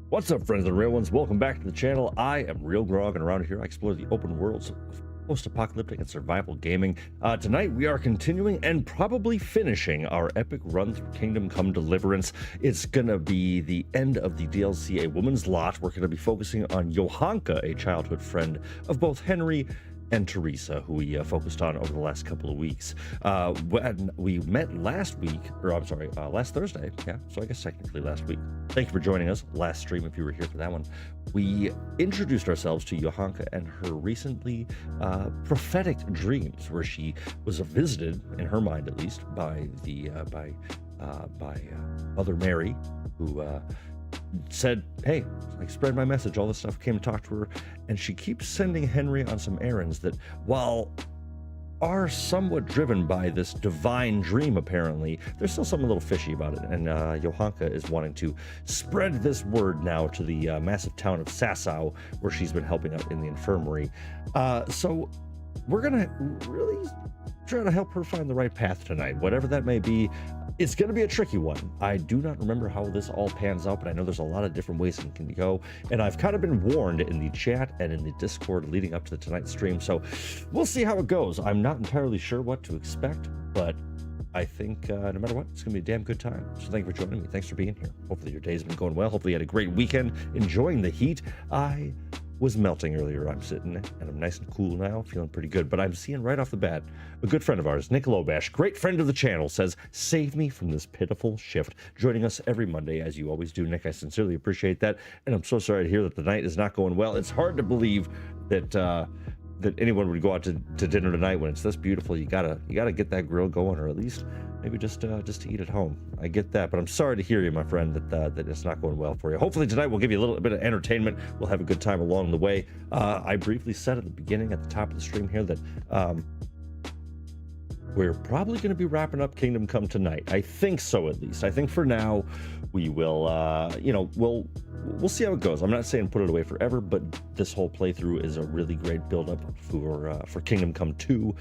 What's up, friends and real ones? Welcome back to the channel. I am RealGrogg, and around here I explore the open worlds of post-apocalyptic and survival gaming. Tonight we are continuing and probably finishing our epic run through Kingdom Come Deliverance. It's gonna be the end of the DLC, A Woman's Lot. We're gonna be focusing on Johanka, a childhood friend of both Henry and Teresa, who we focused on over the last couple of weeks. When we met last week, or I'm sorry, last Thursday. Yeah, so I guess technically last week. Thank you for joining us. Last stream, if you were here for that one, we introduced ourselves to Johanka and her recently prophetic dreams, where she was visited, in her mind at least, by the Mother Mary, who said, hey, like, spread my message. All this stuff, came to talk to her, and she keeps sending Henry on some errands that, while are somewhat driven by this divine dream, apparently there's still something a little fishy about it. And Johanka is wanting to spread this word now to the massive town of Sasau, where she's been helping out in the infirmary. So we're gonna really try to help her find the right path tonight, whatever that may be. It's going to be a tricky one. I do not remember how this all pans out, but I know there's a lot of different ways it can go, and I've kind of been warned in the chat and in the Discord leading up to tonight's stream, so we'll see how it goes. I'm not entirely sure what to expect, but I think no matter what, it's gonna be a damn good time. So thank you for joining me. Thanks for being here. Hopefully your day's been going well. Hopefully you had a great weekend enjoying the heat. I was melting earlier. I'm sitting and I'm nice and cool now, feeling pretty good. But I'm seeing right off the bat, a good friend of ours, Nick Lobash, great friend of the channel, says, save me from this pitiful shift. Joining us every Monday, as you always do, Nick. I sincerely appreciate that. And I'm so sorry to hear that the night is not going well. It's hard to believe that that anyone would go out to dinner tonight when it's this beautiful. You gotta get that grill going, or at least maybe just to eat at home. I get that, but I'm sorry to hear you, my friend, that it's not going well for you. Hopefully tonight we'll give you a little bit of entertainment. We'll have a good time along the way. I briefly said at the beginning, at the top of the stream here, that we're probably going to be wrapping up Kingdom Come tonight. I think so, at least. I think for now we will, you know, we'll see how it goes. I'm not saying put it away forever, but this whole playthrough is a really great build-up for Kingdom Come 2.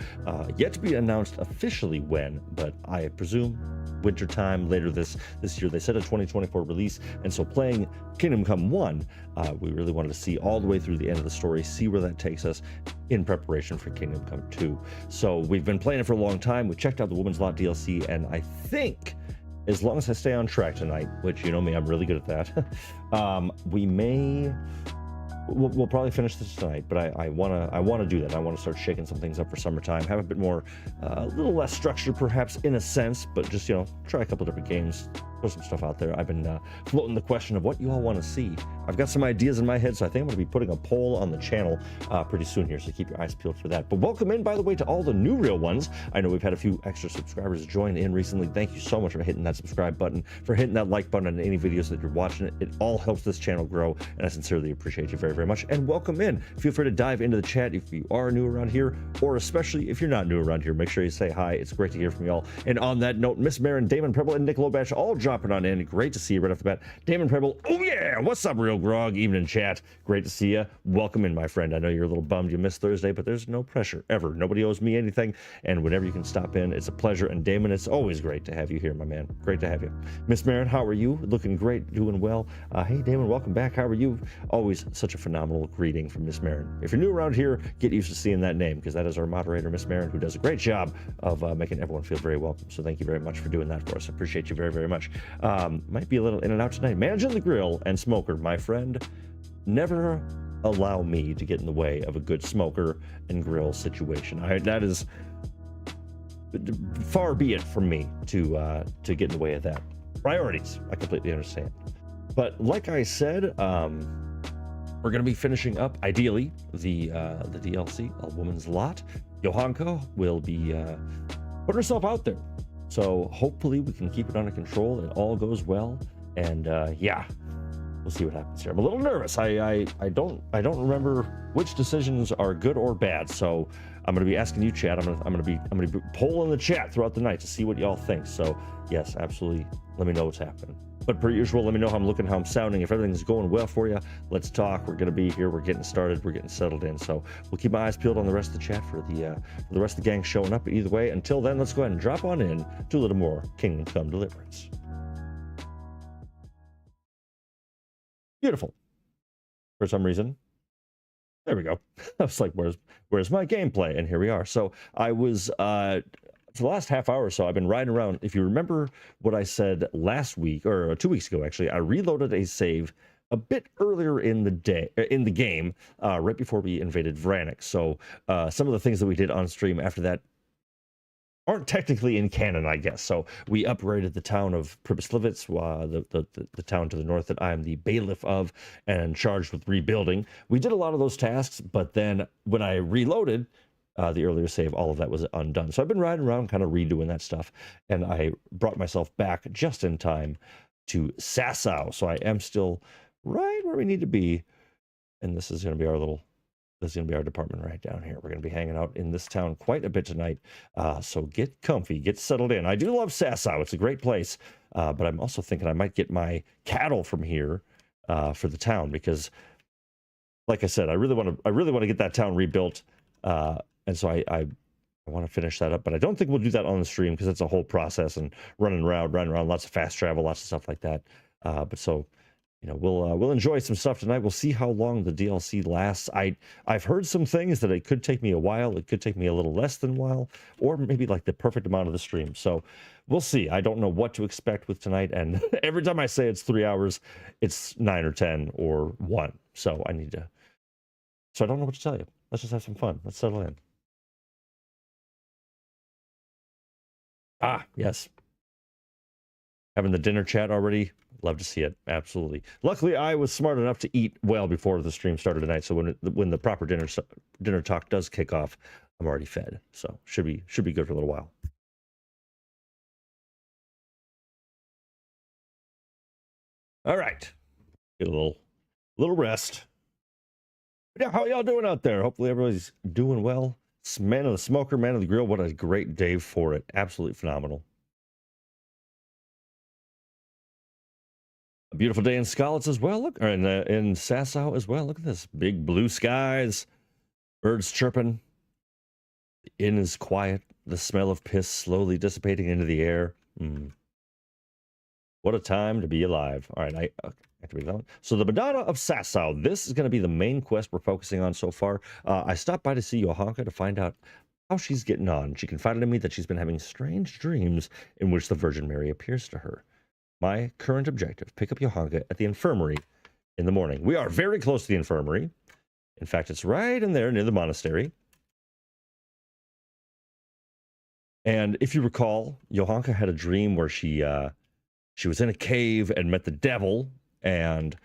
Yet to be announced officially when, but I presume wintertime later this year. They said a 2024 release, and so playing Kingdom Come 1, we really wanted to see all the way through the end of the story, see where that takes us in preparation for Kingdom Come 2. So we've been playing it for a long time. We checked out the Woman's Lot DLC, and I think, as long as I stay on track tonight, which, you know me, I'm really good at that, we'll probably finish this tonight. But I want to do that. I want to start shaking some things up for summertime, have a bit more, a little less structure perhaps in a sense, but just, you know, try a couple different games, throw some stuff out there. I've been floating the question of what you all want to see. I've got some ideas in my head, so I think I'm going to be putting a poll on the channel pretty soon here, so keep your eyes peeled for that. But welcome in, by the way, to all the new real ones. I know we've had a few extra subscribers join in recently. Thank you so much for hitting that subscribe button, for hitting that like button on any videos that you're watching. It all helps this channel grow, and I sincerely appreciate you very, very much. And welcome in. Feel free to dive into the chat if you are new around here, or especially if you're not new around here. Make sure you say hi. It's great to hear from y'all. And on that note, Miss Marin, Damon Preble, and Nick Lobash all dropping on in. Great to see you right off the bat. Damon Preble, oh yeah, what's up, RealGrogg? Evening chat. Great to see you. Welcome in, my friend. I know you're a little bummed you missed Thursday, but there's no pressure ever. Nobody owes me anything, and whenever you can stop in, it's a pleasure. And Damon, it's always great to have you here, my man. Great to have you. Miss Marin, how are you? Looking great, doing well. Hey, Damon, welcome back. How are you? Always such a phenomenal greeting from Miss Marin. If you're new around here, get used to seeing that name, because that is our moderator, Miss Marin, who does a great job of making everyone feel very welcome. So thank you very much for doing that for us. I appreciate you very, very much. Might be a little in and out tonight. Managing the grill and smoker, my friend. Never allow me to get in the way of a good smoker and grill situation. That is far be it from me to get in the way of that. Priorities, I completely understand. But like I said, we're going to be finishing up, ideally, the DLC, A Woman's Lot. Johanka will be putting herself out there. So hopefully we can keep it under control. It all goes well. And yeah, we'll see what happens here. I'm a little nervous. I don't remember which decisions are good or bad. So I'm going to be asking you, chat. I'm going to be polling the chat throughout the night to see what y'all think. So yes, absolutely. Let me know what's happening. But per usual, let me know how I'm looking, how I'm sounding. If everything's going well for you, let's talk. We're going to be here. We're getting started. We're getting settled in. So we'll keep my eyes peeled on the rest of the chat for the rest of the gang showing up. But either way, until then, let's go ahead and drop on in to a little more Kingdom Come Deliverance. Beautiful. For some reason, there we go. I was like, where's my gameplay? And here we are. So I was for the last half hour or so, I've been riding around. If you remember what I said last week, or 2 weeks ago, actually, I reloaded a save a bit earlier in the game, right before we invaded Vranik. So some of the things that we did on stream after that aren't technically in canon, I guess. So we upgraded the town of Pribislivitz, the town to the north that I am the bailiff of and charged with rebuilding. We did a lot of those tasks, but then when I reloaded the earlier save, all of that was undone. So I've been riding around kind of redoing that stuff, and I brought myself back just in time to Sasau. So I am still right where we need to be, and this is going to be our department right down here. We're going to be hanging out in this town quite a bit tonight. So get comfy, get settled in. I do love Sasau. It's a great place. But I'm also thinking I might get my cattle from here for the town, because like I said, I really want to get that town rebuilt. And so I want to finish that up, but I don't think we'll do that on the stream, because it's a whole process and running around, lots of fast travel, lots of stuff like that. But so, you know, we'll enjoy some stuff tonight. We'll see how long the DLC lasts. I've heard some things that it could take me a while. It could take me a little less than a while, or maybe like the perfect amount of the stream. So we'll see. I don't know what to expect with tonight. And every time I say it's 3 hours, it's 9 or 10 or 1. So I don't know what to tell you. Let's just have some fun. Let's settle in. Yes. Having the dinner chat already. Love to see it. Absolutely. Luckily, I was smart enough to eat well before the stream started tonight. So when the proper dinner talk does kick off, I'm already fed. So should be good for a little while. All right. Get a little rest. But yeah, how y'all doing out there? Hopefully everybody's doing well. Man of the smoker, man of the grill. What a great day for it. Absolutely phenomenal. A beautiful day in Skalitz as well. Look, or in Sasau as well. Look at this. Big blue skies. Birds chirping. The inn is quiet. The smell of piss slowly dissipating into the air. What a time to be alive. All right, I have to read that one. So the Madonna of Sasau. This is going to be the main quest we're focusing on so far. I stopped by to see Johanka to find out how she's getting on. She confided to me that she's been having strange dreams in which the Virgin Mary appears to her. My current objective, pick up Johanka at the infirmary in the morning. We are very close to the infirmary. In fact, it's right in there near the monastery. And if you recall, Johanka had a dream where she was in a cave and met the devil and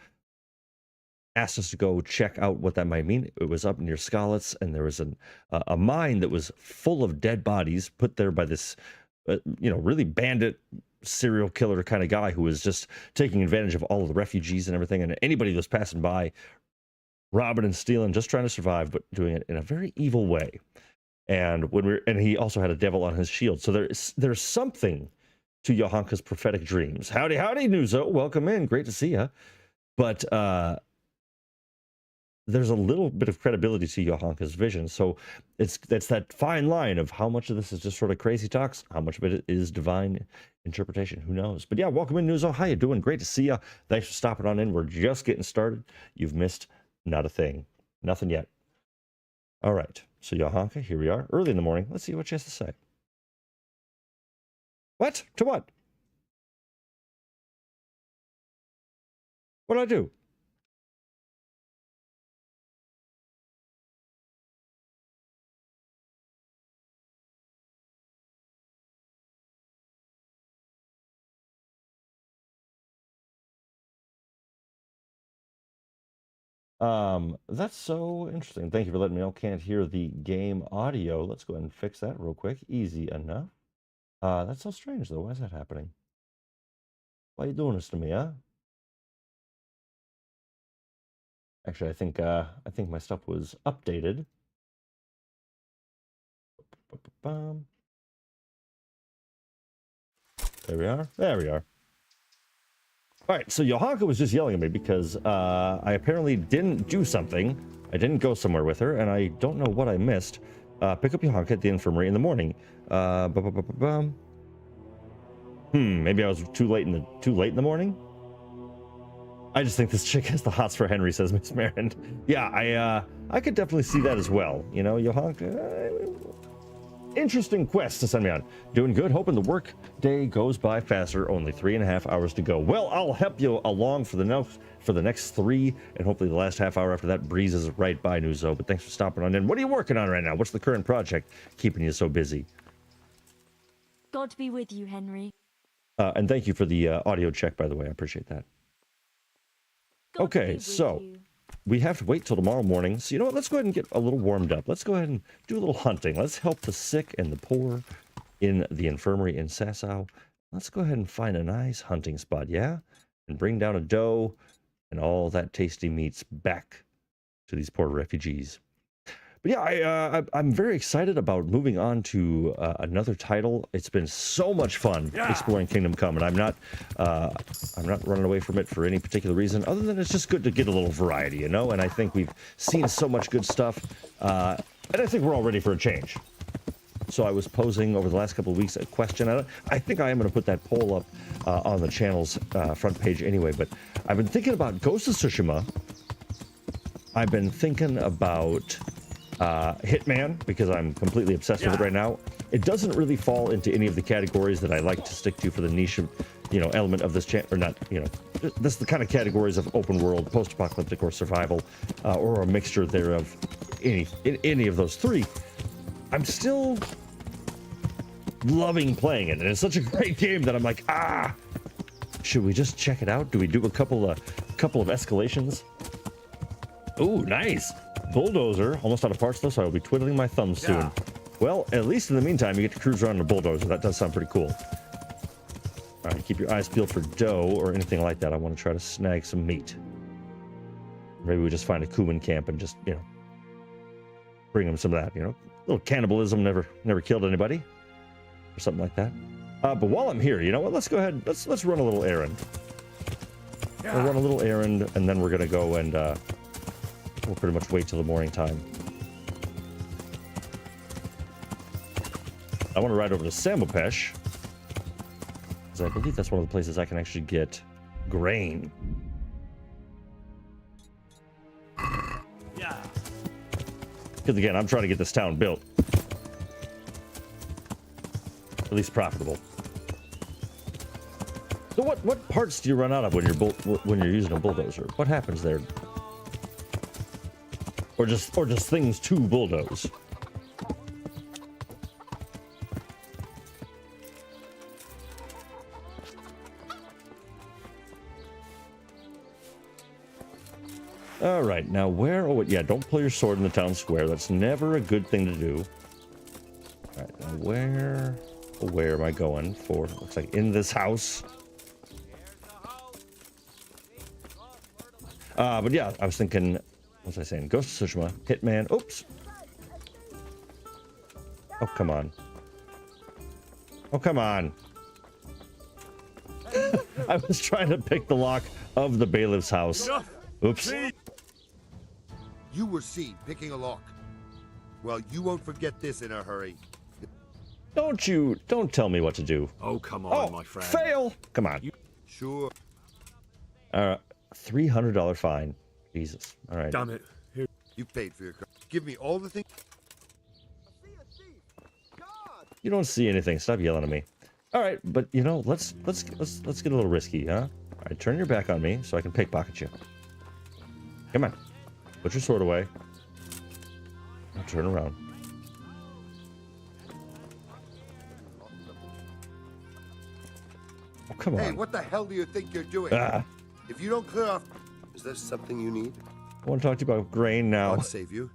asked us to go check out what that might mean. It was up near Skalitz, and there was a mine that was full of dead bodies put there by this, really bandit serial killer kind of guy who was just taking advantage of all of the refugees and everything, and anybody that was passing by, robbing and stealing, just trying to survive, but doing it in a very evil way. And he also had a devil on his shield. So there's something to Johanka's prophetic dreams. Howdy, Nuzo. Welcome in. Great to see you. But there's a little bit of credibility to Johanka's vision. So it's that fine line of how much of this is just sort of crazy talks, how much of it is divine interpretation. Who knows? But yeah, welcome in, Nuzo. How you doing? Great to see you. Thanks for stopping on in. We're just getting started. You've missed not a thing. Nothing yet. All right. So Johanka, here we are. Early in the morning. Let's see what she has to say. What? To what? What did I do? That's so interesting. Thank you for letting me know. Can't hear the game audio. Let's go ahead and fix that real quick. Easy enough. That's so strange though. Why is that happening? Why are you doing this to me, huh? Actually, I think my stuff was updated. There we are. There we are. All right, so Johanka was just yelling at me because I apparently didn't do something. I didn't go somewhere with her, and I don't know what I missed. Pick up Johanka at the infirmary in the morning. Maybe I was too late in the morning. I just think this chick has the hots for Henry, says Miss Marin. Yeah, I could definitely see that as well. You know, Johanka, interesting quest to send me on. Doing good, hoping the work day goes by faster. Only 3.5 hours to go. Well, I'll help you along for the next 3, and hopefully the last half hour after that breezes right by, Nuzo. But thanks for stopping on in. What are you working on right now? What's the current project keeping you so busy? God be with you, Henry. And thank you for the audio check, by the way. I appreciate that. God Okay, so we have to wait till tomorrow morning. So you know what? Let's go ahead and get a little warmed up. Let's go ahead and do a little hunting. Let's help the sick and the poor in the infirmary in Sasau. Let's go ahead and find a nice hunting spot, yeah? And bring down a doe and all that tasty meats back to these poor refugees. But yeah, I'm very excited about moving on to another title. It's been so much fun exploring Kingdom Come, and I'm not running away from it for any particular reason, other than it's just good to get a little variety, you know. And I think we've seen so much good stuff, and I think we're all ready for a change. So I was posing over the last couple of weeks a question. I think I am going to put that poll up on the channel's front page anyway. But I've been thinking about Ghost of Tsushima. I've been thinking about Hitman, because I'm completely obsessed with it right now. It doesn't really fall into any of the categories that I like to stick to for the niche, element of this channel, or not, this is the kind of categories of open world, post-apocalyptic, or survival, or a mixture thereof. Any of those 3, I'm still loving playing it, and it's such a great game that I'm like, should we just check it out? Do we do a couple of escalations? Ooh, nice. Bulldozer, almost out of parts though, so I'll be twiddling my thumbs soon. Well, at least in the meantime, you get to cruise around in a bulldozer. That does sound pretty cool. All right, keep your eyes peeled for doe or anything like that. I want to try to snag some meat. Maybe we just find a Kuman camp and just, bring them some of that, A little cannibalism never killed anybody, or something like that. But while I'm here, you know what? Let's go ahead. Let's run a little errand. We'll run a little errand, and then we're gonna go and we'll pretty much wait till the morning time. I want to ride over to Samopesh, because I believe that's one of the places I can actually get grain. Yeah. Because again, I'm trying to get this town built. At least profitable. So what parts do you run out of when you're using a bulldozer? What happens there? Or just things to bulldoze. All right, now where? Oh, yeah, don't pull your sword in the town square. That's never a good thing to do. All right, now where am I going for? Looks like in this house. But yeah, I was thinking. What was I saying? Ghost of Tsushima, Hitman. Oops. Oh, come on. Oh, come on. I was trying to pick the lock of the bailiff's house. Oops. You were seen picking a lock. Well, you won't forget this in a hurry. Don't tell me what to do. Oh, come on, my friend. Fail. Come on. Sure. $300 fine. Jesus. All right. Damn it. Here. You paid for your car. Give me all the things. You don't see anything. Stop yelling at me. All right, but let's get a little risky, huh? All right, turn your back on me so I can pickpocket you. Come on. Put your sword away. Now turn around. Oh, come on. Hey, what the hell do you think you're doing? If you don't clear off... Is there something you need? I want to talk to you about grain now. I'll save you.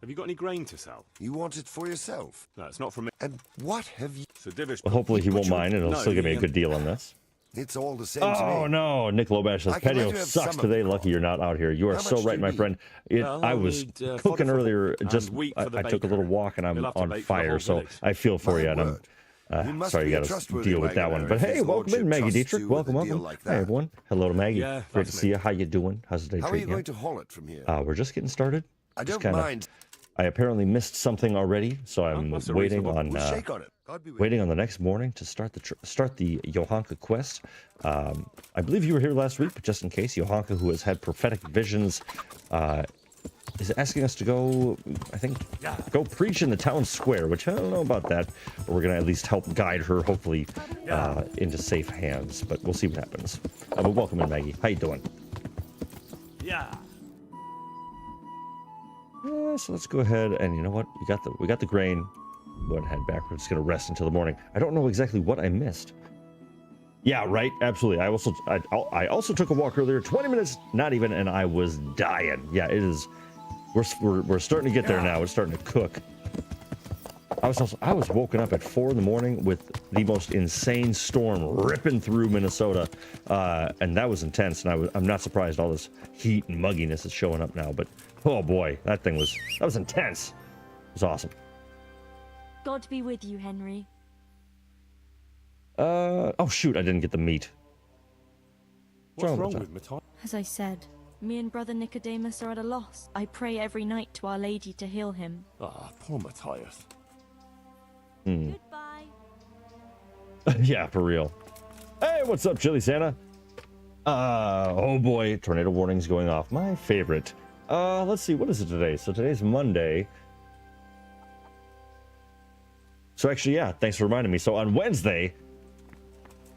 Have you got any grain to sell? You want it for yourself. No, it's not for me. And what have you... It's a division. Well, hopefully he won't mind, and he'll still give me a good deal on this. It's all the same to me. Oh, no. Nick Lobash says, Petio sucks today. Lucky you're not out here. You are so right, my friend. I was cooking earlier. I took a little walk, and I'm on fire, so I feel for you, and I'm sorry you got to deal with that one. But hey, welcome in, Maggie Dietrich. Welcome. Hey, everyone. Hello to Maggie. Great to see you. How you doing? How's the day treating you? How are you going to haul it from here? We're just getting started. I don't mind. I apparently missed something already, so I'm waiting on God be with waiting on the next morning to start the Johanka quest. I believe you were here last week, but just in case, Johanka, who has had prophetic visions, is asking us to go, I think, go preach in the town square, which I don't know about that, but we're going to at least help guide her, hopefully, into safe hands, but we'll see what happens. But welcome in, Maggie. How you doing? Yeah. So let's go ahead and, you know what, we got the grain. Go ahead and head back. We're just going to rest until the morning. I don't know exactly what I missed. Yeah, right. Absolutely. I also took a walk earlier, 20 minutes, not even, and I was dying. Yeah, it is. We're starting to get there now. It's starting to cook. I was woken up at 4 in the morning with the most insane storm ripping through Minnesota, and that was intense. And I'm not surprised all this heat and mugginess is showing up now. But oh boy, that was intense. It was awesome. God be with you, Henry. Oh shoot, I didn't get the meat. What's wrong with Matthias? As I said, me and Brother Nicodemus are at a loss. I pray every night to Our Lady to heal him. Ah, poor Matthias. Goodbye. Yeah, for real. Hey, what's up, Chili Santa? Oh boy, tornado warnings going off. My favorite. Let's see, what is it today? So today's Monday. So actually, yeah, thanks for reminding me. So on Wednesday,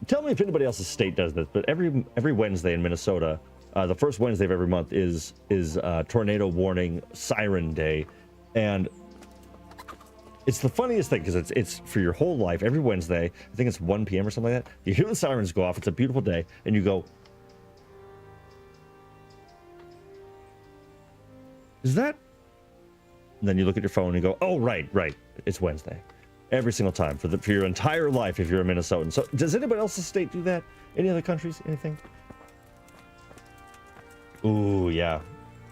tell me if anybody else's state does this, but every Wednesday in Minnesota, the first Wednesday of every month is tornado warning siren day, and it's the funniest thing because it's for your whole life. Every Wednesday, I think it's 1 p.m. or something like that. You hear the sirens go off. It's a beautiful day, and you go, "Is that?" And then you look at your phone and you go, "Oh, right, it's Wednesday." Every single time for your entire life if you're a Minnesotan. So does anybody else's state do that? Any other countries? Anything? Ooh, yeah.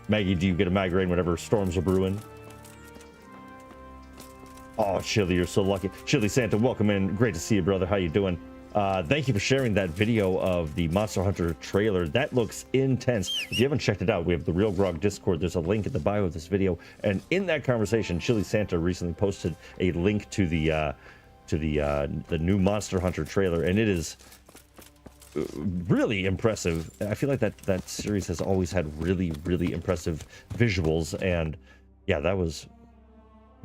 Maggie, do you get a migraine whenever storms are brewing? Oh, Chili, you're so lucky. Chili Santa, welcome in. Great to see you, brother. How you doing? Thank you for sharing that video of the Monster Hunter trailer. That looks intense. If you haven't checked it out, we have the RealGrogg Discord. There's a link in the bio of this video. And in that conversation, Chili Santa recently posted a link to the new Monster Hunter trailer, and it is really impressive. I feel like that series has always had really, really impressive visuals, and yeah, that was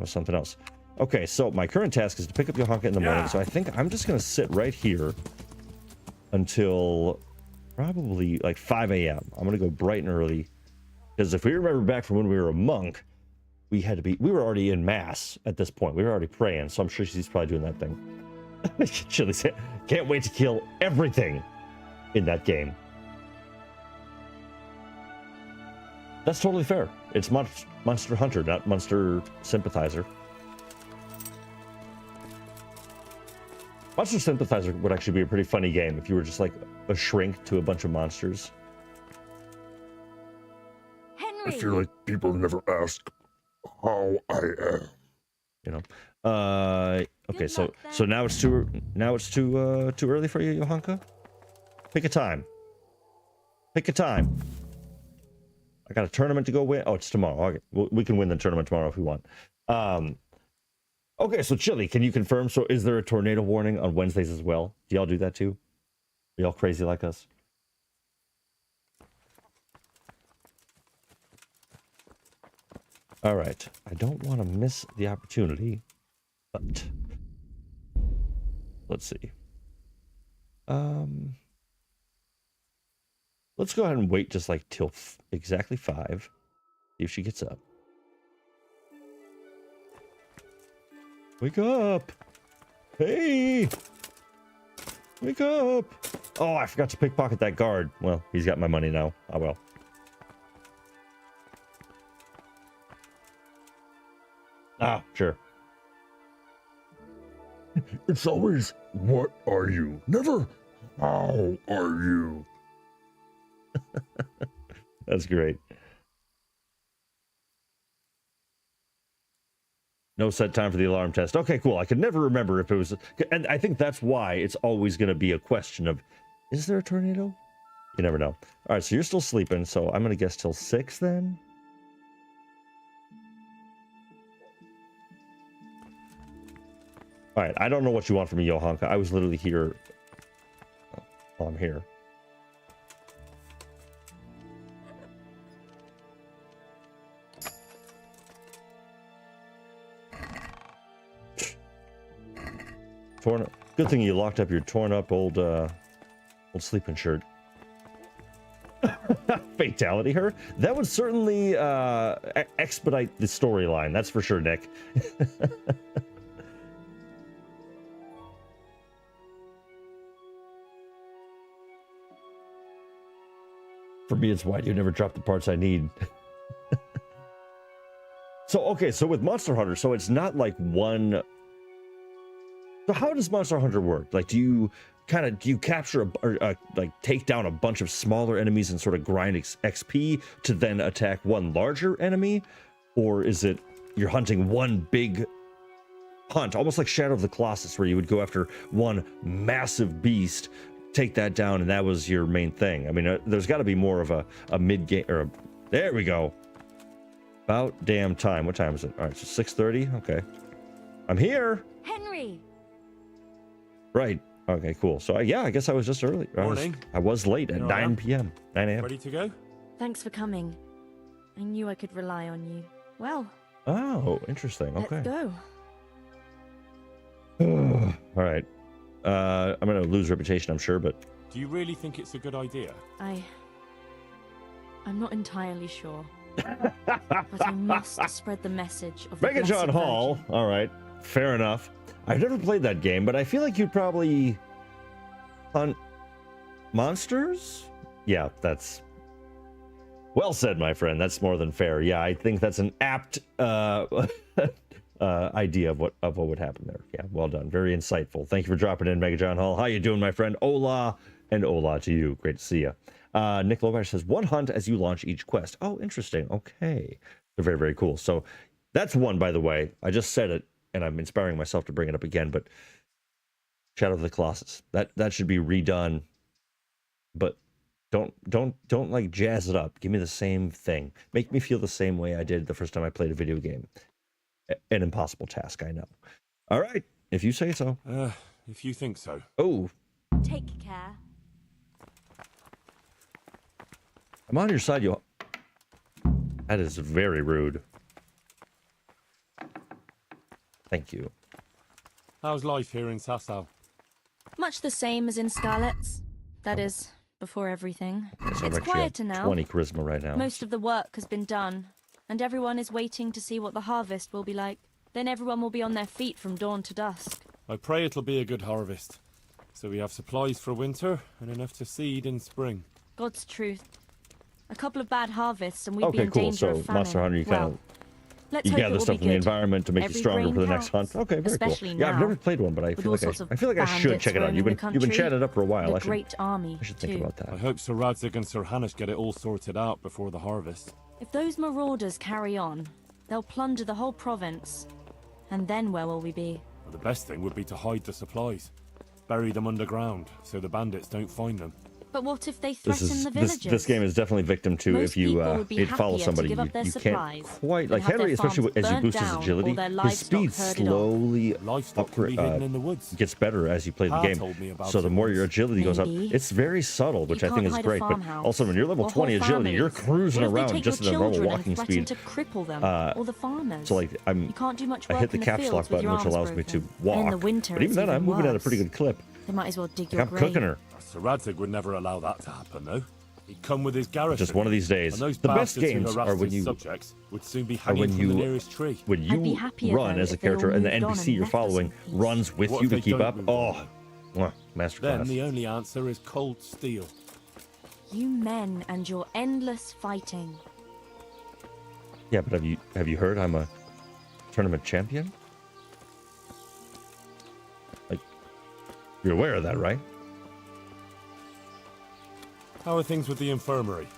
something else. Okay, so my current task is to pick up Johanka in the morning, so I think I'm just going to sit right here until probably like 5 a.m. I'm going to go bright and early, because if we remember back from when we were a monk, we were already in mass at this point. We were already praying, so I'm sure she's probably doing that thing. Chili said, can't wait to kill everything in that game. That's totally fair. It's Monster Hunter, not Monster Sympathizer. Monster Sympathizer would actually be a pretty funny game if you were just like a shrink to a bunch of monsters. Henry! I feel like people never ask how I am. You know. Okay, so now it's too early for you, Johanka? Pick a time. Pick a time. I got a tournament to go win. Oh, it's tomorrow. Okay. We can win the tournament tomorrow if we want. Okay, so Chili, can you confirm? So is there a tornado warning on Wednesdays as well? Do y'all do that too? Are y'all crazy like us? All right. I don't want to miss the opportunity, but let's see. Let's go ahead and wait just like till exactly 5. See if she gets up. Wake up! Hey! Wake up! Oh, I forgot to pickpocket that guard. Well, he's got my money now. Oh well. Ah, sure. It's always, what are you? Never, how are you? That's great. No set time for the alarm test. Okay, cool. I could never remember if it was... And I think that's why it's always going to be a question of, is there a tornado? You never know. All right, so you're still sleeping, so I'm going to guess till 6 then? All right, I don't know what you want from me, Johanka. I was literally here. Oh, I'm here. Torn. Good thing you locked up your torn up old sleeping shirt. Fatality her. That would certainly expedite the storyline. That's for sure, Nick. For me, it's why do you never drop the parts I need? So, okay, so with Monster Hunter, so it's not like one... So how does Monster Hunter work? Like, do you capture like take down a bunch of smaller enemies and sort of grind XP to then attack one larger enemy? Or is it you're hunting one big hunt, almost like Shadow of the Colossus, where you would go after one massive beast, take that down, and that was your main thing? I mean, there's got to be more of a mid-game, or a, there we go. About damn time. What time is it? All right, so 6:30. Okay. I'm here. Henry! Right. Okay, cool. So, yeah, I guess I was just early. Morning. I was late at 9 p.m. 9 a.m. Ready to go? Thanks for coming. I knew I could rely on you. Well, Oh, interesting. Okay. let's go. All right. I'm going to lose reputation, I'm sure, but... Do you really think it's a good idea? I'm not entirely sure. But I must spread the message of the Mega Blessed John Hall. Virgin. All right. Fair enough. I've never played that game, but I feel like you'd probably hunt monsters? Yeah, that's well said, my friend. That's more than fair. Yeah, I think that's an apt idea of what would happen there. Yeah, well done. Very insightful. Thank you for dropping in, Mega John Hall. How you doing, my friend? Hola, and hola to you. Great to see you. Nick Lovash says, one hunt as you launch each quest. Oh, interesting. Okay. They're very, very cool. So that's one, by the way. I just said it, and I'm inspiring myself to bring it up again, but Shadow of the Colossus. That should be redone. But don't like jazz it up. Give me the same thing. Make me feel the same way I did the first time I played a video game. An impossible task, I know. All right, if you say so. If you think so. Oh, Take care. I'm on your side, you. That is very rude. Thank you. How's life here in Sasau? Much the same as in Scarlet's. That is, before everything. Yes, I'm It's actually quieter at now. 20 charisma right now. Most of the work has been done, and everyone is waiting to see what the harvest will be like. Then everyone will be on their feet from dawn to dusk. I pray it'll be a good harvest. So we have supplies for winter and enough to seed in spring. God's truth. A couple of bad harvests and we'd be Okay, in cool. danger So of famine. Monster Hunter, you kind Well, of let's you hope it gather will stuff be from the good. environment to make you Every stronger grain for the next hunt. counts, Okay, very especially cool. Yeah, I've now, never played one, but I with feel all like sorts of I should bandits check it out. roaming You've the been country, chatting it up for a while. and I a should great army I should think too. about that. I hope Sir Radzig and Sir Hanush get it all sorted out before the harvest. If those marauders carry on, they'll plunder the whole province. And then where will we be? Well, the best thing would be to hide the supplies. Bury them underground so the bandits don't find them. But what if they This threaten is the villagers? this game is definitely victim to Most if you people would be follow happier to somebody give up their you supplies can't quite than like have Henry, their especially farms as you burnt boost his down or agility. their His livestock speed herded off. slowly Livestock can be hidden in the woods. gets better as you play the Pa game. told me about So the it more once. your agility goes up, Maybe. it's very subtle, which You I think can't is hide a great. But farmhouse also, when you're level or whole 20 agility, you're families. cruising What if they around take just at your a normal children and walking threaten speed. to cripple them, or the farmers? So like You can't do much I work hit the in the caps fields lock with button, your which arms allows me to broken. walk. And in the winter, But even it's then, I'm moving at a worse. pretty good clip. They might as well dig Like, your I'm grave. cooking her. Sir Radzig would never allow that to happen, though. He'd come with his garrison. Just one of these days. And those The best bastards who games harassed are when his you subjects would soon be are hanging when from you the nearest tree. when I'd be you happier, run though, as a if they all character and the moved on NPC and you're left us in following peace. runs with What you if to they keep don't up. move Oh, on? mwah, Then masterclass. the only answer is cold steel. You men and your endless fighting. Yeah, but have you heard I'm a tournament champion? Like, you're aware of that, right? How are things with the infirmary?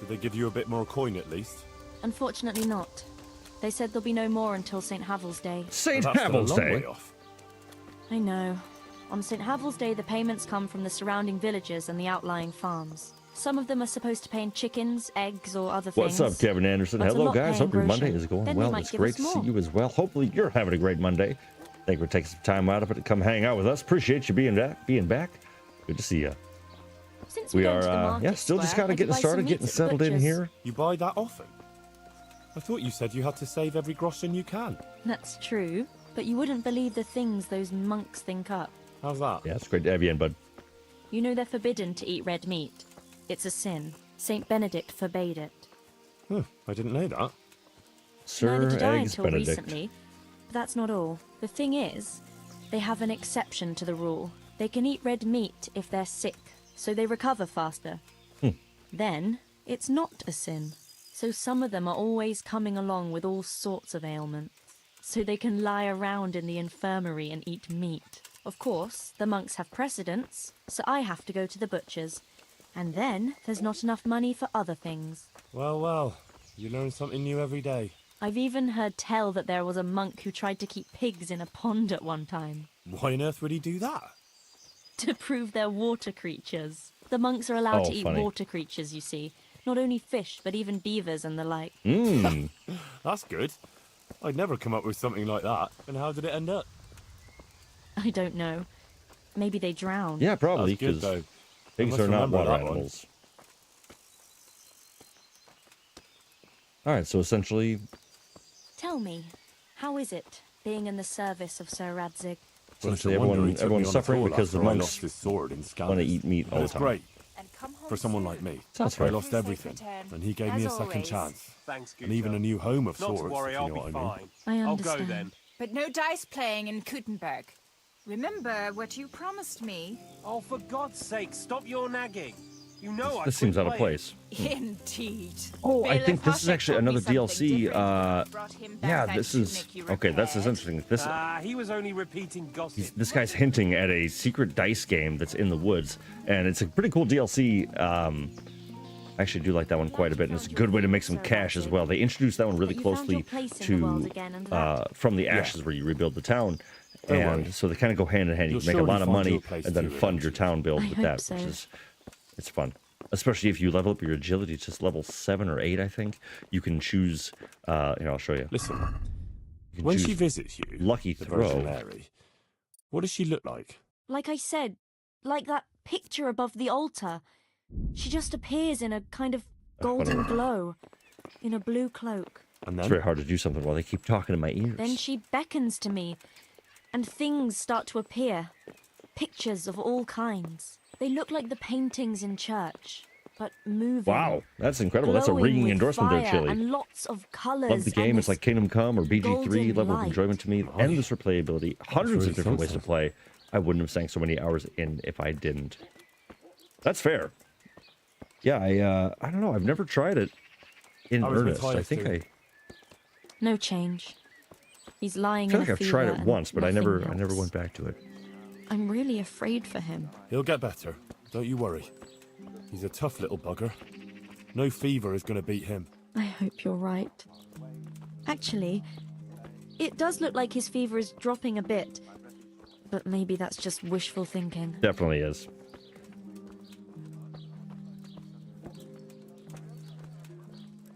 Did they give you a bit more coin at least? Unfortunately not. They said there'll be no more until St. Havel's Day. St. Well, that's still a Havel's long Day. way off. I know. On St. Havel's Day, the payments come from the surrounding villages and the outlying farms. Some of them are supposed to pay in chickens, eggs, or other things. What's up, Kevin Anderson? But a Hello, lot guys. pay in Hope your Monday grocery. is going Then they well. might It's give great us to see more. you as well. Hopefully, you're having a great Monday. Thank you for taking some time out of it to come hang out with us. Appreciate you being back. Good to see you. Since We we're are, going to the market still just square, kind I of could getting buy started, some meat getting at the settled in butcher's. here. You buy that often? I thought you said you had to save every groschen you can. That's true, but you wouldn't believe the things those monks think up. How's that? Yeah, it's great to have you in, bud. You know they're forbidden to eat red meat. It's a sin. Saint Benedict forbade it. I didn't know that. Sir Neither did I Eggs until Benedict. recently. But that's not all. The thing is, they have an exception to the rule. They can eat red meat if they're sick, so they recover faster. Then, it's not a sin. So some of them are always coming along with all sorts of ailments. So they can lie around in the infirmary and eat meat. Of course, the monks have precedence, so I have to go to the butcher's. And then, there's not enough money for other things. Well, well, you learn something new every day. I've even heard tell that there was a monk who tried to keep pigs in a pond at one time. Why on earth would he do that? To prove they're water creatures. The monks are allowed Oh, to eat funny. water creatures, you see. Not only fish, but even beavers and the like. That's good. I'd never come up with something like that. And how did it end up? I don't know. Maybe they drowned. Yeah, probably, That's good, because though. pigs must are not remember water that one. animals. All right, so essentially, Tell me, how is it, being in the service of Sir Radzig? Well, essentially it's a wonder he took me everyone's on suffering at all because the after I monks lost his sword in want to Scandalous. eat meat all the It's time. great And come home for someone soon. like me. Sounds I fair. lost everything, and he gave me a As second always. chance. Thanks, And even a new home of Not swords, to worry, if you I'll know be what I mean. fine. I I'll understand. go then. But no dice playing in Kuttenberg. Remember what you promised me. Oh, for God's sake, stop your nagging. You know I This seems quit out of playing. place. Indeed. Oh, I Bailiff think this is Hoshek actually told me another something DLC. different. Brought him back Yeah, that this is tunic you okay. This is repaired. interesting. This He was only repeating gossip. this guy's hinting at a secret dice game that's in the woods, and it's a pretty cool DLC. I actually do like that one quite a bit, and it's a good way to make some cash as well. They introduced that one really But you found your closely place in the world to again, and that- from the ashes where you rebuild the town, Don't and worry. so they kind of go hand in hand. You You'll can make a surely lot of find money your place and then too, fund your eventually. town build I with hope that, so. which is it's fun. Especially if you level up your agility to level 7 or 8, I think you can choose. Here, I'll show you. Listen, You can when choose she visits you, lucky the throw. Virgin Mary, what does she look like? Like I said, like that picture above the altar. She just appears in a kind of golden glow, in a blue cloak. And It's then? very hard to do something while they keep talking in my ears. Then she beckons to me, and things start to appear. Pictures of all kinds. They look like the paintings in church, but moving. Wow, that's incredible. That's a glowing ringing with endorsement there, fire Chili. And lots of colours. Love the game. and It's like this Kingdom Come or BG3 golden level of light. enjoyment to me. Endless replayability. Hundreds really of different ways to something. play. I wouldn't have sank so many hours in if I didn't. That's fair. Yeah, I don't know. I've never tried it in I was earnest. retired I think too. No change. He's lying I feel in like a I've fever tried it and once, but I nothing never helps. went back to it. I'm really afraid for him. He'll get better. Don't you worry. He's a tough little bugger. No fever is going to beat him. I hope you're right. Actually, it does look like his fever is dropping a bit, but maybe that's just wishful thinking. Definitely is.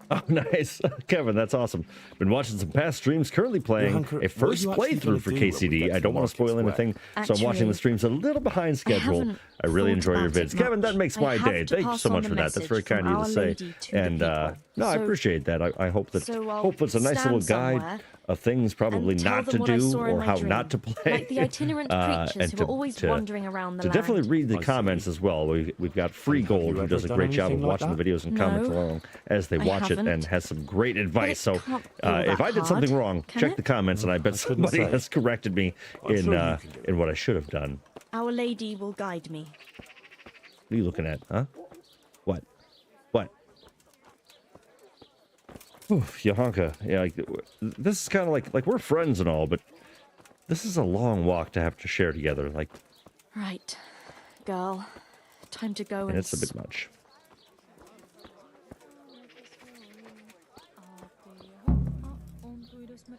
Oh, nice. Kevin, that's awesome. Been watching some past streams, currently playing Johanka, a what are first you actually playthrough gonna for do when we KCD. get I to don't the want to spoil market anything, so I'm watching Actually, the streams a little behind schedule. haven't I really thought enjoy your about it vids. Kevin, that much. makes I my have day. to Thank you pass so on much the for that. That's message very kind of from you to Our say. Lady to the And people. no, I So- appreciate that. I hope that So I'll hope it's a nice little stand guide somewhere of things probably and tell not to them what I do saw in or my how dream. not to play. Like the itinerant creatures and who are always wandering around the to land. definitely read the I see. comments as well. We've got Free Have you Gold, who ever does a done great job of anything like watching the that? videos and comments No, along as they I watch it and haven't. has some great advice. So can't go if that I did something hard, wrong, can check it? the comments, and I bet couldn't somebody say. has corrected me I'm in sure you can do it. in what I should have done. Our Lady will guide me. What are you looking at, huh? What? What? Oof, Johanka, yeah, like, this is kind of like we're friends and all, but this is a long walk to have to share together. Like, Right, girl. Time to go and and it's a bit much.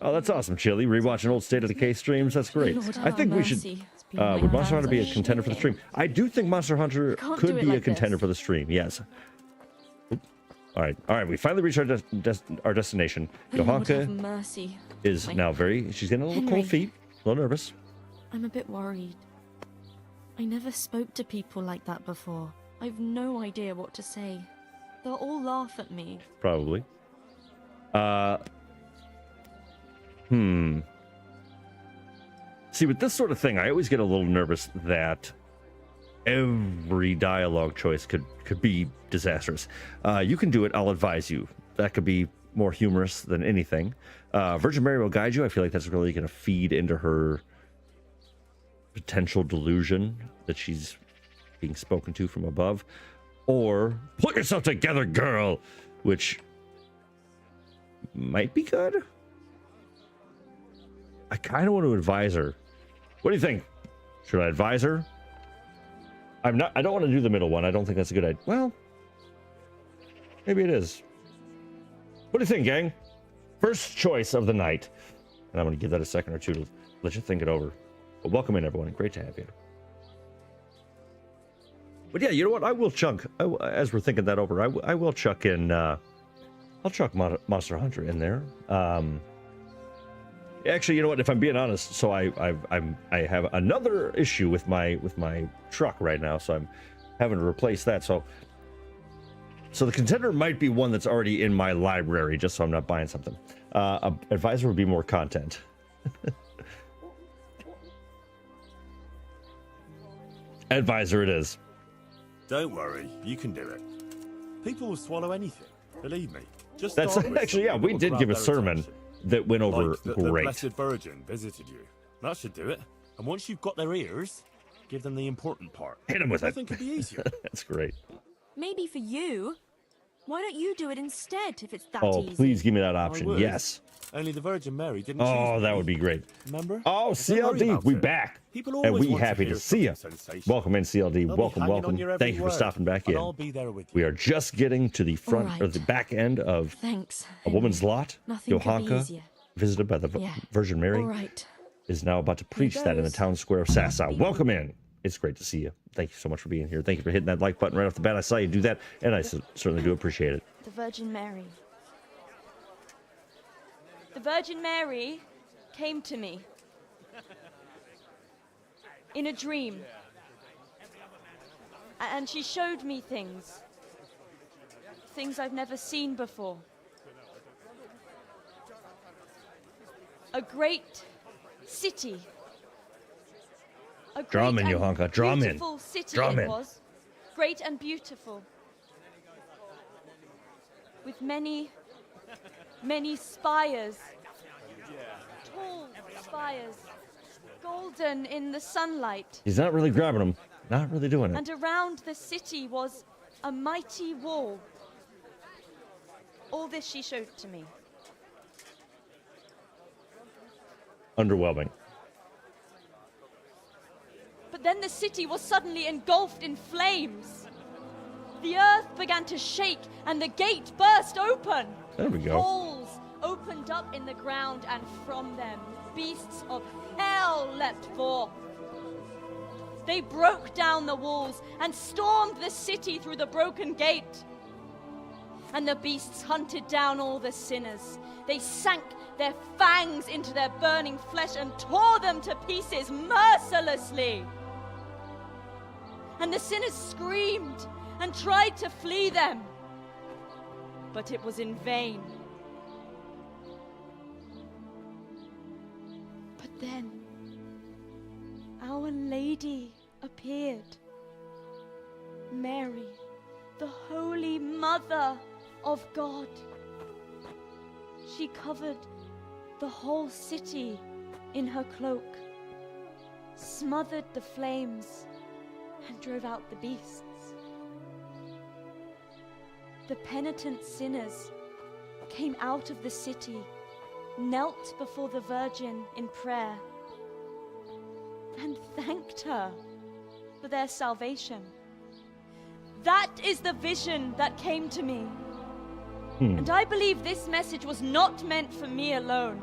Oh, that's awesome, Chili. Rewatching old State of Decay streams. That's great. Lord, I think have we should. mercy. It's been my Would Monster Hunter be a hands. contender for the stream? I do think Monster Hunter Can't could do it be a like contender this. for the stream. Yes. Oop. All right. We finally reached our destination. Lord, have Johanka mercy. is My- now she's getting a little Henry. cold feet. A A little nervous. I'm a bit worried. I never spoke to people like that before. I've no idea what to say. They'll all laugh at me. Probably. See, with this sort of thing, I always get a little nervous that every dialogue choice could be disastrous. You can do it. I'll advise you. That could be more humorous than anything. Virgin Mary will guide you. I feel like that's really going to feed into her potential delusion that she's being spoken to from above. Or pull yourself together, girl, which might be good. I kind of want to advise her. What do you think? Should I advise her? I don't want to do the middle one. I don't think that's a good idea. Well, maybe it is. What do you think, gang? First choice of the night. And I'm going to give that a second or two to let you think it over. But welcome in, everyone. Great to have you. But yeah, you know what? I will chunk, as we're thinking that over, I will chuck in, I'll chuck Monster Hunter in there. Actually, you know what? If I'm being honest, so I have another issue with my truck right now, so I'm having to replace that. So the contender might be one that's already in my library, just so I'm not buying something. Advisor would be more content. Advisor it is. Don't worry, you can do it. People will swallow anything, believe me. Just That's start with actually, yeah, something we that will did grab give a their sermon attention. that went over Like the great. Blessed Virgin visited you. That should do it. And once you've got their ears, give them the important part. Hit them with it. Nothing could be easier. That's great. Maybe for you. Why don't you do it instead if it's that Oh, easy? please give me that option. would. Yes. Only the Virgin Mary didn't Oh, choose that me. would be great. Remember? Oh, Don't worry CLD, about we it. back. People And always we want happy hear to see you. something sensational. Welcome in, CLD. They'll be Welcome, hanging on welcome. your every Thank you for word, stopping back and in. I'll be there with you. We are just getting to the front or right. the back end of Thanks. A Woman's Lot. Nothing could be Johanka, easier. visited by the Yeah. Virgin Mary, All right. is now about to preach that in the goes. town square of Sassa. Welcome in. It's great to see you. Thank you so much for being here. Thank you for hitting that like button right off the bat. I saw you do that, and I certainly do appreciate it. The Virgin Mary. The Virgin Mary came to me in a dream. And she showed me things. Things I've never seen before. A great city. A Draw 'em great in, and Johanka. Draw 'em in. beautiful city Draw 'em it in. was. Great and beautiful. With many spires. Tall spires. Golden in the sunlight. He's not really grabbing them. Not really doing it. And around the city was a mighty wall. All this she showed to me. Underwhelming. But then the city was suddenly engulfed in flames. The earth began to shake and the gate burst open. There we go. Holes opened up in the ground and from them beasts of hell leapt forth. They broke down the walls and stormed the city through the broken gate. And the beasts hunted down all the sinners. They sank their fangs into their burning flesh and tore them to pieces mercilessly. And the sinners screamed and tried to flee them. But it was in vain. But then, Our Lady appeared. Mary, the Holy Mother of God. She covered the whole city in her cloak, smothered the flames, and drove out the beasts. The penitent sinners came out of the city, knelt before the Virgin in prayer, and thanked her for their salvation. That is the vision that came to me. And I believe this message was not meant for me alone.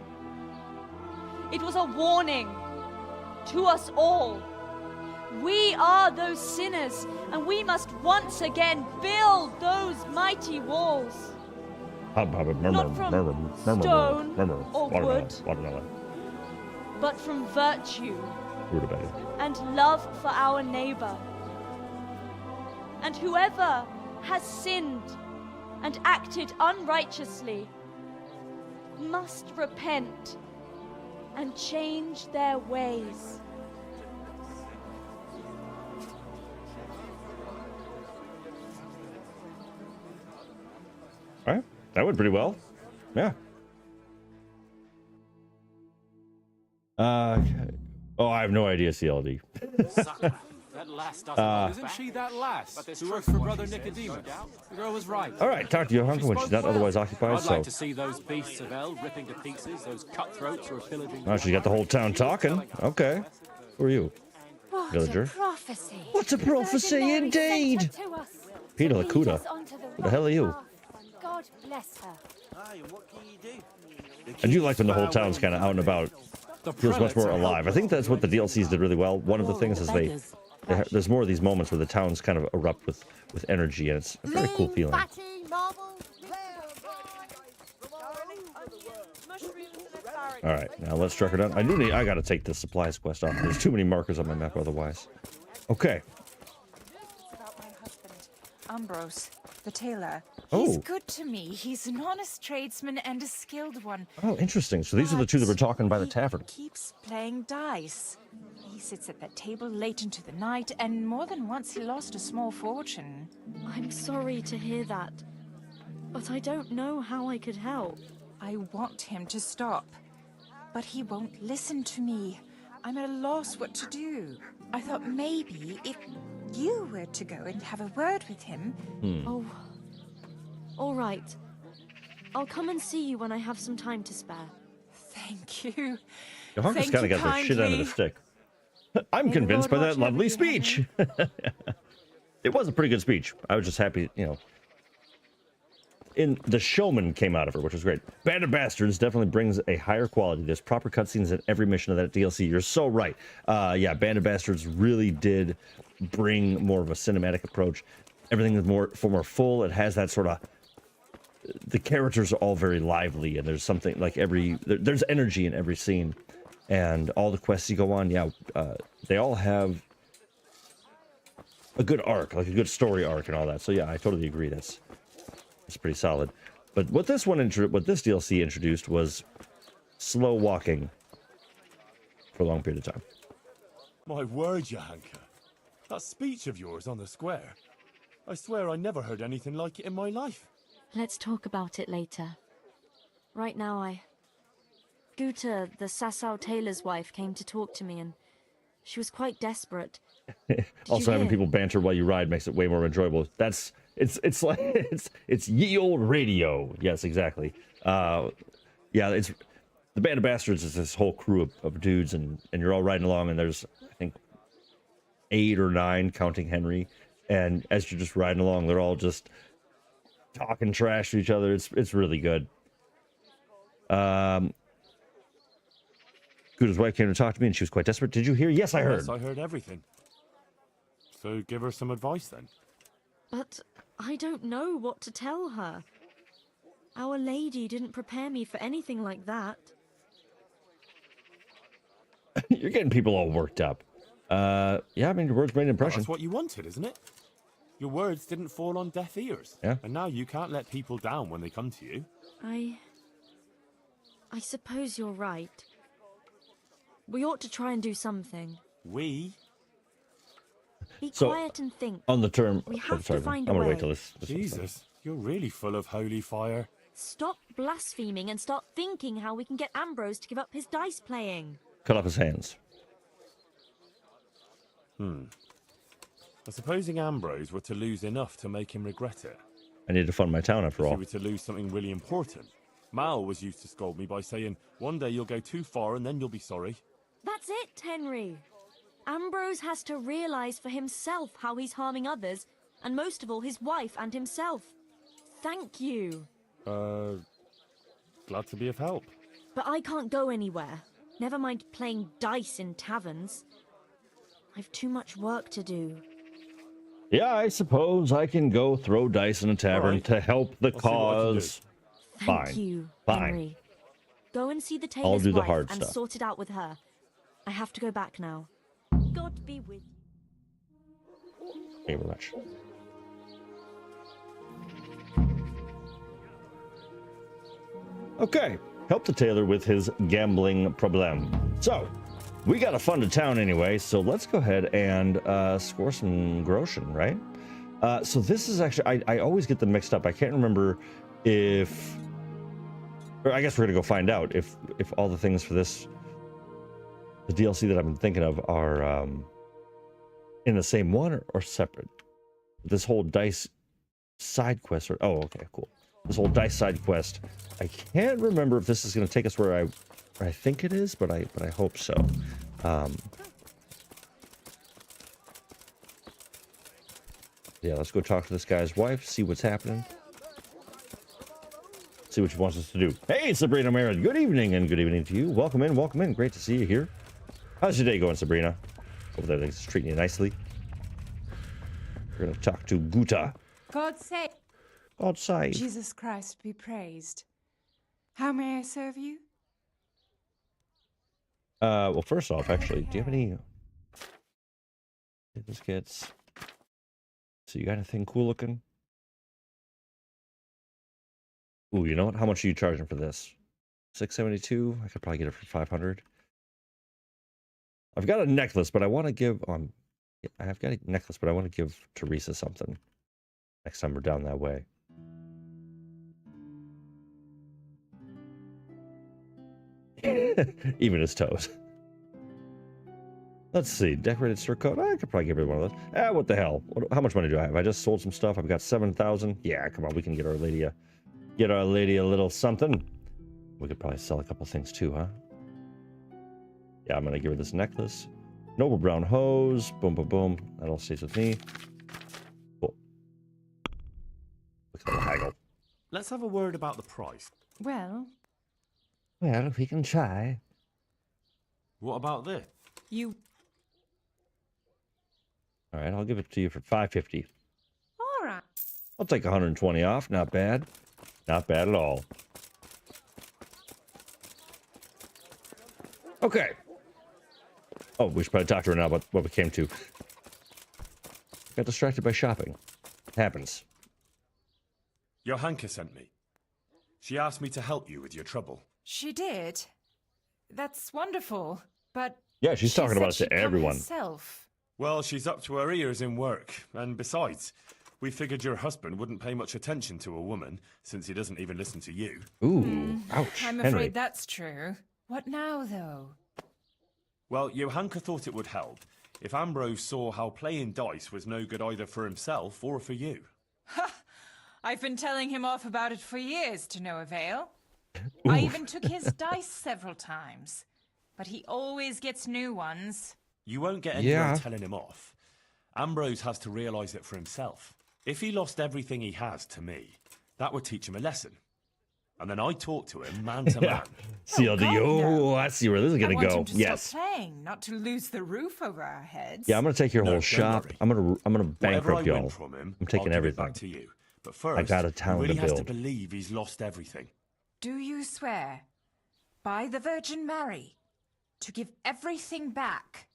It was a warning to us all. We are those sinners, and we must once again build those mighty walls. Not from stone or wood, but from virtue Rutabaga. and love for our neighbor. And whoever has sinned and acted unrighteously must repent and change their ways. All right, that went pretty well. Yeah. Oh, I have no idea, CLD. That lass doesn't Isn't she that lass who works for Brother Nicodemus? The girl was right. All right, talk to Johanka when she's not otherwise occupied. I'd like to see those beasts of hell ripping to pieces, those cutthroats who are pillaging. Oh, she's got the whole town talking. Okay. Who are you? What Villager. a prophecy. What's a prophecy indeed? Peter Lakuta. Who the hell are you? God bless her. I do like when the whole town's kind of out and about. Feels much more alive. I think that's what the DLCs did really well. One of the things is there's more of these moments where the towns kind of erupt with energy, and it's a very cool feeling. All right, now let's truck her down. I gotta take the supplies quest off. There's too many markers on my map otherwise. Okay. It's about my husband, Ambrose, the tailor. Oh. He's good to me. He's an honest tradesman and a skilled one. Oh, interesting. So these are the two that were talking by the tavern. He keeps playing dice. He sits at that table late into the night, and more than once he lost a small fortune. I'm sorry to hear that, but I don't know how I could help. I want him to stop, but he won't listen to me. I'm at a loss what to do. I thought maybe if you were to go and have a word with him. Oh, all right. I'll come and see you when I have some time to spare. Thank you. Johanka's kind of got their shit under the stick. I'm convinced by that lovely speech. It was a pretty good speech. I was just happy, you know. The showman came out of her, which was great. Band of Bastards definitely brings a higher quality. There's proper cutscenes in every mission of that DLC. You're so right. Yeah, Band of Bastards really did bring more of a cinematic approach. Everything is more full. It has that sort of... The characters are all very lively, and there's something like there's energy in every scene. And all the quests you go on, yeah, they all have a good arc, like a good story arc and all that. So yeah, I totally agree. That's pretty solid. But what this DLC introduced was slow walking for a long period of time. My word, Johanka. That speech of yours on the square. I swear I never heard anything like it in my life. Let's talk about it later. Right now, Guta, the Sasau tailor's wife, came to talk to me, and she was quite desperate. Also, having people banter while you ride makes it way more enjoyable. It's like it's ye old radio. Yes, exactly. Yeah, it's the Band of Bastards is this whole crew of dudes, and you're all riding along, and there's I think 8 or 9 counting Henry, and as you're just riding along, they're all just talking trash to each other. It's really good. Guta's wife came to talk to me, and she was quite desperate. Did you hear? Yes, I heard. Yes, I heard everything. So give her some advice then. But I don't know what to tell her. Our Lady didn't prepare me for anything like that. You're getting people all worked up. Yeah, I mean, your words made an impression. That's what you wanted, isn't it? Your words didn't fall on deaf ears. Yeah. And now you can't let people down when they come to you. I suppose you're right. We ought to try and do something. We? Be So, quiet and think. On the term... We have sorry, to find I'm a gonna way. wait till this Jesus, you're really full of holy fire. Stop blaspheming and start thinking how we can get Ambrose to give up his dice playing. cut off his hands. Supposing Ambrose were to lose enough to make him regret it. I need to fund my town after If he all. were to lose something really important. Mal was used to scold me by saying, one day you'll go too far and then you'll be sorry. That's it, Henry. Ambrose has to realize for himself how he's harming others, and most of all his wife and himself. Thank you. Glad to be of help. But I can't go anywhere. Never mind playing dice in taverns. I've too much work to do. Yeah, I suppose I can go throw dice in a tavern right. to help the I'll see what I can do. cause. Thank Fine. you, Fine. Henry. Go and see the I'll tailor's do the wife hard and stuff. sort it out with her. I have to go back now. God be with you. Thank you very much. Okay, help the tailor with his gambling problem. So, we got to fund a town anyway, so let's go ahead and score some groschen, right? So this is actually, I always get them mixed up. I can't remember if, or I guess we're gonna go find out if all the things for this, the DLC that I've been thinking of are in the same one or separate. This whole dice side quest, or oh, okay, cool. This whole dice side quest. I can't remember if this is going to take us where I think it is, but I hope so. Yeah, let's go talk to this guy's wife, see what's happening, see what she wants us to do. Hey, Sabrina Merritt, good evening, and good evening to you. Welcome in, welcome in. Great to see you here. How's your day going, Sabrina? Hope everything's treating you nicely. We're going to talk to Guta. God save. God save. Jesus Christ be praised. How may I serve you? Well, first off, actually, do you have any biscuits? So you got anything cool looking? Ooh, you know what? How much are you charging for this? $672. I could probably get it for $500. I've got a necklace, but I want to give I've got a necklace, but I want to give Teresa something next time we're down that way. Even his toes. Let's see. Decorated surcoat. I could probably give her one of those. What the hell? How much money do I have? I just sold some stuff. I've got 7,000. Yeah, come on. We can get our lady a little something. We could probably sell a couple things too, huh? Yeah, I'm gonna give her this necklace. Noble brown hose. Boom, boom, boom. That all stays with me. Cool. Looks like a haggle. Let's have a word about the price. Well, We can try. What about this? you. All right, I'll give it to you for $550. All right. I'll take 120 off. Not bad. Not bad at all. Okay. Oh, we should probably talk to her now about what we came to. Got distracted by shopping. Happens. Johanka sent me. She asked me to help you with your trouble. She did. That's wonderful. But Yeah, she's talking said about it she'd to come everyone. herself. Well, she's up to her ears in work. And besides, we figured your husband wouldn't pay much attention to a woman, since he doesn't even listen to you. Ooh, ouch. I'm Henry. afraid that's true. What now, though? Well, Johanka thought it would help if Ambrose saw how playing dice was no good either for himself or for you. I've been telling him off about it for years to no avail. I even took his dice several times. But he always gets new ones. You won't get anywhere Yeah. telling him off. Ambrose has to realise it for himself. If he lost everything he has to me, that would teach him a lesson. And then I talk to him man to man. CLD. God, no. Oh, I see where this is I gonna want go. him to Yes. stop playing, not to lose the roof over our heads. Yeah, I'm gonna take your No, whole don't shop. worry. I'm gonna Whatever bankrupt I y'all. win from him, I'm taking I'll give it everything. back to you. But first, I got a town he really to has to build. believe he's lost everything. Do you swear, by the Virgin Mary, to give everything back?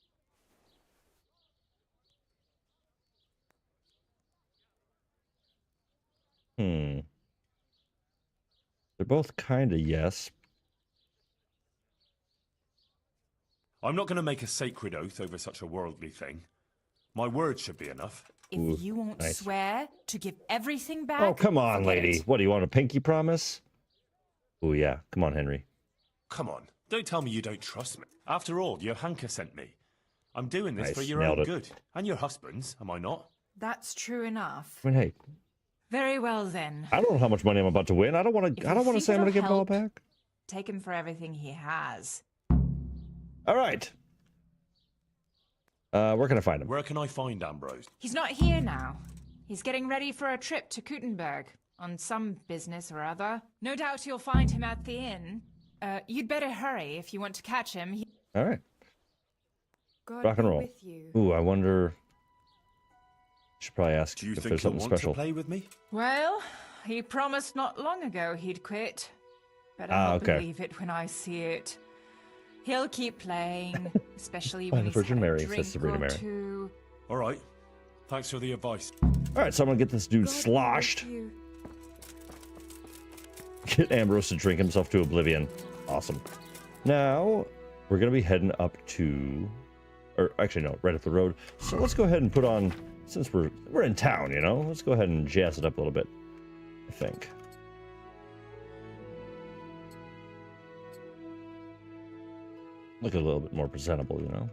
They're both kind of yes. I'm not going to make a sacred oath over such a worldly thing. My word should be enough. If Ooh, you won't nice. swear to give everything back... Oh, come on, forget lady. it. What, do you want a pinky promise? Oh, yeah. Come on, Henry. Come on, don't tell me you don't trust me. After all, Johanka sent me. I'm doing this Nice, for your nailed own it. good. And your husband's, am I not? That's true enough. I mean, hey, Very well, then. I don't know how much money I'm about to win. I don't want If to. you I don't want to think say I'm going to it'll give it all help- back. Take him for everything he has. All right. Where can I find him? Where can I find Ambrose? He's not here now. He's getting ready for a trip to Kuttenberg on some business or other. No doubt you'll find him at the inn. You'd better hurry if you want to catch him. All right. God Rock and be roll. with you. Ooh, I wonder. Should probably ask Do you if think there's he'll something want special. to play with me? Well, he promised not long ago he'd quit. but I'll okay. believe it when I see it. He'll keep playing, especially By when the he's Virgin had a Mary, says drink Sabrina or Mary. two. All right. Thanks for the advice. All right, so I'm gonna get this dude God be with sloshed. you. Get Ambrose to drink himself to oblivion. Awesome. Now we're gonna be heading up to, or actually no, right up the road. So let's go ahead and put on, since we're in town, you know, let's go ahead and jazz it up a little bit. I think. Look a little bit more presentable, you know.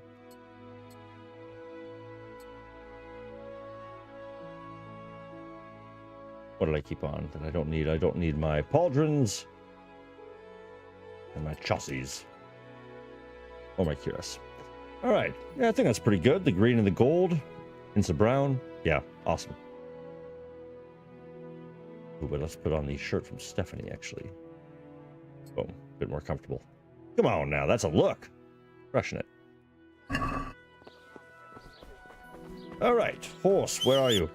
What did I keep on that I don't need? I don't need my pauldrons and my chassies or my cuirass. All right. Yeah, I think that's pretty good. The green and the gold into brown. Yeah, awesome. Ooh, but let's put on the shirt from Stephanie, actually. Boom. A bit more comfortable. Come on now. That's a look. Crushing it. All right. Horse, where are you?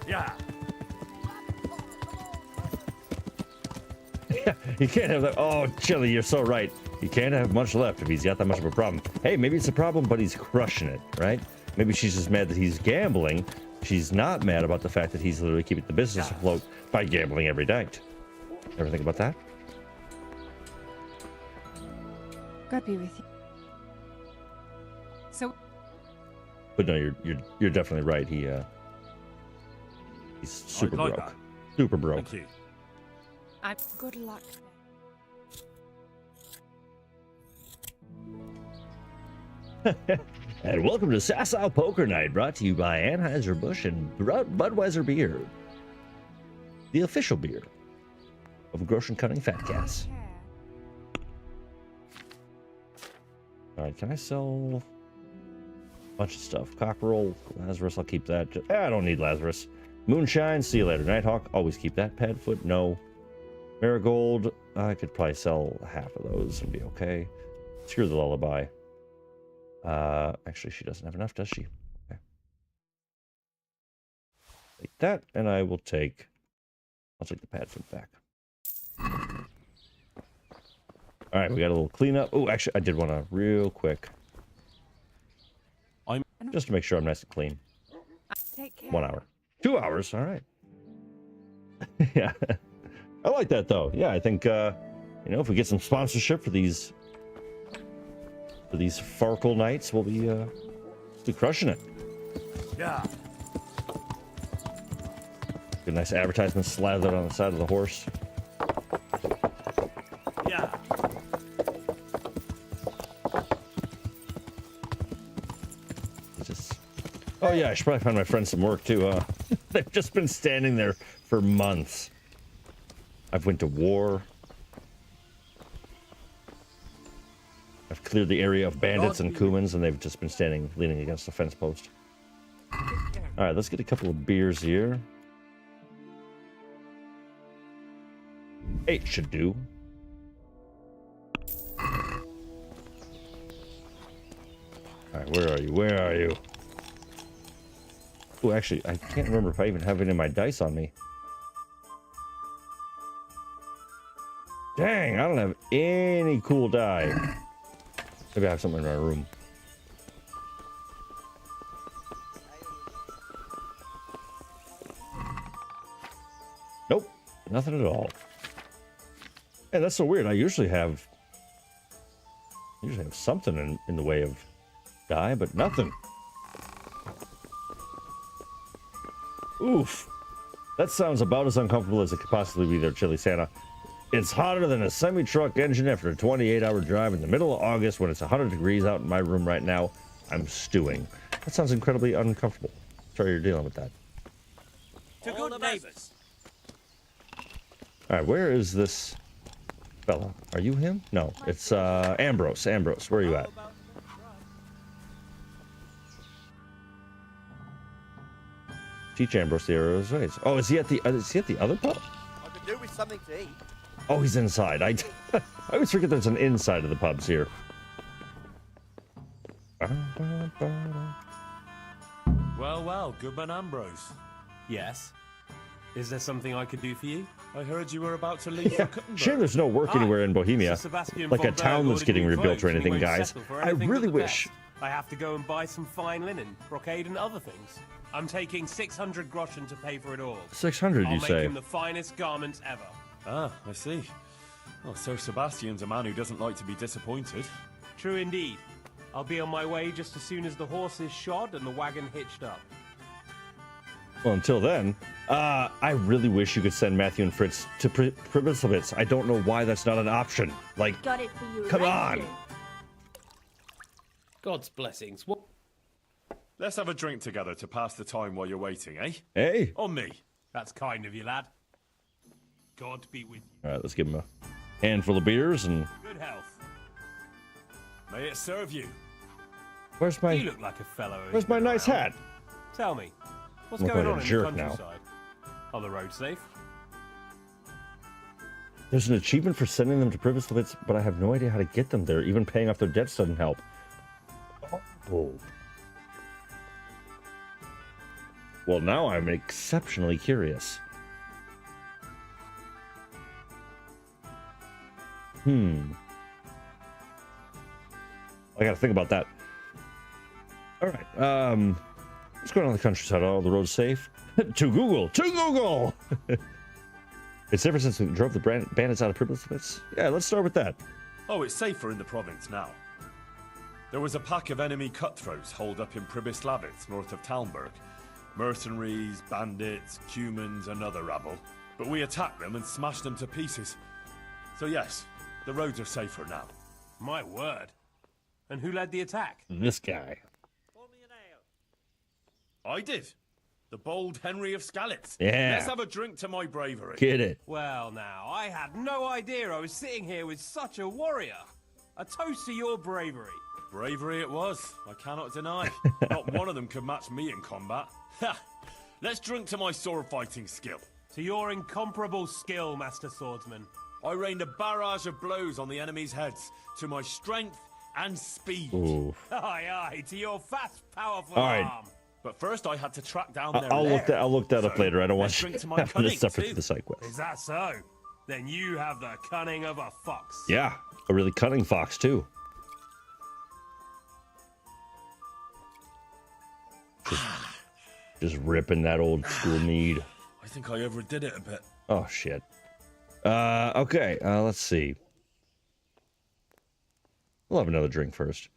Yeah. Yeah, you can't have that. Oh, Chili, you're so right. You can't have much left if he's got that much of a problem. Hey, maybe it's a problem, but he's crushing it, right? Maybe she's just mad that he's gambling. She's not mad about the fact that he's literally keeping the business afloat by gambling every night. Ever think about that? God be with you. So, But no, you're definitely right. He's super like broke. that. Super broke. Thank you. good luck. And welcome to Sasau Poker Night, brought to you by Anheuser-Busch and Budweiser Beer. The official beer of Groshen Cutting Fat Cats. Alright, can I sell a bunch of stuff? Cockerel, Lazarus, I'll keep that. I don't need Lazarus. Moonshine, see you later. Nighthawk, always keep that. Padfoot, no. Marigold, I could probably sell half of those and be okay. Screw the Lullaby. Actually, she doesn't have enough, does she? Okay. Take that, and I will take... I'll take the Padfoot back. Alright, we got a little cleanup. Oh, actually, I did want to real quick. Just to make sure I'm nice and clean. Take care. 1 hour. 2 hours, alright. Yeah. I like that, though. Yeah, I think, you know, if we get some sponsorship for these Farkle nights, we'll be crushing it. Yeah. Get a nice advertisement slathered on the side of the horse. Yeah. Just... Oh yeah, I should probably find my friends some work too. They've just been standing there for months. I've went to war. I've cleared the area of bandits and Kumans, and they've just been standing, leaning against a fence post. All right, let's get a couple of beers here. 8 should do. All right, where are you? Where are you? Oh, actually, I can't remember if I even have any of my dice on me. Dang, I don't have any cool die. Maybe I have something in my room. Nope, nothing at all. Hey, that's so weird. I usually have something in the way of die, but nothing. Oof. That sounds about as uncomfortable as it could possibly be there, Chili Santa. It's hotter than a semi-truck engine after a 28-hour drive in the middle of August when it's 100 degrees out in my room right now. I'm stewing. That sounds incredibly uncomfortable. Sorry you're dealing with that. To good neighbors. All right, where is this fella? Are you him? No, it's Ambrose. Ambrose, where are you at? Teach Ambrose the arrow's ways. Oh, is he at the other pub? I could do with something to eat. Oh, he's inside. I always forget there's an inside of the pubs here. Well, Goodman Ambrose. Yes. Is there something I could do for you? I heard you were about to leave Yeah, for Kuttenberg. shame there's no work anywhere in Bohemia, Sir Sebastian like a von town Berg that's ordered getting new rebuilt or clothes, and he anything, won't guys. settle for I anything but really the wish. best. I have to go and buy some fine linen, brocade, and other things. I'm taking 600 groschen to pay for it all. 600, I'll you make say? him the finest garments ever. Ah, I see. Well, Sir Sebastian's a man who doesn't like to be disappointed. True indeed. I'll be on my way just as soon as the horse is shod and the wagon hitched up. Well, until then, I really wish you could send Matthew and Fritz to Pribyslavitz. I don't know why that's not an option. Like, Got it for you. come right on. here. God's blessings. What? Let's have a drink together to pass the time while you're waiting, eh? Hey. On me. That's kind of you, lad. God be with you. All right, let's give him a handful of beers and. Good health. May it serve you. Where's You my look like a fellow. who's Where's my been nice around. hat? Tell me, what's Look going like a on in the jerk now. countryside? Are the roads safe? There's an achievement for sending them to Pribyslavitz, but I have no idea how to get them there. Even paying off their debts doesn't help. Oh. Well, now I'm exceptionally curious. I gotta think about that. All right. What's going on in the countryside? All the roads safe? To Google. To Google. It's ever since we drove the bandits out of Pribyslavitz. Yeah, let's start with that. Oh, it's safer in the province now. There was a pack of enemy cutthroats holed up in Pribyslavitz, north of Talmberg. Mercenaries, bandits, humans, and other rabble. But we attacked them and smashed them to pieces. So yes, the roads are safer now. My word. And who led the attack? This guy. I did. The bold Henry of Skalitz. Yeah. Let's have a drink to my bravery. Get it. Well, now, I had no idea I was sitting here with such a warrior. A toast to your bravery. Bravery it was, I cannot deny. Not one of them could match me in combat. Ha! Let's drink to my sword fighting skill. To your incomparable skill, Master Swordsman. I rained a barrage of blows on the enemy's heads, to my strength and speed. Ooh. Aye, aye, to your fast, powerful All right. arm. But first I had to track down their I'll look that up So, later. I don't want let's you drink to my having cunning, to suffer too. through the side quest. Is that so? Then you have the cunning of a fox. Yeah, a really cunning fox too. Just ripping that old school mead. I think I overdid it a bit. Oh shit. Okay. Let's see. We'll have another drink first.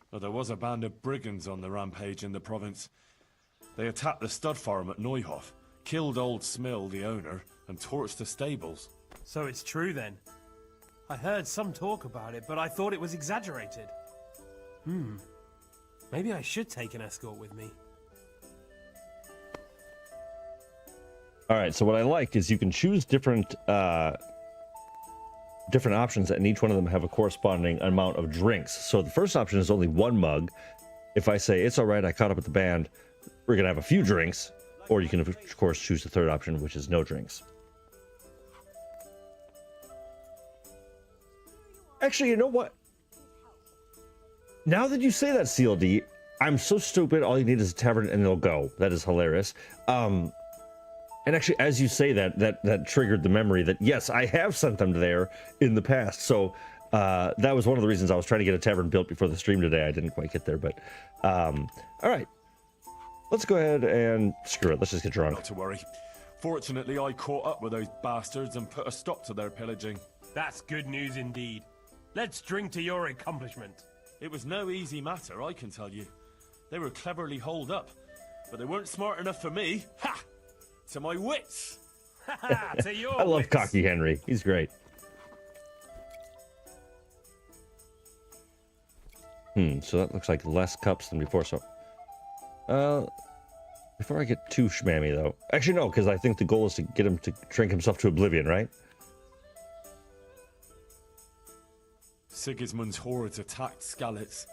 Well, there was a band of brigands on the rampage in the province. They attacked the stud farm at Neuhof, killed old Smill, the owner, and torched the stables. So it's true then. I heard some talk about it, but I thought it was exaggerated. Maybe I should take an escort with me. All right. So what I like is you can choose different options, and each one of them have a corresponding amount of drinks. So the first option is only one mug. If I say it's all right, I caught up with the band, we're gonna have a few drinks, or you can of course choose the third option, which is no drinks. Actually, you know what? Now that you say that, CLD, I'm so stupid. All you need is a tavern and they'll go. That is hilarious. And actually, as you say that triggered the memory that yes, I have sent them there in the past. So that was one of the reasons I was trying to get a tavern built before the stream today. I didn't quite get there, but all right. Let's go ahead and screw it. Let's just get drunk. Not to worry. Fortunately, I caught up with those bastards and put a stop to their pillaging. That's good news indeed. Let's drink to your accomplishment. It was no easy matter, I can tell you. They were cleverly holed up, but they weren't smart enough for me. Ha! To my wits. To your I love wits. Cocky Henry. He's great. So that looks like less cups than before. So, before I get too schmammy though, actually no, because I think the goal is to get him to drink himself to oblivion, right? Sigismund's hordes attacked Skalitz,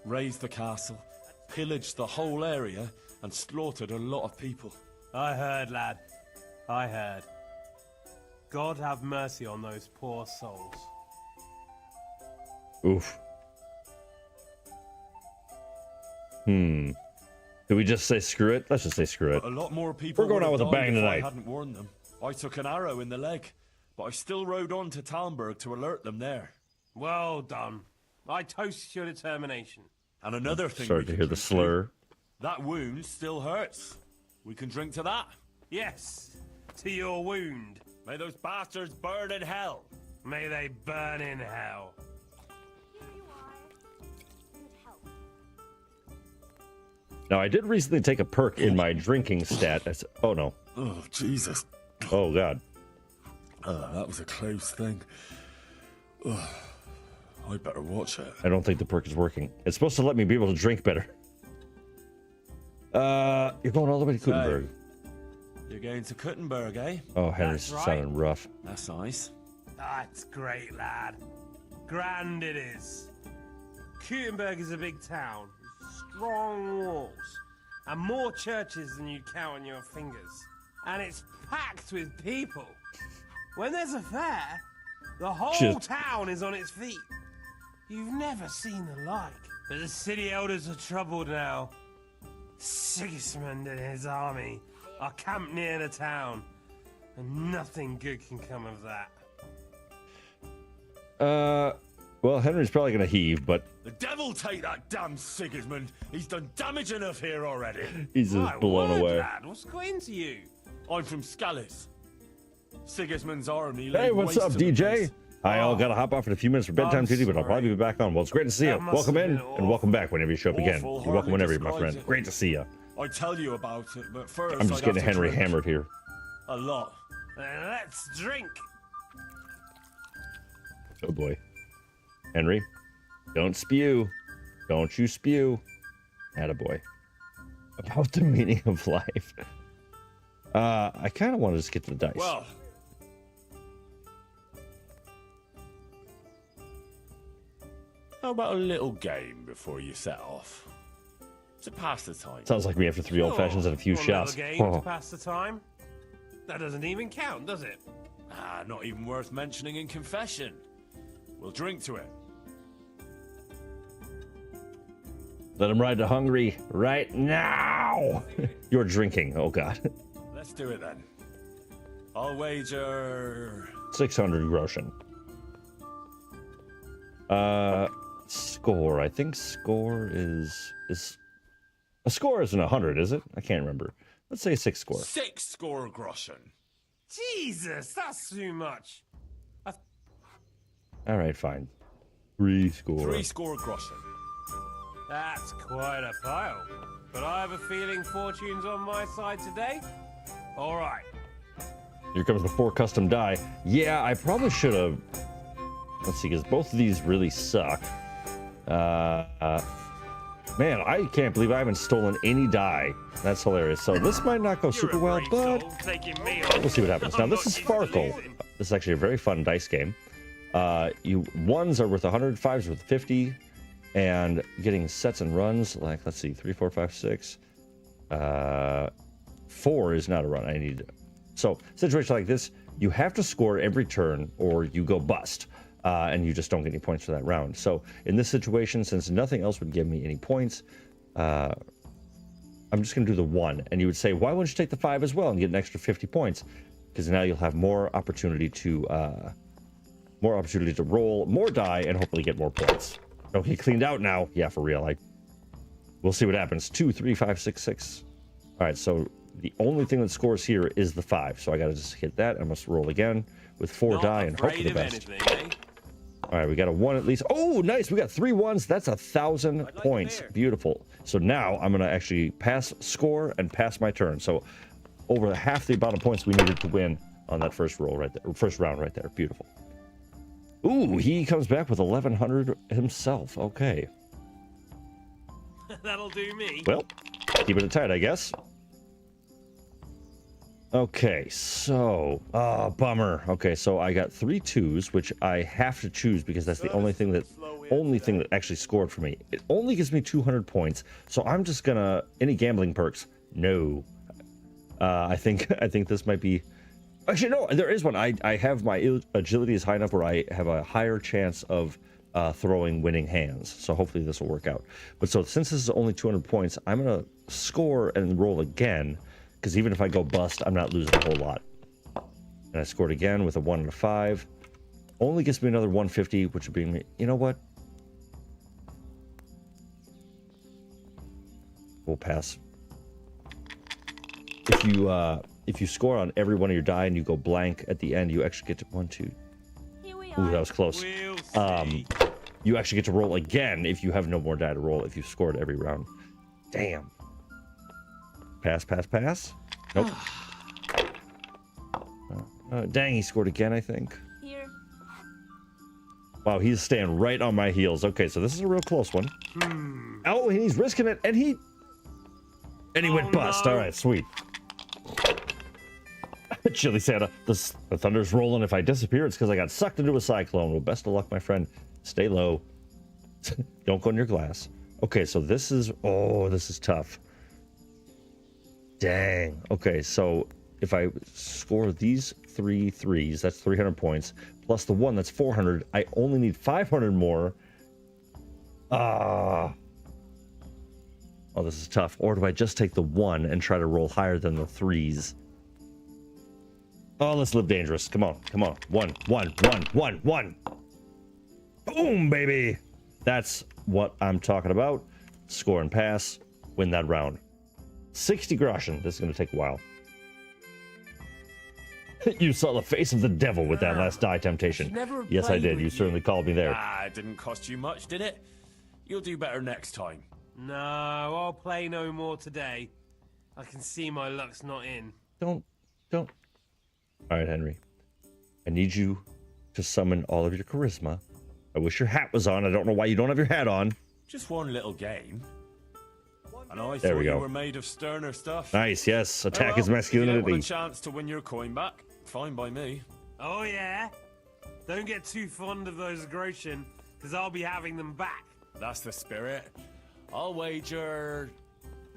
razed the castle, pillaged the whole area, and slaughtered a lot of people. I heard, lad. I heard. God have mercy on those poor souls. Oof. Do we just say screw it? Let's just say screw it. But a lot more people We're going out with a would have bang died if tonight. I hadn't warned them. I took an arrow in the leg, but I still rode on to Talmberg to alert them there. Well done. I toast your determination. And another thing Started we to can hear the drink slur. to, that wound still hurts. We can drink to that. Yes, to your wound. May those bastards burn in hell. May they burn in hell. Now, I did recently take a perk in my drinking stat. Oh, no. Oh, Jesus. Oh, God. That was a close thing. I better watch it. I don't think the perk is working. It's supposed to let me be able to drink better. You're going all the way to Kuttenberg. You're going to Kuttenberg, eh? Oh, Henry's That's right. sounding rough. That's nice. That's great, lad. Grand it is. Kuttenberg is a big town with strong walls and more churches than you'd count on your fingers. And it's packed with people. When there's a fair, the whole town is on its feet. You've never seen the like. But the city elders are troubled now. Sigismund and his army are camped near the town, and nothing good can come of that. Well, Henry's probably going to heave, but The devil take that damn Sigismund. He's done damage enough here already. he's just My blown word, away. lad, what's got into you? I'm from Scalis. Sigismund's army Hey, laid what's waste up, to the DJ? place. I all got to hop off in a few minutes for bedtime I'm duty, but I'll sorry. probably be back on. Well, it's great to see you. That must Welcome have in, been and welcome back whenever you show up again. Awful, You're welcome hardly whenever, my describes friend. it. Great to see you. I tell you about it, but first I'm just I'd have getting to Henry drink. hammered here. A lot. Then let's drink. Oh, boy. Henry, don't spew. Don't you spew. Attaboy. About the meaning of life. I kind of want to just get to the dice. Well, how about a little game before you set off? To pass the time. Sounds like me after 3 old fashions and a few One shots. little game Oh. to pass the time. That doesn't even count, does it? Not even worth mentioning in confession. We'll drink to it. Let him ride to Hungary right now. You're drinking. Oh, God. Let's do it then. I'll wager 600 groschen. Score. I think score is a score isn't 100, is it? I can't remember. Let's say 6 score. 6 score groschen. Jesus, that's too much. All right, fine. 3 score. 3 score groschen. That's quite a pile. But I have a feeling fortune's on my side today. All right. Here comes the 4 custom die. Yeah, I probably should have. Let's see, because both of these really suck. Man, I can't believe I haven't stolen any die. That's hilarious. So this might not go super well, but we'll see what happens. Now, this is Farkle. This is actually a very fun dice game. Ones are worth 100, 5s worth 50, and getting sets and runs, like, let's see, 3, 4, 5, 6. 4 is not a run. I need. So, situation like this, you have to score every turn or you go bust. And you just don't get any points for that round. So in this situation, since nothing else would give me any points, I'm just going to do the 1. And you would say, why wouldn't you take the 5 as well and get an extra 50 points? Because now you'll have more opportunity to roll more die and hopefully get more points. Okay, cleaned out now. Yeah, for real. We'll see what happens. 2, 3, 5, 6, 6. All right, so the only thing that scores here is the 5. So I got to just hit that. I must roll again with 4 die and hope for the best. All right, we got a 1 at least. Oh, nice. We got 3 1s. That's 1,000 points. Beautiful. So now I'm going to actually score and pass my turn. So over half the amount of points we needed to win on that first roll right there, first round right there. Beautiful. Ooh, he comes back with 1,100 himself. Okay. That'll do me. Well, keeping it tight, I guess. Okay, so, bummer. Okay, so I got 3 2s, which I have to choose because that's the only thing that actually scored for me. It only gives me 200 points, so I'm just gonna any gambling perks. No, I think this might be. Actually, no, there is one. I have my agility is high enough where I have a higher chance of throwing winning hands. So hopefully this will work out. But so since this is only 200 points, I'm going to score and roll again, because even if I go bust, I'm not losing a whole lot. And I scored again with a 1 and a 5. Only gives me another 150, which would be, you know what? We'll pass. If you score on every one of your die and you go blank at the end, you actually get to 1, 2. Ooh, that was close. You actually get to roll again if you have no more die to roll if you scored every round. Damn. Pass, pass, pass. Nope. Dang, he scored again, I think. Here. Wow, he's staying right on my heels. Okay, so this is a real close one. Oh, and he's risking it, and he went bust. No. All right, sweet. Chili Santa, the thunder's rolling. If I disappear, it's because I got sucked into a cyclone. Well, best of luck, my friend. Stay low. Don't go in your glass. Okay, so this is tough. Dang. Okay, so if I score these 3 threes, that's 300 points, plus the 1, that's 400. I only need 500 more. Oh, this is tough. Or do I just take the 1 and try to roll higher than the 3s? Oh, let's live dangerous. Come on, come on. 1, 1, 1, 1, 1. Boom, baby. That's what I'm talking about. Score and pass. Win that round. 60 groschen. This is going to take a while. You saw the face of the devil with that last die temptation. Yes, I did. You certainly called me there. It didn't cost you much, did it? You'll do better next time. No, I'll play no more today. I can see my luck's not in. Don't. All right, Henry. I need you to summon all of your charisma. I wish your hat was on. I don't know why you don't have your hat on. Just one little game. And I There thought we go. you were made of sterner stuff. Nice, yes. Attack his If you don't masculinity. want a chance to win your coin back, fine by me. Oh yeah? Don't get too fond of those groschen, because I'll be having them back. That's the spirit. I'll wager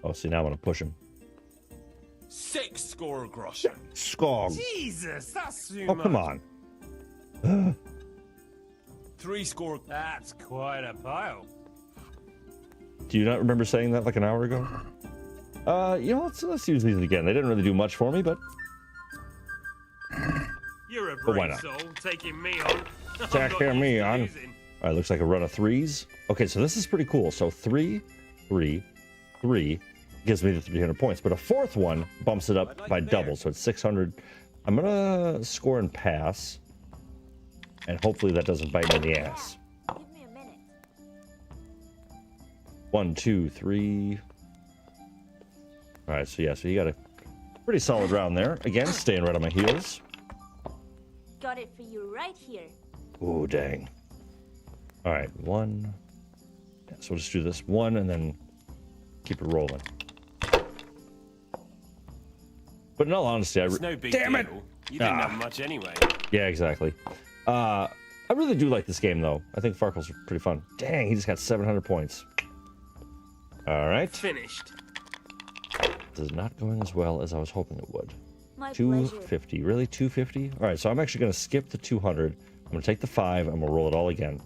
Oh, see, now I want to push him. 6 score groschen. Skog. Jesus, that's too Oh, much. come on. 3 score. That's quite a pile. Do you not remember saying that like an hour ago? You know, let's use these again. They didn't really do much for me, but You're a But why brave not? soul, taking me on. I'm Taking not me used to on. losing. all right, looks like a run of 3s. Okay, so this is pretty cool. So 3, 3, 3 gives me the 300 points, but a 4th one bumps it up by double, so it's 600. I'm gonna score and pass, and hopefully that doesn't bite me in the ass. Give me a minute. 1, 2, 3. All right, so yeah, so you got a pretty solid round there. Again, staying right on my heels. Got it for you right here. Oh, dang. All right, 1. Yeah, so we'll just do this 1 and then keep it rolling. But in all honesty, It's no big damn deal. it! You didn't have much anyway. Yeah, exactly. I really do like this game, though. I think Farkle's pretty fun. Dang, he just got 700 points. All right. Finished. This is not going as well as I was hoping it would. My 250. Really? 250? All right, so I'm actually going to skip the 200. I'm going to take the 5. I'm going to roll it all again.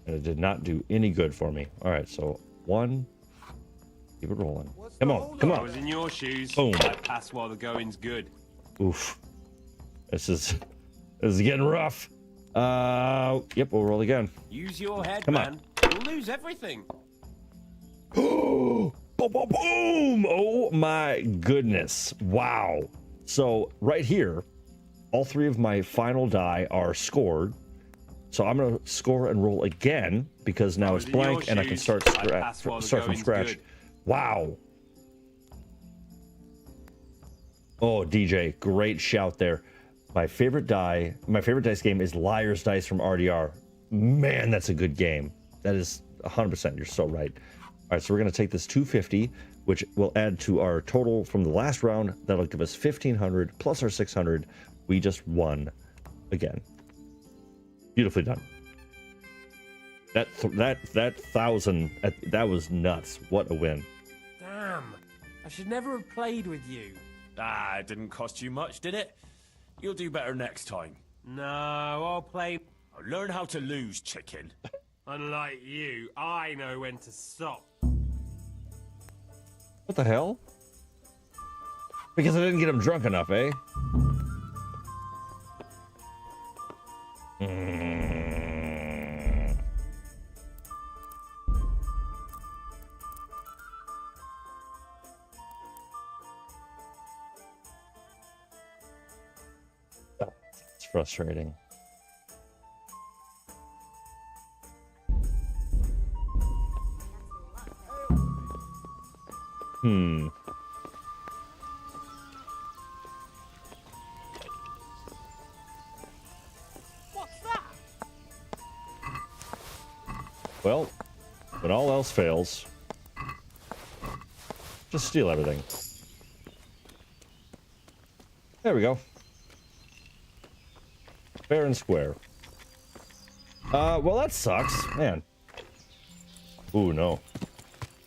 And it did not do any good for me. All right, so 1. Keep it rolling. Come on, come I on. was in your shoes. Boom. I pass while the going's good. Oof. This is getting rough. Yep, we'll roll again. Use your head, Come on. man. You'll lose everything. Boom, boom, boom! Oh my goodness. Wow. So right here, all 3 of my final die are scored. So I'm going to score and roll again because now it's blank and I can start from scratch. Good. Wow. Oh, DJ, great shout there. My favorite dice game is Liar's Dice from RDR. Man, that's a good game. That is 100%. You're so right. All right, so we're going to take this 250, which will add to our total from the last round. That'll give us 1,500 plus our 600. We just won again. Beautifully done. That 1,000, that was nuts. What a win. Damn. I should never have played with you. It didn't cost you much, did it? You'll do better next time. No, I'll play. Learn how to lose, chicken. Unlike you, I know when to stop. What the hell? Because I didn't get him drunk enough, eh? It's frustrating. Well, when all else fails, just steal everything. There we go. Fair and square. Well, that sucks, man. Ooh, no.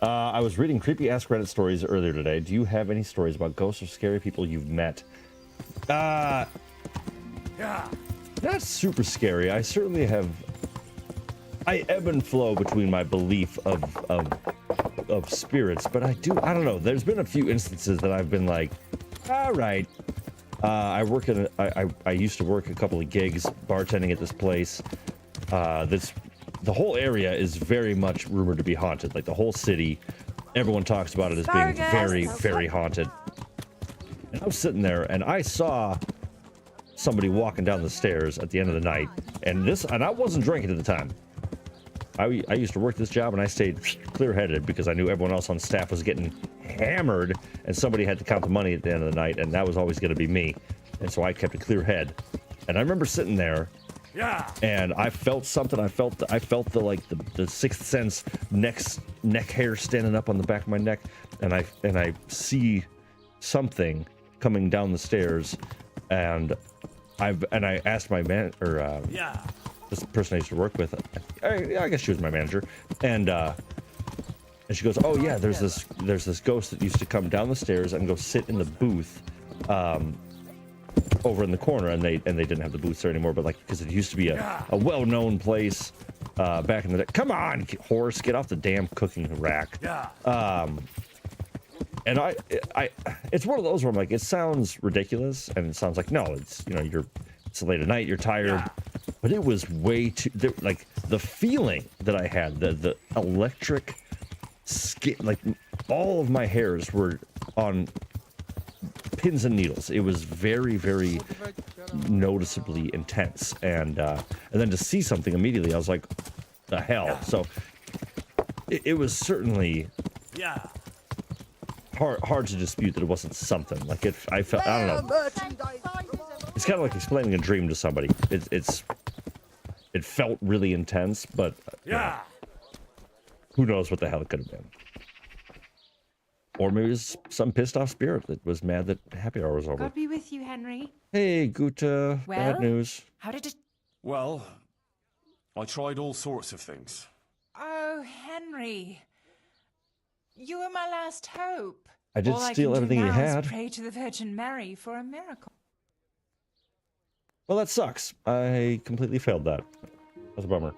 I was reading creepy ass Reddit stories earlier today. Do you have any stories about ghosts or scary people you've met? Yeah. Not super scary. I certainly have. I ebb and flow between my belief of spirits, but I don't know. There's been a few instances that I've been like, all right. I used to work a couple of gigs bartending at this place. The whole area is very much rumored to be haunted. Like the whole city, everyone talks about it as being very, very haunted. And I was sitting there and I saw somebody walking down the stairs at the end of the night, and I wasn't drinking at the time. I used to work this job and I stayed clear-headed because I knew everyone else on staff was getting hammered and somebody had to count the money at the end of the night, and that was always going to be me. And so I kept a clear head. And I remember sitting there, and I felt something. I felt the sixth sense neck hair standing up on the back of my neck, and I see something coming down the stairs, and I asked my this person I used to work with, I guess she was my manager, and she goes, oh yeah, there's this ghost that used to come down the stairs and go sit in the booth over in the corner, and they didn't have the booths there anymore, but like, because it used to be a well-known place back in the day. Come on, horse, get off the damn cooking rack. And I it's one of those where I'm like, it sounds ridiculous, and it sounds like, no, it's, it's late at night, you're tired, but it was way too, like, the feeling that I had, the electric skin, like, all of my hairs were on pins and needles. It was very, very noticeably intense, and then to see something immediately, I was like, the hell. So it was certainly hard to dispute that it wasn't something. Like, I felt, I don't know. It's kind of like explaining a dream to somebody. It felt really intense, but who knows what the hell it could have been. Or maybe it was some pissed off spirit that was mad that happy hour was over. God be with you, Henry. Hey, Guta. Bad news. How did it... Well, I tried all sorts of things. Oh, Henry. You were my last hope. I did steal everything you had. Pray to the Virgin Mary for a miracle. Well, that sucks. I completely failed that. That's a bummer.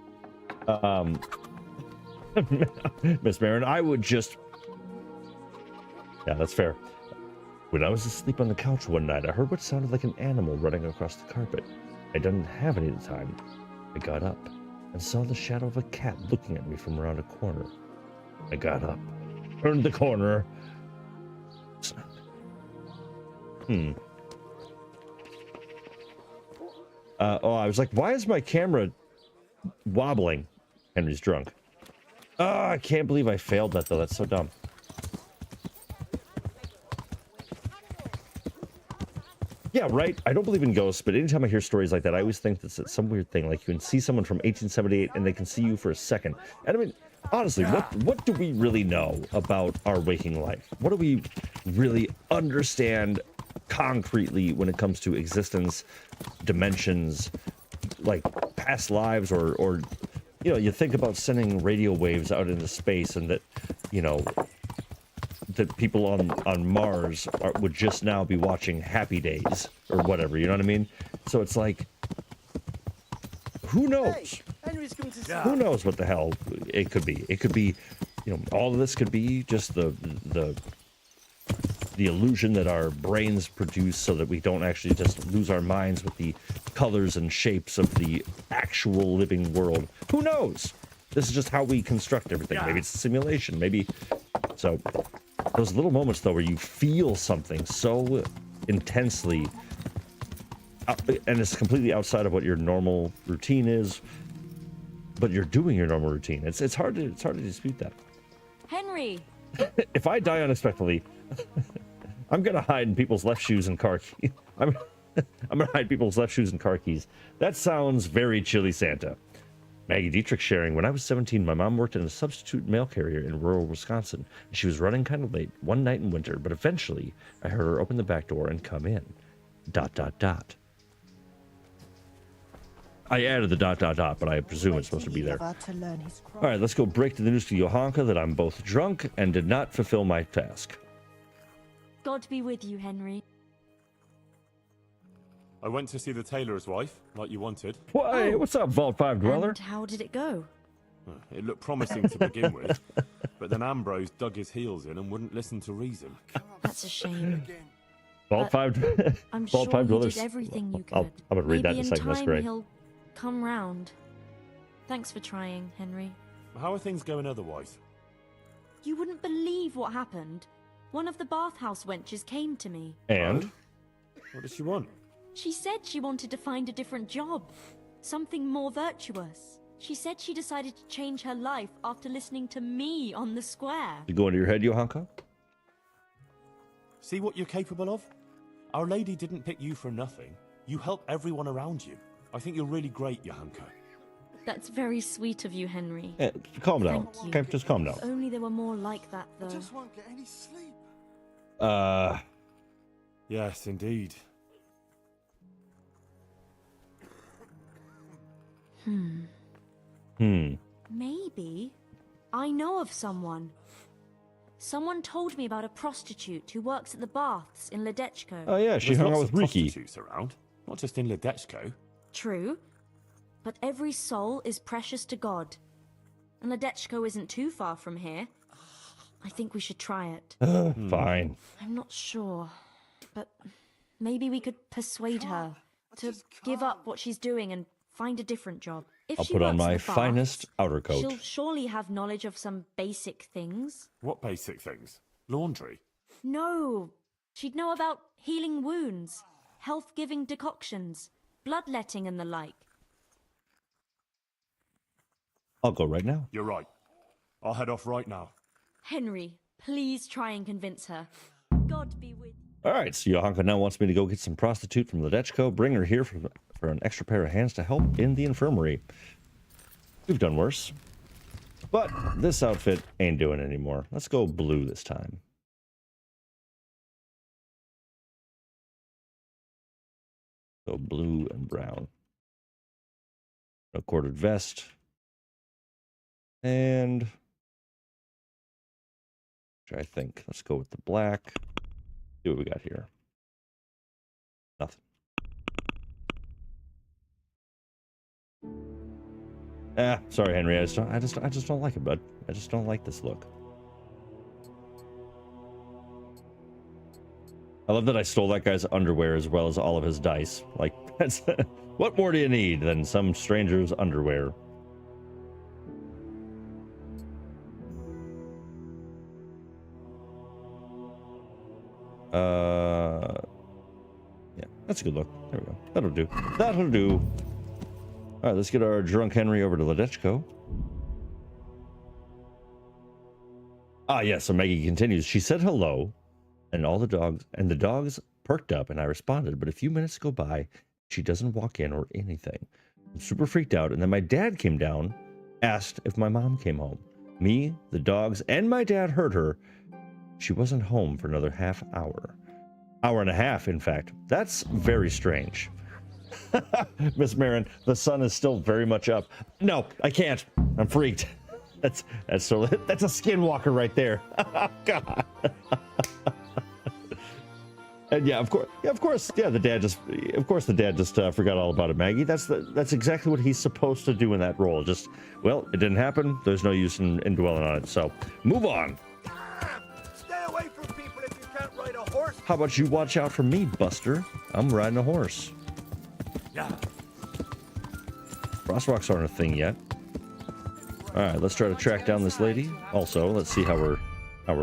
Miss Marin, I would just... Yeah, that's fair. When I was asleep on the couch one night, I heard what sounded like an animal running across the carpet. I didn't have any at the time. I got up and saw the shadow of a cat looking at me from around a corner. I got up, turned the corner. I was like, why is my camera wobbling? Henry's drunk. Oh, I can't believe I failed that, though. That's so dumb. Yeah, right. I don't believe in ghosts, but anytime I hear stories like that, I always think that's some weird thing. Like, you can see someone from 1878 and they can see you for a second. And I mean, honestly, what do we really know about our waking life? What do we really understand concretely when it comes to existence, dimensions, like past lives, or you think about sending radio waves out into space, and that, that people on Mars would just now be watching Happy Days or whatever, you know what I mean? So it's like, who knows? Hey, Henry's coming to see Who knows what the hell it could be? It could be, all of this could be just the illusion that our brains produce so that we don't actually just lose our minds with the colors and shapes of the actual living world. Who knows? This is just how we construct everything. Maybe it's a simulation. Maybe. So those little moments, though, where you feel something so intensely and it's completely outside of what your normal routine is, but you're doing your normal routine. It's hard to dispute that. Henry! If I die unexpectedly, I'm gonna hide in people's left shoes and car keys. I'm gonna hide people's left shoes and car keys. That sounds very Chilly Santa. Maggie Dietrich sharing, when I was 17, my mom worked in a substitute mail carrier in rural Wisconsin. She was running kind of late one night in winter, but eventually I heard her open the back door and come in. ... I added the ... but I presume it's supposed to be there. All right, let's go break the news to Johanka that I'm both drunk and did not fulfill my task. God be with you, Henry. I went to see the tailor's wife, like you wanted. Why? What's up, Vault 5 Dweller? And how did it go? It looked promising to begin with, but then Ambrose dug his heels in and wouldn't listen to reason. That's a shame. Vault 5 I'm Vault sure 5 you Dwellers. did everything you could. I'm going to read that in a second. That's great. He'll come round. Thanks for trying, Henry. How are things going otherwise? You wouldn't believe what happened. One of the bathhouse wenches came to me. And? What does she want? She said she wanted to find a different job. Something more virtuous. She said she decided to change her life after listening to me on the square. You go into your head, Johanka? See what you're capable of? Our Lady didn't pick you for nothing. You help everyone around you. I think you're really great, Johanka. That's very sweet of you, Henry. Yeah, calm down. Thank you. Okay, just calm down. If only there were more like that, though. I just won't get any sleep. Yes, indeed. Maybe I know of someone. Someone told me about a prostitute who works at the baths in Ledechko. Oh yeah, she There's hung out lots with of Riki. prostitutes around, not just in Ledechko. True. But every soul is precious to God. And Ledechko isn't too far from here. I think we should try it. Fine. I'm not sure. But maybe we could persuade her to give up what she's doing and find a different job. If I'll she put on works in my the baths, finest outer coat. She'll surely have knowledge of some basic things. What basic things? Laundry? No. She'd know about healing wounds, health-giving decoctions, bloodletting and the like. I'll go right now. You're right. I'll head off right now. Henry, please try and convince her. God be with you. All right, so Johanka now wants me to go get some prostitute from Ledechko, bring her here for an extra pair of hands to help in the infirmary. We've done worse. But this outfit ain't doing it anymore. Let's go blue this time. So blue and brown. A corded vest. And I think let's go with the black. See what we got here. Nothing. Sorry, Henry. I just don't like it, bud. I just don't like this look. I love that I stole that guy's underwear as well as all of his dice. Like, that's what more do you need than some stranger's underwear? Yeah, that's a good look. There we go. That'll do. That'll do. All right, let's get our drunk Henry over to Ledechko. Ah, yeah, so Maggie continues. She said hello, and the dogs perked up, and I responded, but a few minutes go by, she doesn't walk in or anything. I'm super freaked out, and then my dad came down, asked if my mom came home. Me, the dogs, and my dad heard her. She wasn't home for another half hour. Hour and a half, in fact. That's very strange. Miss Marin, the sun is still very much up. No, I can't. I'm freaked. That's a skinwalker right there. Oh, God. And yeah, of course, the dad just forgot all about it, Maggie. That's exactly what he's supposed to do in that role. Just, well, it didn't happen. There's no use in dwelling on it. So, move on. Stay away from people if you can't ride a horse. How about you watch out for me, Buster? I'm riding a horse. Yeah. Crosswalks aren't a thing yet. All right, let's try to track down this lady. Also, let's see how we're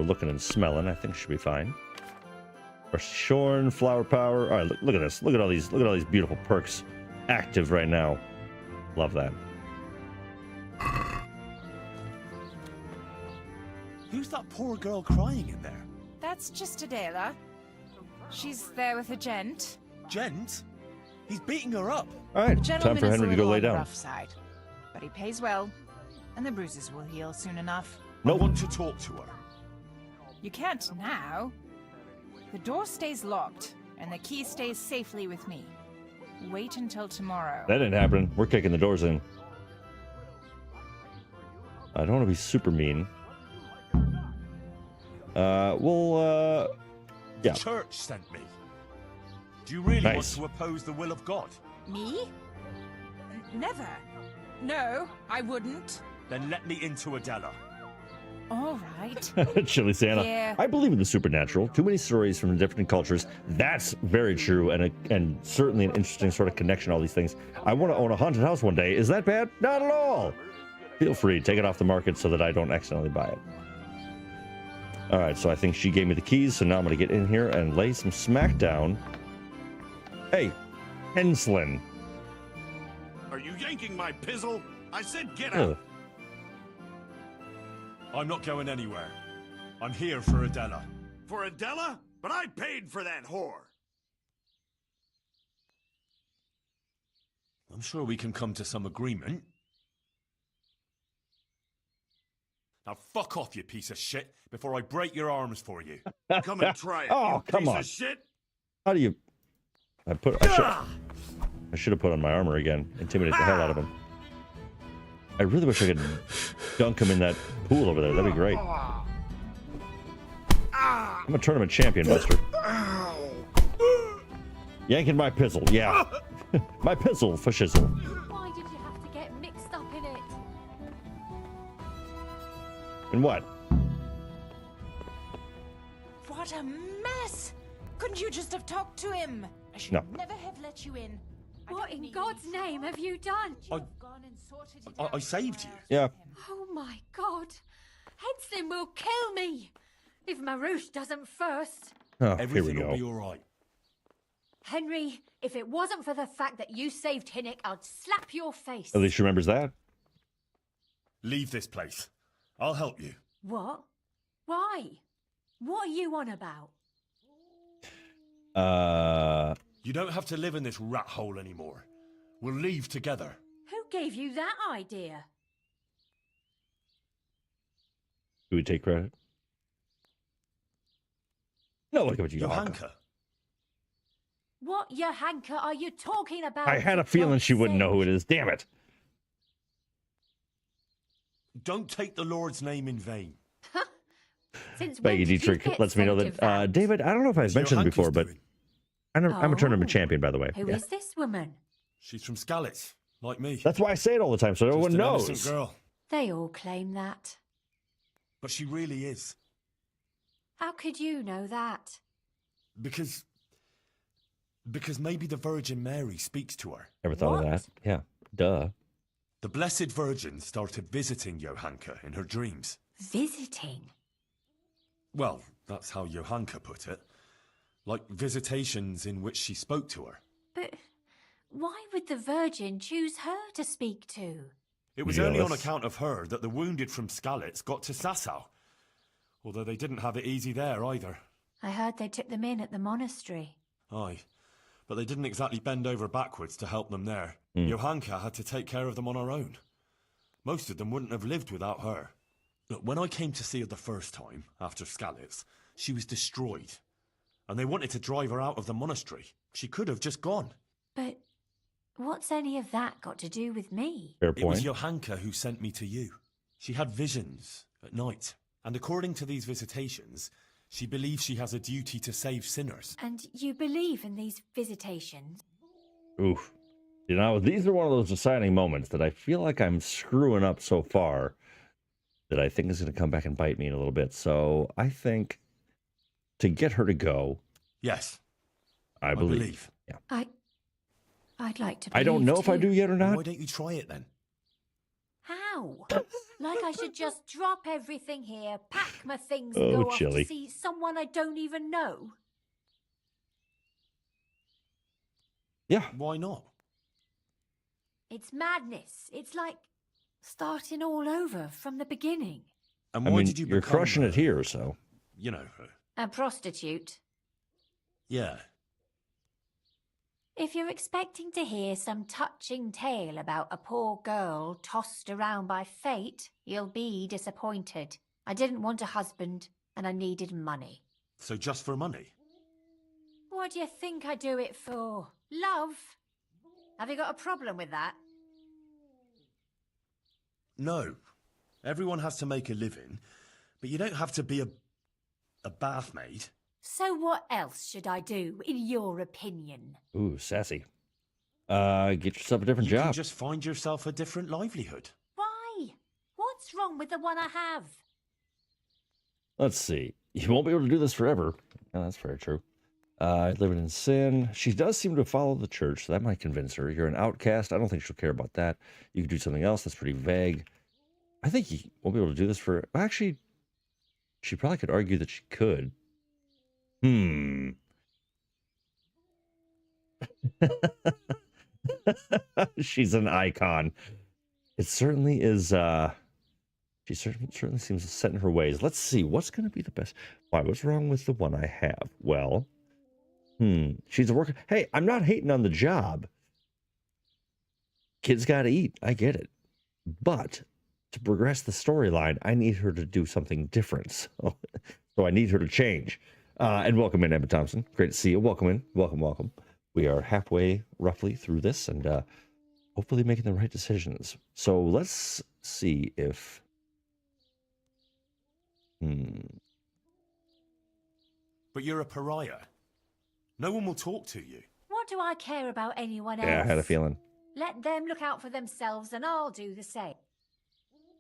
looking and smelling. I think she'll be fine. Shorn, flower power. All right, look at this. Look at all these beautiful perks active right now. Love that. Who's that poor girl crying in there? That's just Adela. She's there with a gent. Gent? He's beating her up. All right, The time gentleman for is Henry a to go little lay on the down. rough side, but he pays well, and the bruises will heal soon enough. I want to talk to her. You can't now. The door stays locked, and the key stays safely with me. Wait until tomorrow. That didn't happen. We're kicking the doors in. I don't want to be super mean. Yeah. The church sent me. Do you really Nice. want to oppose the will of God? Me? Never. No, I wouldn't. Then let me into Adela. All right. Chili Santa. Yeah. I believe in the supernatural. Too many stories from different cultures. That's very true, and certainly an interesting sort of connection. All these things. I want to own a haunted house one day. Is that bad? Not at all. Feel free, take it off the market so that I don't accidentally buy it. All right, so I think she gave me the keys, so now I'm going to get in here and lay some smack down. Hey, Henslin. Are you yanking my pizzle? I said get out. Ugh. I'm not going anywhere. I'm here for Adela. For Adela? But I paid for that whore. I'm sure we can come to some agreement. Now fuck off, you piece of shit, before I break your arms for you. Come and try it. Oh, you come piece on. Of shit. How do you... I should have put on my armor again. Intimidate the hell out of him. I really wish I could dunk him in that pool over there. That'd be great. I'm a tournament champion, Buster. Yanking my pizzle, yeah. My pizzle for shizzle. Why did you have to get mixed up in it? And what? What a mess! Couldn't you just have talked to him? I should No. never have let you in. What in God's name have you done? I saved you. Yeah. Oh my God! Henslin will kill me if Marouche doesn't first. Oh, here we Everything go. will be all right. Henry, if it wasn't for the fact that you saved Hinnick, I'd slap your face. At least she remembers that. Leave this place. I'll help you. What? Why? What are you on about? You don't have to live in this rat hole anymore. We'll leave together. Who gave you that idea? Do we take credit? No, look at you, Johanka. Johanka. What Johanka are you talking about? I had a feeling she wouldn't know who it is. Damn it. Don't take the Lord's name in vain. Since when Maggie did you Dietrich get lets me know so that, devout? David, I don't know if I've mentioned it Johanka's before, but doing. I'm a tournament Oh. champion, by the way. Who Yeah. is this woman? She's from Skalitz, like me. That's why I say it all the time, so Just everyone an knows. innocent girl. They all claim that. But she really is. How could you know that? Because maybe the Virgin Mary speaks to her. Never thought of What? that. Yeah, duh. The Blessed Virgin started visiting Johanka in her dreams. Visiting? Well, that's how Johanka put it. Like visitations in which she spoke to her. But why would the Virgin choose her to speak to? It was only on Jealous. account of her that the wounded from Skalitz got to Sasau. Although they didn't have it easy there either. I heard they took them in at the monastery. Aye. But they didn't exactly bend over backwards to help them there. Johanka had to take care of them on her own. Most of them wouldn't have lived without her. Look, when I came to see her the first time, after Skalitz, she was destroyed. And they wanted to drive her out of the monastery. She could have just gone. But what's any of that got to do with me? Fair It was point. Johanka who sent me to you. She had visions at night. And according to these visitations, She believes she has a duty to save sinners. And you believe in these visitations? Oof. You know, these are one of those deciding moments that I feel like I'm screwing up so far that I think is going to come back and bite me in a little bit. So I think to get her to go. Yes. I believe. Yeah. I'd like to believe I don't know if I do yet or not. Why don't you try it then? How? Like I should just drop everything here, pack my things and go off to see someone I don't even know? Yeah. Why not? It's madness. It's like starting all over from the beginning. And why did you you're become, crushing it here, so. You know. A prostitute. Yeah. If you're expecting to hear some touching tale about a poor girl tossed around by fate, you'll be disappointed. I didn't want a husband, and I needed money. So just for money? What do you think I do it for? Love? Have you got a problem with that? No. Everyone has to make a living, but you don't have to be a bath maid. So what else should I do, in your opinion? Ooh, sassy. Get yourself a different job. You can just find yourself a different livelihood. Why? What's wrong with the one I have? Let's see. You won't be able to do this forever. Oh, that's very true. Living in sin. She does seem to follow the church, so that might convince her. You're an outcast. I don't think she'll care about that. You could do something else that's pretty vague. I think you won't be able to do this for... Actually, she probably could argue that she could. She's an icon. It certainly is. She certainly seems set in her ways. Let's see. What's going to be the best? Why? What's wrong with the one I have? Well, she's a worker. Hey, I'm not hating on the job. Kids got to eat. I get it. But to progress the storyline, I need her to do something different. So I need her to change. And welcome in, Emma Thompson. Great to see you. Welcome in. Welcome. We are halfway, roughly, through this, and hopefully making the right decisions. So let's see if... But you're a pariah. No one will talk to you. What do I care about anyone else? Yeah, I had a feeling. Let them look out for themselves, and I'll do the same.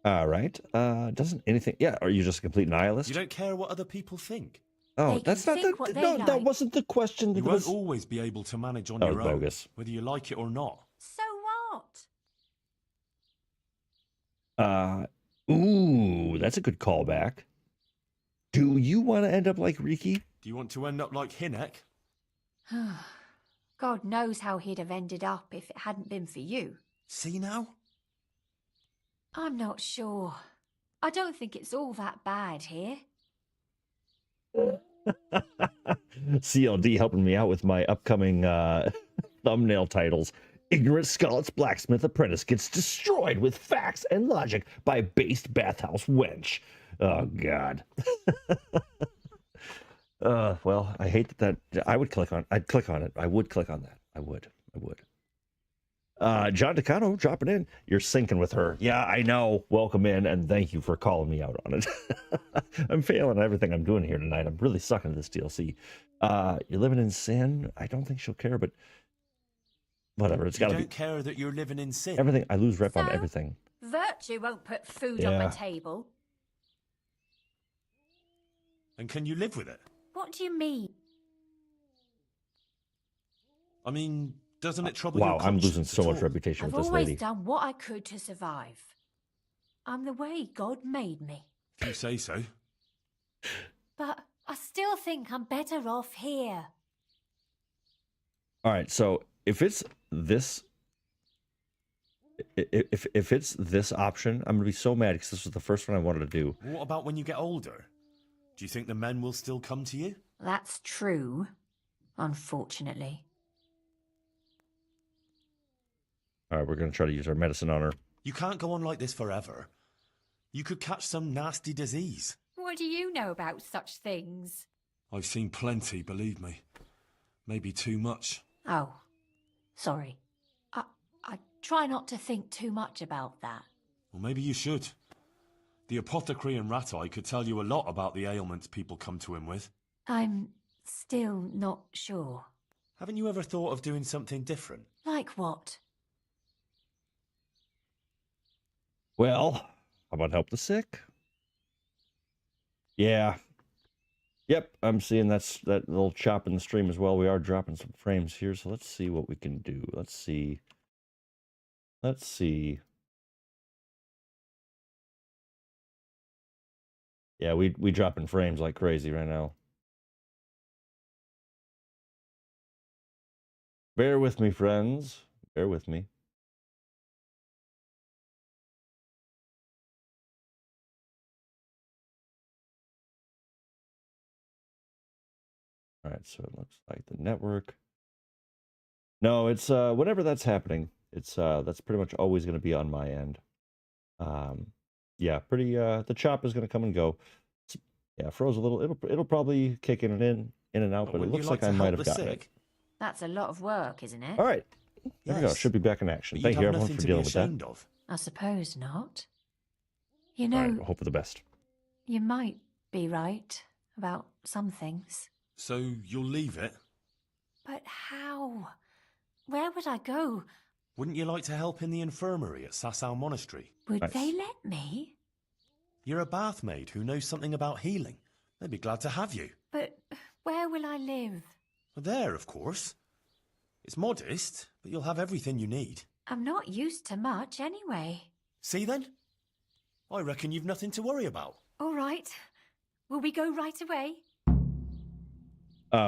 All right. Doesn't anything... Yeah, are you just a complete nihilist? You don't care what other people think. Oh, They that's can not think the... what they No, like. that wasn't the question. You That won't was... always be able to manage on That your was own, bogus. whether you like it or not. So what? Ooh, that's a good callback. Do you want to end up like Riki? Do you want to end up like Hinek? God knows how he'd have ended up if it hadn't been for you. See now? I'm not sure. I don't think it's all that bad here. CLD helping me out with my upcoming thumbnail titles. Ignorant Scarlet's blacksmith apprentice gets destroyed with facts and logic by based bathhouse wench. Oh, God. Well, I hate that. I would click on. I'd click on it. I would click on that. I would. John Decano dropping in. You're syncing with her. Yeah, I know. Welcome in, and thank you for calling me out on it. I'm failing at everything I'm doing here tonight. I'm really sucking at this DLC. You're living in sin. I don't think she'll care, but whatever. It's got to be. You don't care that you're living in sin. Everything. I lose rep on everything. Virtue won't put food on my table. And can you live with it? What do you mean? I mean, doesn't it trouble Wow, your I'm losing conscience so at much all? reputation I've with this always lady. done what I could to survive. I'm the way God made me. If you say so. But I still think I'm better off here. All right, so if it's this, if it's this option, I'm gonna be so mad because this was the first one I wanted to do. What about when you get older? Do you think the men will still come to you? That's true, unfortunately. All right, we're gonna try to use our medicine on her. You can't go on like this forever. You could catch some nasty disease. What do you know about such things? I've seen plenty, believe me. Maybe too much. Oh, sorry. I try not to think too much about that. Well, maybe you should. The apothecary in Rat-Eye could tell you a lot about the ailments people come to him with. I'm still not sure. Haven't you ever thought of doing something different? Like what? Well, how about help the sick? Yeah. Yep, I'm seeing that little chop in the stream as well. We are dropping some frames here, so let's see what we can do. Let's see. Yeah, we dropping frames like crazy right now. Bear with me, friends. Bear with me. All right, so it looks like the network. No, it's whenever that's happening, it's that's pretty much always going to be on my end. Yeah, pretty the chop is going to come and go. Yeah, froze a little. It'll probably kick in and out, but it looks like I might have gotten it. That's a lot of work, isn't it? All right. There we go. Should be back in action. Thank you, everyone, for dealing with that. I suppose not. You All know, right, hope for the best. you might be right about some things. So you'll leave it? But how? Where would I go? Wouldn't you like to help in the infirmary at Sasau Monastery? Would they let me? You're a bath maid who knows something about healing. They'd be glad to have you. But where will I live? There, of course. It's modest, but you'll have everything you need. I'm not used to much anyway. See then? I reckon you've nothing to worry about. All right. Will we go right away?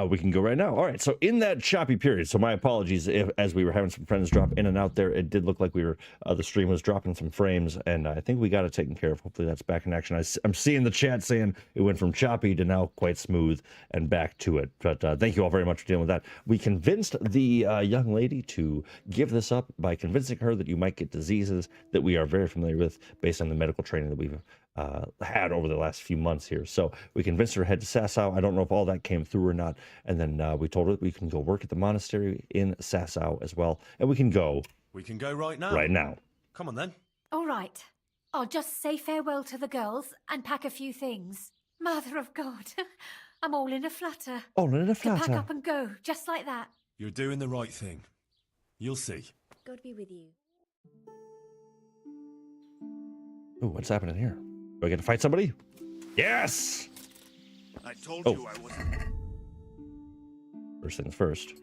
We can go right now. All right. So in that choppy period, so my apologies if, as we were having some friends drop in and out there, it did look like we were, the stream was dropping some frames, and I think we got it taken care of. Hopefully that's back in action. I'm seeing the chat saying it went from choppy to now quite smooth and back to it. But thank you all very much for dealing with that. We convinced the young lady to give this up by convincing her that you might get diseases that we are very familiar with based on the medical training that we've had over the last few months here. So we convinced her to head to Sasau. I don't know if all that came through or not. And then we told her that we can go work at the monastery in Sasau as well. And we can go. We can go right now. Right now. Come on then. All right. I'll just say farewell to the girls and pack a few things. Mother of God. I'm all in a flutter. All in a flutter. To pack up and go, just like that. You're doing the right thing. You'll see. God be with you. Ooh, what's happening here? Do I get to fight somebody? Yes! I told you I wasn't. First things first.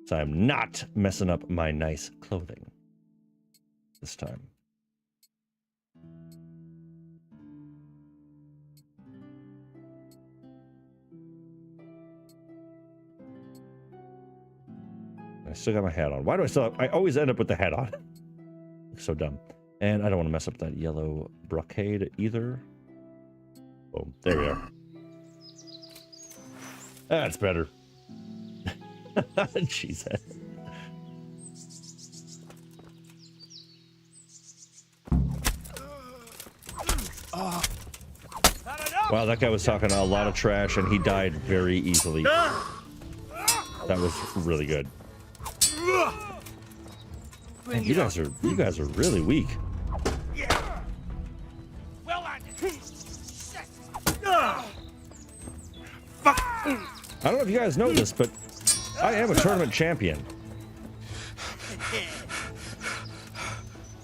So I'm not messing up my nice clothing this time. I still got my hat on. Why do I still have, I always end up with the hat on. Looks so dumb. And I don't want to mess up that yellow brocade either. Oh, there we are. That's better. Jesus. Wow, that guy was talking a lot of trash and he died very easily. That was really good. Man, you guys are really weak. I don't know if you guys know this, but I am a tournament champion.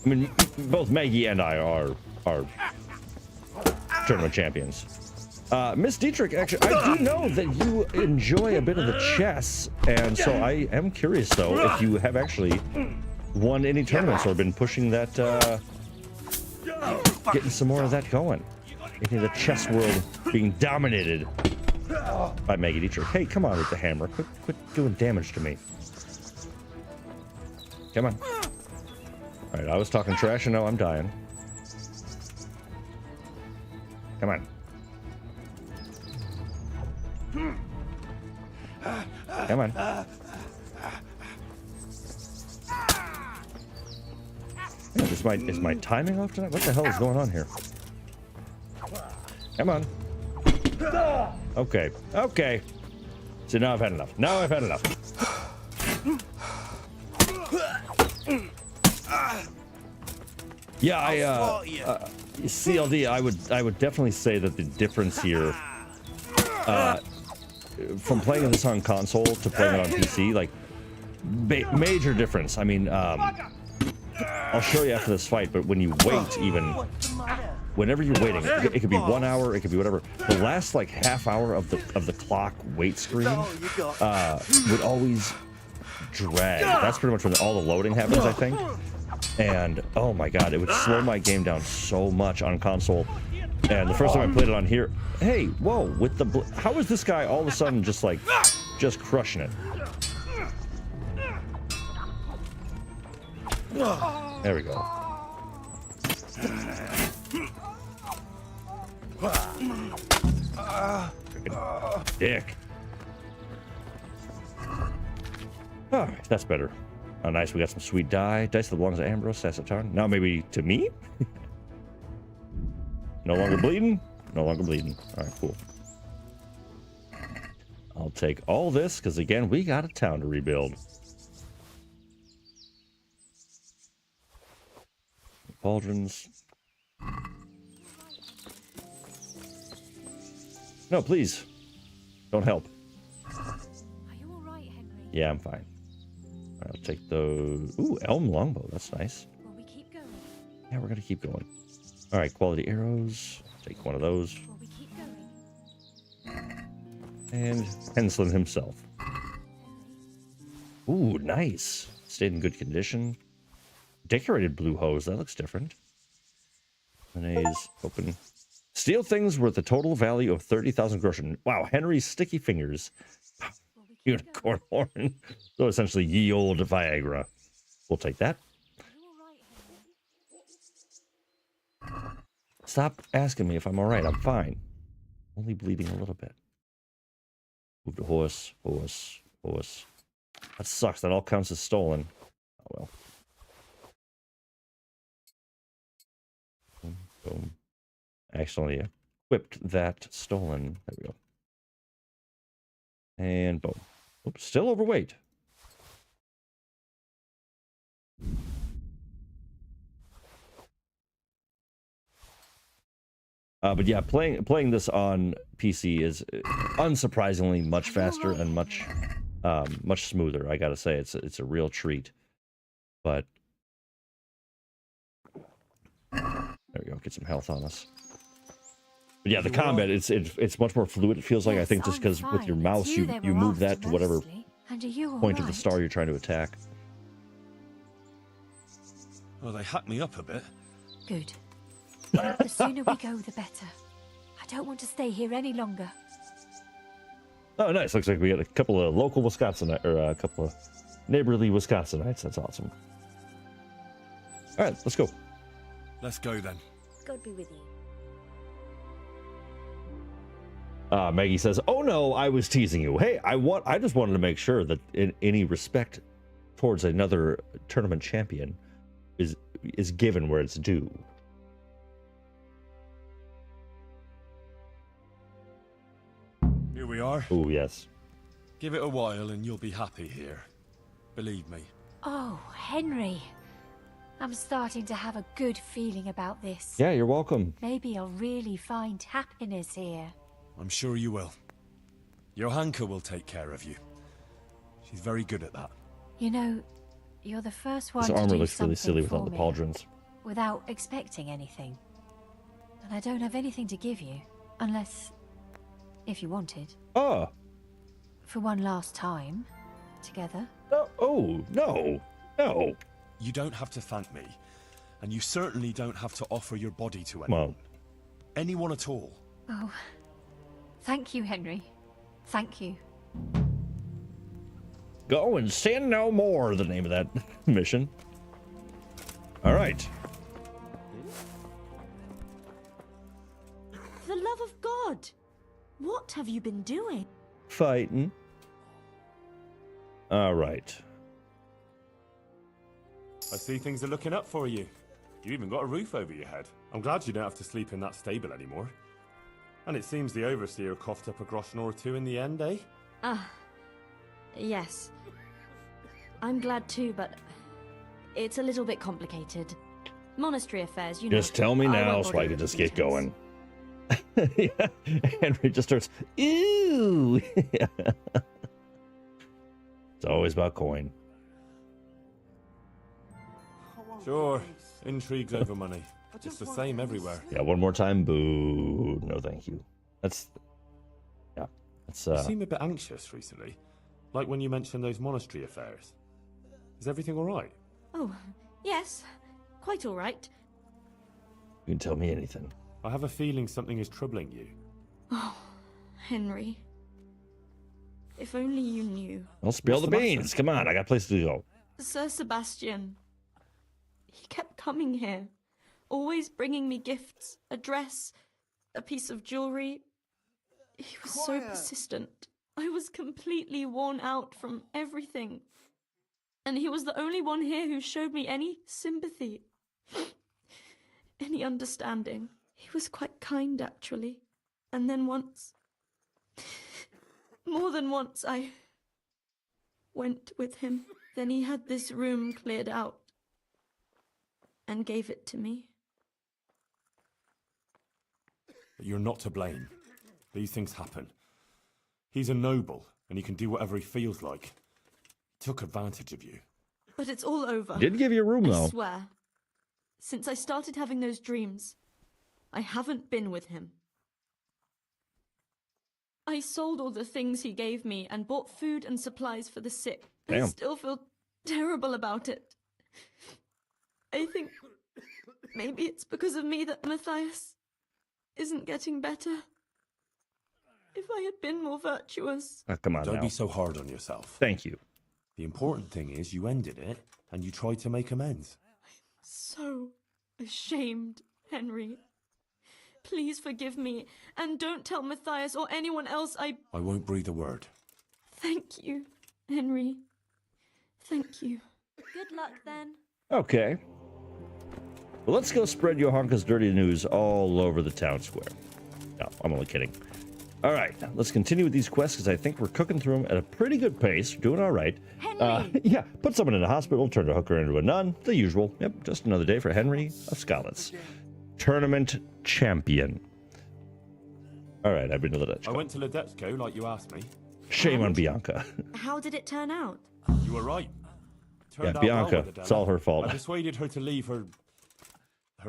I mean, both Maggie and I are tournament champions. Miss Dietrich, actually, I do know that you enjoy a bit of the chess, and so I am curious, though, if you have actually won any tournaments or been pushing that, getting some more of that going. Into the chess world being dominated by Maggie Dietrich. Hey, come on with the hammer. Quit doing damage to me. Come on. All right, I was talking trash, and now I'm dying. Come on. Come on. Is my timing off tonight? What the hell is going on here? Come on. Okay. Okay. So now I've had enough. Now I've had enough. Yeah, CLD, I would definitely say that the difference here, from playing this on console to playing it on PC, like major difference. I mean, I'll show you after this fight, but when you wait, even whenever you're waiting, it could be 1 hour, it could be whatever. The last like half hour of the clock wait screen would always drag. That's pretty much when all the loading happens, I think. And oh my god, it would slow my game down so much on console. And the first time I played it on here, hey, whoa, with the how is this guy all of a sudden just crushing it? There we go. Freaking dick. All right, that's better. Oh, nice. We got some sweet dye. Dice that belongs to Ambrose, Sassatan. Now maybe to me? No longer bleeding? No longer bleeding. All right, cool. I'll take all this because, again, we got a town to rebuild. Pauldrons. No, please. Don't help. Are you all right, Henry? Yeah, I'm fine. I'll take those. Ooh, elm longbow. That's nice. Will we keep going? Yeah, we're gonna keep going. All right, quality arrows. Take one of those. Will we keep going? And Henslin himself. Ooh, nice. Stayed in good condition. Decorated blue hose. That looks different. Mayonnaise. Open. Steal things worth a total value of 30,000 groschen. Wow, Henry's sticky fingers. Unicorn horn. So essentially ye old Viagra. We'll take that. Stop asking me if I'm alright. I'm fine. Only bleeding a little bit. Move to horse, horse, horse. That sucks. That all counts as stolen. Oh well. Boom, boom. Accidentally equipped that stolen. There we go. And boom. Oops, still overweight. But yeah, playing this on PC is unsurprisingly much faster and much smoother. I gotta say, it's a real treat. But there we go. Get some health on us. But yeah, the combat it's much more fluid. It feels like, I think, just because with your mouse you move that to whatever point of the star you're trying to attack. Well, they hacked me up a bit. Good. The sooner we go, the better. I don't want to stay here any longer. Oh, nice. Looks like we got a couple of local Wisconsinites, or a couple of neighborly Wisconsinites. That's awesome. All right, let's go. Let's go then. God be with you. Maggie says, "Oh no, I was teasing you. Hey, I just wanted to make sure that in any respect towards another tournament champion is given where it's due." Here we are. Oh, yes. Give it a while and you'll be happy here. Believe me. Oh, Henry. I'm starting to have a good feeling about this. Yeah, you're welcome. Maybe I'll really find happiness here. I'm sure you will. Johanka will take care of you. She's very good at that. You know, you're the first one This to armor do looks really silly something without the for me pauldrons. without expecting anything. And I don't have anything to give you, unless if you wanted. Oh. For one last time, together. No. Oh, no. No. You don't have to thank me, and you certainly don't have to offer your body to anyone. Well. Anyone at all. Oh, thank you, Henry. Thank you. Go and sin no more, the name of that mission. All right. For the love of God, what have you been doing? Fighting. All right. I see things are looking up for you. You even got a roof over your head. I'm glad you don't have to sleep in that stable anymore. And it seems the overseer coughed up a groschen or two in the end, eh? Yes. I'm glad too, but it's a little bit complicated. Monastery affairs, you know. Just tell me I now won't so bother I you can with just the get details. going. Yeah. Henry just starts, ew. Yeah. It's always about coin. Sure, intrigues over money. It's the same everywhere. Yeah, one more time. Boo. No, thank you. That's, yeah. That's, You seem a bit anxious recently. Like when you mentioned those monastery affairs. Is everything alright? Oh, yes. Quite all right. you can tell me anything. I have a feeling something is troubling you. Oh, Henry. If only you knew. Well, spill What's the the beans. matter? Come on, I got places to go. Sir Sebastian. He kept coming here. Always bringing me gifts. A dress. A piece of jewelry. He was so persistent. I was completely worn out from everything. And he was the only one here who showed me any sympathy. Any understanding. He was quite kind, actually. And then once... more than once, I went with him. Then he had this room cleared out and gave it to me. But you're not to blame. These things happen. He's a noble, and he can do whatever he feels like. He took advantage of you. But it's all over. Did give you a room, though. I swear. Since I started having those dreams, I haven't been with him. I sold all the things he gave me and bought food and supplies for the sick. Damn. I still feel terrible about it. I think maybe it's because of me that Matthias isn't getting better. If I had been more virtuous... Oh, come on Don't now. be so hard on yourself. Thank you. The important thing is you ended it, and you tried to make amends. So ashamed, Henry. Please forgive me, and don't tell Matthias or anyone else I won't breathe a word. Thank you, Henry. Thank you. Good luck, then. Okay. Well, let's go spread Johanka's dirty news all over the town square. No, I'm only kidding. All right, let's continue with these quests because I think we're cooking through them at a pretty good pace. Doing all right. Henry! Yeah, put someone in a hospital, turn a hooker into a nun. The usual. Yep, just another day for Henry of Scotland's tournament champion. All right, I've been to Ledetchko. I went to Ledetchko like you asked me. Shame on Bianca. How did it turn out? You were right. Yeah, Turned out Bianca. well with Adela. It's all her fault. I persuaded her to leave her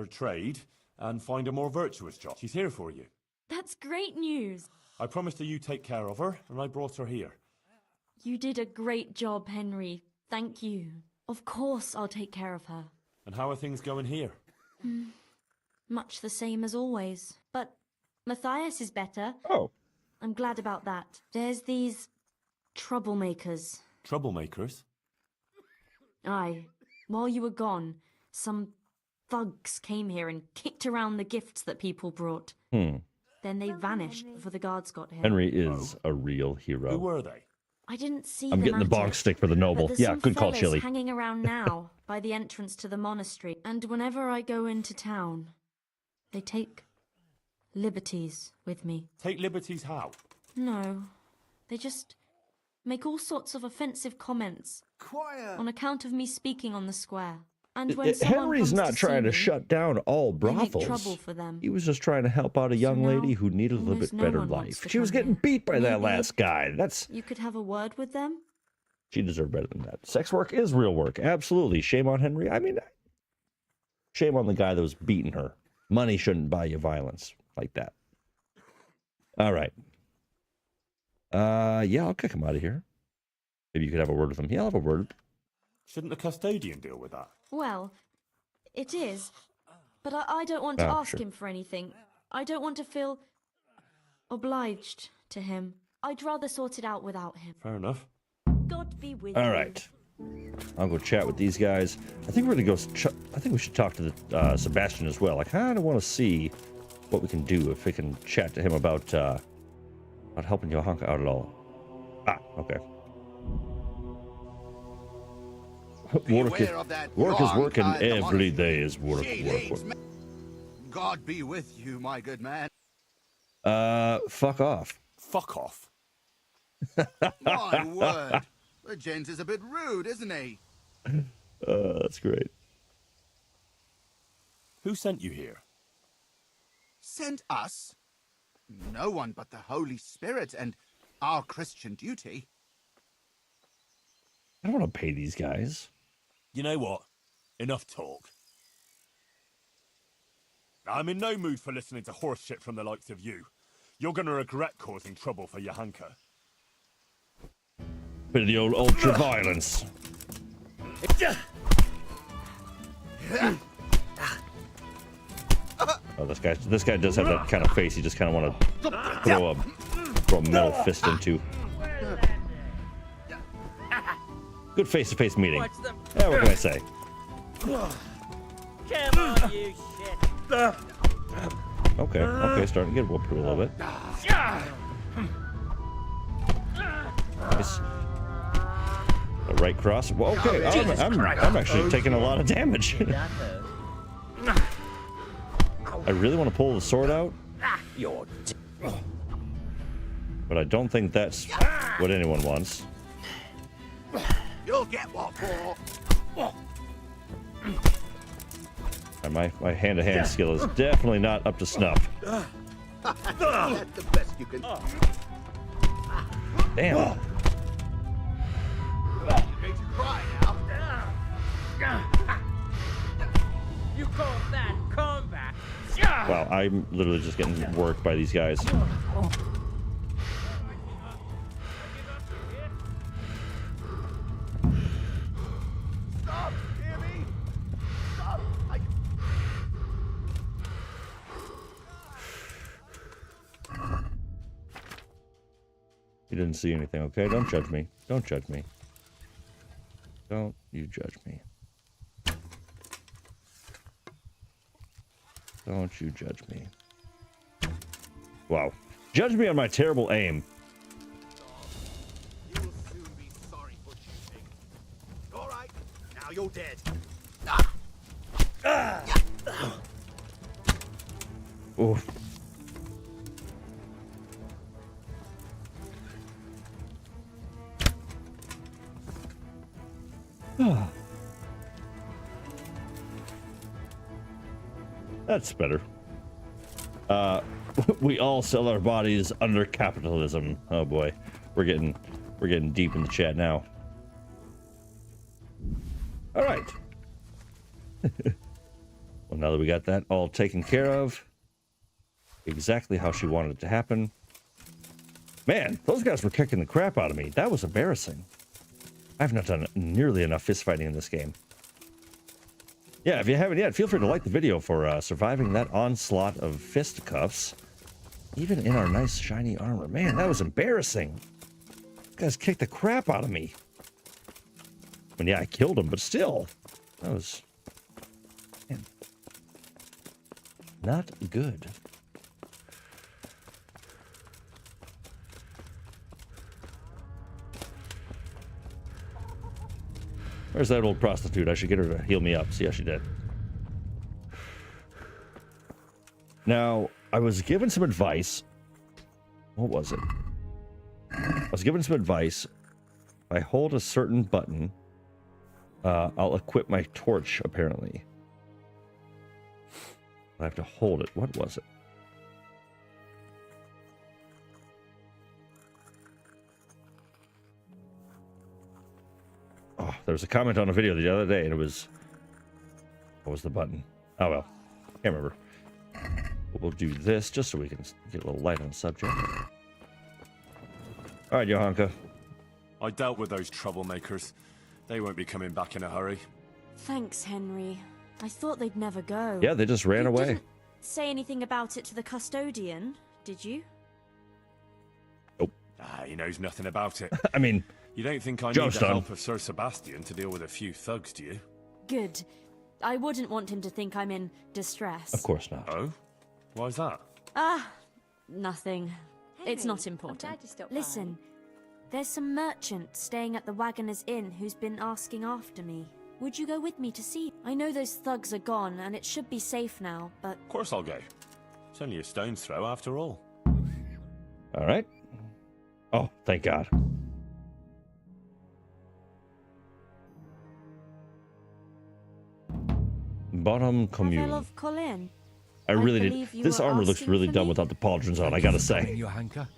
trade and find a more virtuous job. She's here for you. That's great news. I promised her you take care of her, and I brought her here. You did a great job, Henry. Thank you. Of course I'll take care of her. And how are things going here? Much the same as always. But Matthias is better. Oh. I'm glad about that. There's these troublemakers. Troublemakers? Aye. While you were gone, some thugs came here and kicked around the gifts that people brought. Then they vanished before the guards got here. Henry is a real hero. Who were they? I didn't see I'm them getting the at bonk it, stick for the noble. but there's Yeah, some good call, fellas Chili. hanging around now by the entrance to the monastery. And whenever I go into town, they take liberties with me. Take liberties how? No, they just make all sorts of offensive comments on account of me speaking on the square. And when someone Henry's comes not to trying see to me, shut down all they make brothels. trouble for them. He was just trying to help out a young now, lady who needed a little bit almost no better one wants life. to She was come getting here. beat by that Maybe last guy. That's You could have a word with them? she deserved better than that. Sex work is real work. Absolutely. Shame on Henry. I mean, shame on the guy that was beating her. Money shouldn't buy you violence like that. All right. Yeah, I'll kick him out of here. Maybe you could have a word with him. Yeah, I'll have a word. Shouldn't the custodian deal with that? Well, it is. But I don't want to Oh, ask sure. him for anything. I don't want to feel obliged to him. I'd rather sort it out without him. Fair enough. God be with you. All right. I'll go chat with these guys. I think we're gonna go. I think we should talk to the Sebastian as well. I kind of want to see what we can do if we can chat to him about helping Johanka out at all. Ah, okay. Work is work, and every day is work. God be with you, my good man. Fuck off. Fuck off. My word. The gent is a bit rude, isn't he? That's great. Who sent you here? Sent us? No one but the Holy Spirit and our Christian duty. I don't want to pay these guys. You know what? Enough talk. I'm in no mood for listening to horse shit from the likes of you. You're gonna regret causing trouble for Johanka. Bit of the old ultra violence. Oh, this guy does have that kind of face. You just kind of want to throw a metal fist into. Good face-to-face meeting. Yeah, what can I say? Come on, you shit. Okay, starting to get whooped a little bit. Nice. A right cross. Well, okay, I'm actually taking a lot of damage. I really want to pull the sword out, but I don't think that's what anyone wants. You'll get what for. And my hand-to-hand skill is definitely not up to snuff. That's the best you can. Damn. You made you cry now. You call that combat? Wow, I'm literally just getting worked by these guys. Stop! Hear me? Stop! You didn't see anything, okay? Don't judge me. Don't judge me. Don't you judge me. Don't you judge me. Wow. Judge me on my terrible aim. You will soon be sorry for choosing. All right, now you're dead. Oof. That's better. We all sell our bodies under capitalism. Oh boy, we're getting deep in the chat now. All right. Well, now that we got that all taken care of, exactly how she wanted it to happen. Man, those guys were kicking the crap out of me. That was embarrassing. I've not done nearly enough fist fighting in this game. Yeah, if you haven't yet, feel free to like the video for surviving that onslaught of fisticuffs. Even in our nice shiny armor. Man, that was embarrassing. These guys kicked the crap out of me. I mean, yeah, I killed him, but still. That was... Man, not good. Where's that old prostitute? I should get her to heal me up. See how she did. Now, I was given some advice. What was it? I was given some advice. If I hold a certain button, I'll equip my torch, apparently. I have to hold it. What was it? Oh, there was a comment on a video the other day, and it was... What was the button? Oh, well. Can't remember. But we'll do this just so we can get a little light on the subject. All right, Johanka. I dealt with those troublemakers. They won't be coming back in a hurry. Thanks, Henry. I thought they'd never go. Yeah, they just ran away. Didn't say anything about it to the custodian, did you? Nope. He knows nothing about it. I mean... You don't think I need Job's the done. help of Sir Sebastian to deal with a few thugs, do you? Good. I wouldn't want him to think I'm in distress. Of course not. Oh? Why's that? Nothing. It's not important. Listen, there's some merchant staying at the Wagoner's Inn who's been asking after me. Would you go with me to see? I know those thugs are gone and it should be safe now, but... Of course I'll go. It's only a stone's throw after all. All right. Oh, thank God. Bottom Pavel commune. of Colin. I really believe did. you This were armor looks asking really for dumb me? without the pauldrons on, I Thank you gotta for say. coming, Johanka.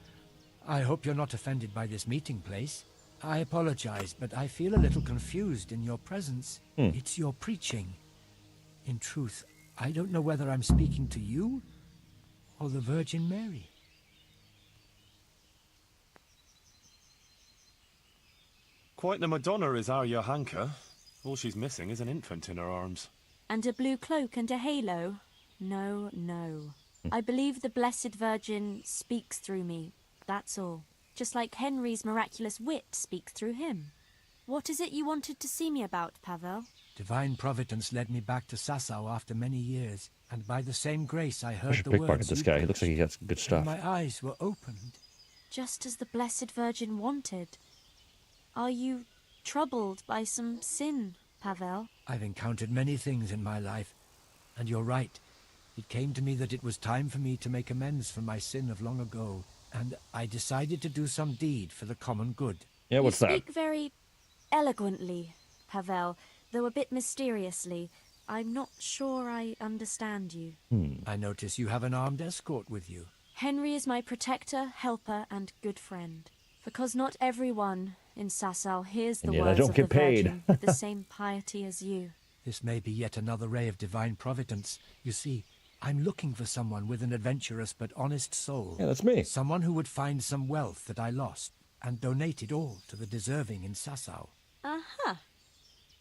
I hope you're not offended by this meeting place. I apologize, but I feel a little confused in your presence. It's your preaching. In truth, I don't know whether I'm speaking to you or the Virgin Mary. Quite the Madonna is our Johanka. All she's missing is an infant in her arms. And a blue cloak and a halo? No, no. I believe the Blessed Virgin speaks through me, that's all. Just like Henry's miraculous wit speaks through him. What is it you wanted to see me about, Pavel? Divine Providence led me back to Sasau after many years, and by the same grace I I heard should the pickpocket words this you guy. He preached, looks like he got some good and stuff. my eyes were opened. Just as the Blessed Virgin wanted. Are you troubled by some sin, Pavel? I've encountered many things in my life, and you're right. It came to me that it was time for me to make amends for my sin of long ago, and I decided to do some deed for the common good. Yeah, what's that? You speak very eloquently, Pavel, though a bit mysteriously. I'm not sure I understand you. I notice you have an armed escort with you. Henry is my protector, helper, and good friend. Because not everyone in Sasau hears the And yet I words don't of get the paid. Virgin with the same piety as you. This may be yet another ray of divine providence. You see, I'm looking for someone with an adventurous but honest soul. Yeah, that's me. Someone who would find some wealth that I lost and donate it all to the deserving in Sasau. Uh-huh.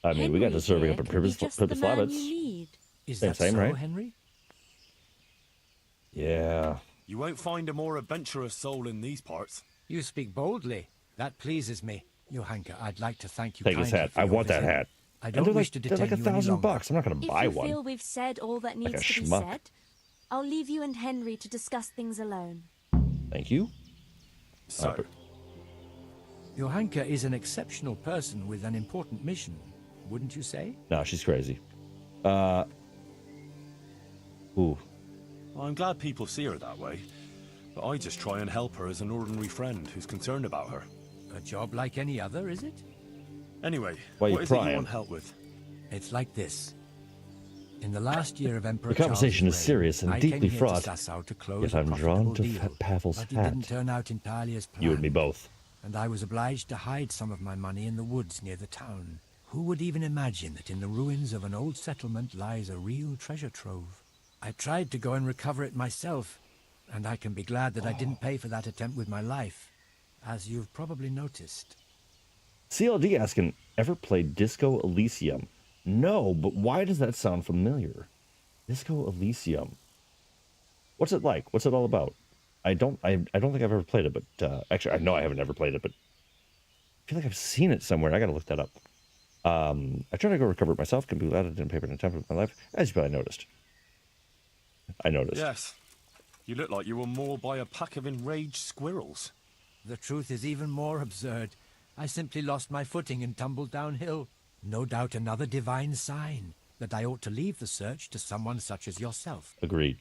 I mean, we got Henry deserving here up in can be Pribbis just the man Labbits. you need. Is Same, that same, so, right? Henry? Yeah. You won't find a more adventurous soul in these parts. You speak boldly. That pleases me. Johanka, I'd like to thank you Take his kindly hat. for I your want that visit. hat. I And don't they're wish like, to they're detain like you any $1,000 longer. bucks. I'm not going to buy If you one. feel we've said all that needs a to be schmuck. said, I'll leave you and Henry to discuss things alone. Thank you. So, Johanka is an exceptional person with an important mission, wouldn't you say? No, she's crazy. Ooh. I'm glad people see her that way. But I just try and help her as an ordinary friend who's concerned about her. A job like any other, is it? Anyway, Why are you what is it you crying? want help with? It's like this. In the last year of Emperor The conversation Charles's is serious and reign, deeply I came here fraught, to Sasau to close yet a I'm drawn profitable to deal, Pavel's but it hat. didn't turn out entirely as planned. You and me both. And I was obliged to hide some of my money in the woods near the town. Who would even imagine that in the ruins of an old settlement lies a real treasure trove? I tried to go and recover it myself, and I can be glad that I didn't pay for that attempt with my life, as you've probably noticed. CLD asking, ever played Disco Elysium? No, but why does that sound familiar? Disco Elysium. What's it like? What's it all about? I don't think I've ever played it, but actually I know I haven't ever played it, but I feel like I've seen it somewhere. I gotta look that up. I tried to go recover it myself, can be glad I didn't pay for an attempt with my life, as you probably noticed. I noticed. Yes. You look like you were mauled by a pack of enraged squirrels. The truth is even more absurd. I simply lost my footing and tumbled downhill. No doubt another divine sign that I ought to leave the search to someone such as yourself. Agreed.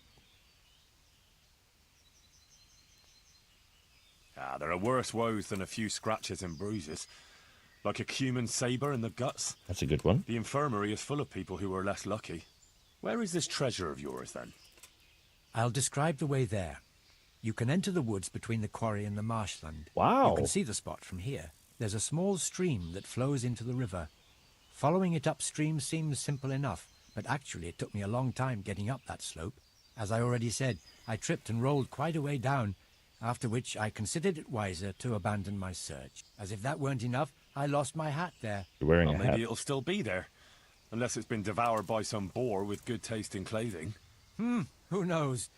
Ah, there are worse woes than a few scratches and bruises. Like a cumin saber in the guts. That's a good one. The infirmary is full of people who are less lucky. Where is this treasure of yours, then? I'll describe the way there. You can enter the woods between the quarry and the marshland. Wow. You can see the spot from here. There's a small stream that flows into the river. Following it upstream seems simple enough, but actually it took me a long time getting up that slope. As I already said, I tripped and rolled quite a way down, after which I considered it wiser to abandon my search. As if that weren't enough, I lost my hat there. You're wearing Well, a maybe hat. it'll still be there. Unless it's been devoured by some boar with good taste in clothing. Who knows?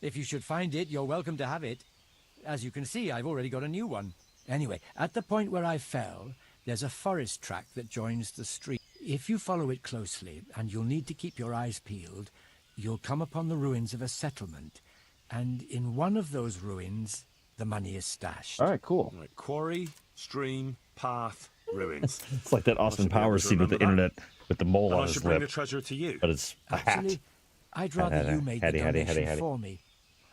If you should find it, you're welcome to have it. As you can see, I've already got a new one. Anyway, at the point where I fell, there's a forest track that joins the stream. If you follow it closely, and you'll need to keep your eyes peeled, you'll come upon the ruins of a settlement. And in one of those ruins, the money is stashed. All right, cool. Right, quarry, stream, path, ruins. It's like that Austin should be able Powers to scene with the remember that. internet with the mole And on I his should bring the lip. treasure to you. But it's a hat. Actually, I'd rather you made the Hattie, hattie, donation hattie. for me.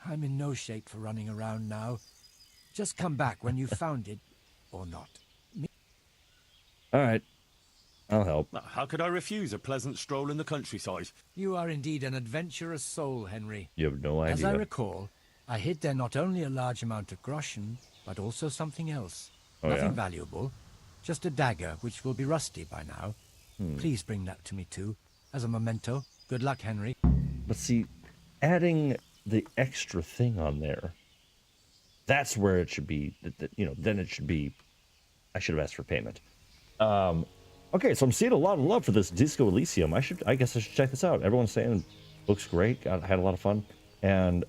I'm in no shape for running around now. Just come back when you've found it, or not. All right. I'll help. How could I refuse a pleasant stroll in the countryside? You are indeed an adventurous soul, Henry. You have no idea. As I recall, I hid there not only a large amount of groschen, but also something else. Oh, Nothing yeah? valuable, just a dagger, which will be rusty by now. Please bring that to me too, as a memento. Good luck, Henry. But see, adding the extra thing on there, that's where it should be. You know, then it should be. I should have asked for payment. Okay, so I'm seeing a lot of love for this Disco Elysium. I guess I should check this out. Everyone's saying looks great. I had a lot of fun, and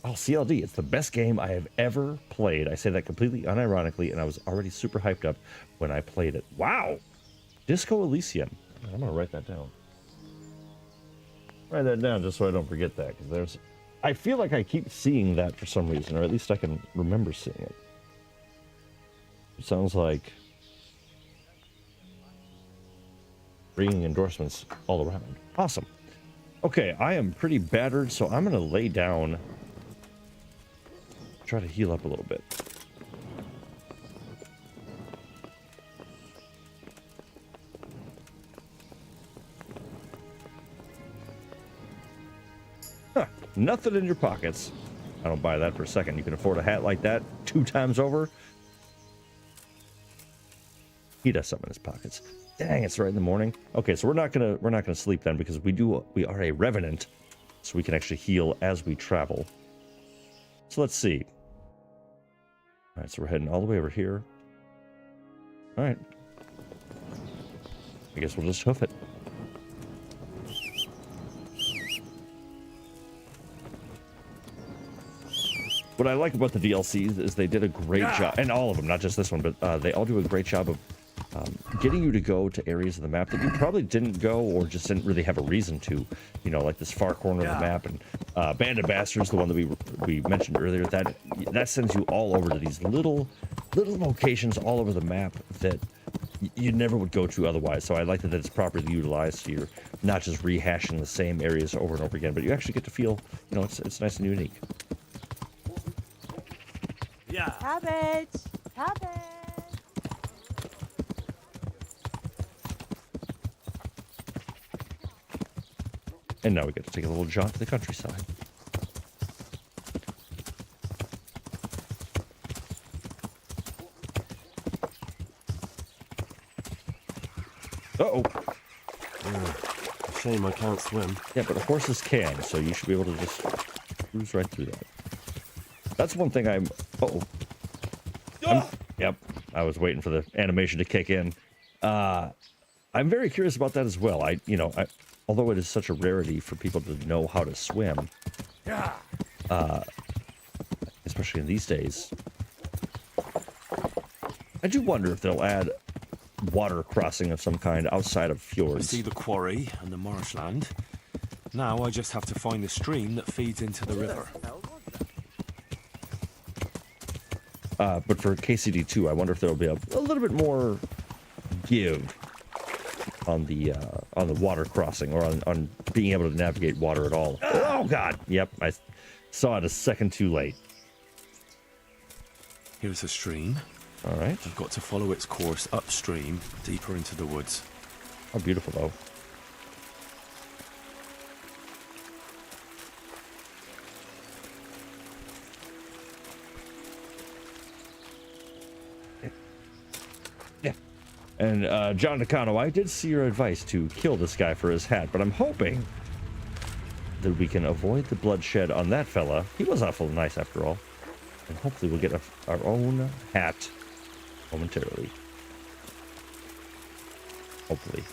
CLD. It's the best game I have ever played. I say that completely unironically, and I was already super hyped up when I played it. Wow, Disco Elysium. I'm gonna write that down. Write that down just so I don't forget that, because I feel like I keep seeing that for some reason, or at least I can remember seeing it. It sounds like bringing endorsements all around. Awesome. Okay, I am pretty battered, so I'm going to lay down, try to heal up a little bit. Huh, nothing in your pockets. I don't buy that for a second. You can afford a hat like that 2 times over. He does something in his pockets. Dang, it's right in the morning. Okay, so we're not gonna sleep then, because we are a revenant, so we can actually heal as we travel. So let's see. All right, so we're heading all the way over here. All right. I guess we'll just hoof it. What I like about the DLCs is they did a great job, and all of them, not just this one, but they all do a great job of getting you to go to areas of the map that you probably didn't go or just didn't really have a reason to. You know, like this far corner of the map, and Band of Bastards, the one that we mentioned earlier, that sends you all over to these little locations all over the map that you never would go to otherwise. So I like that it's properly utilized, so you're not just rehashing the same areas over and over again, but you actually get to feel, you know, it's nice and unique. Yeah. Cabbage! Cabbage! And now we get to take a little jaunt to the countryside. Uh-oh. Shame I can't swim. Yeah, but the horses can, so you should be able to just cruise right through that. That's one thing yep, I was waiting for the animation to kick in. I'm very curious about that as well. Although it is such a rarity for people to know how to swim, especially in these days, I do wonder if they'll add water crossing of some kind outside of fjords. I see the quarry and the marshland. Now I just have to find the stream that feeds into the river. But for KCD2, I wonder if there'll be a little bit more give on the water crossing, or on being able to navigate water at all. Oh God! Yep, I saw it a second too late. Here's a stream. All right. I've got to follow its course upstream, deeper into the woods. How beautiful, though. Yeah. And John Nakano, I did see your advice to kill this guy for his hat, but I'm hoping that we can avoid the bloodshed on that fella. He was awful nice after all. And hopefully we'll get our own hat momentarily. Hopefully.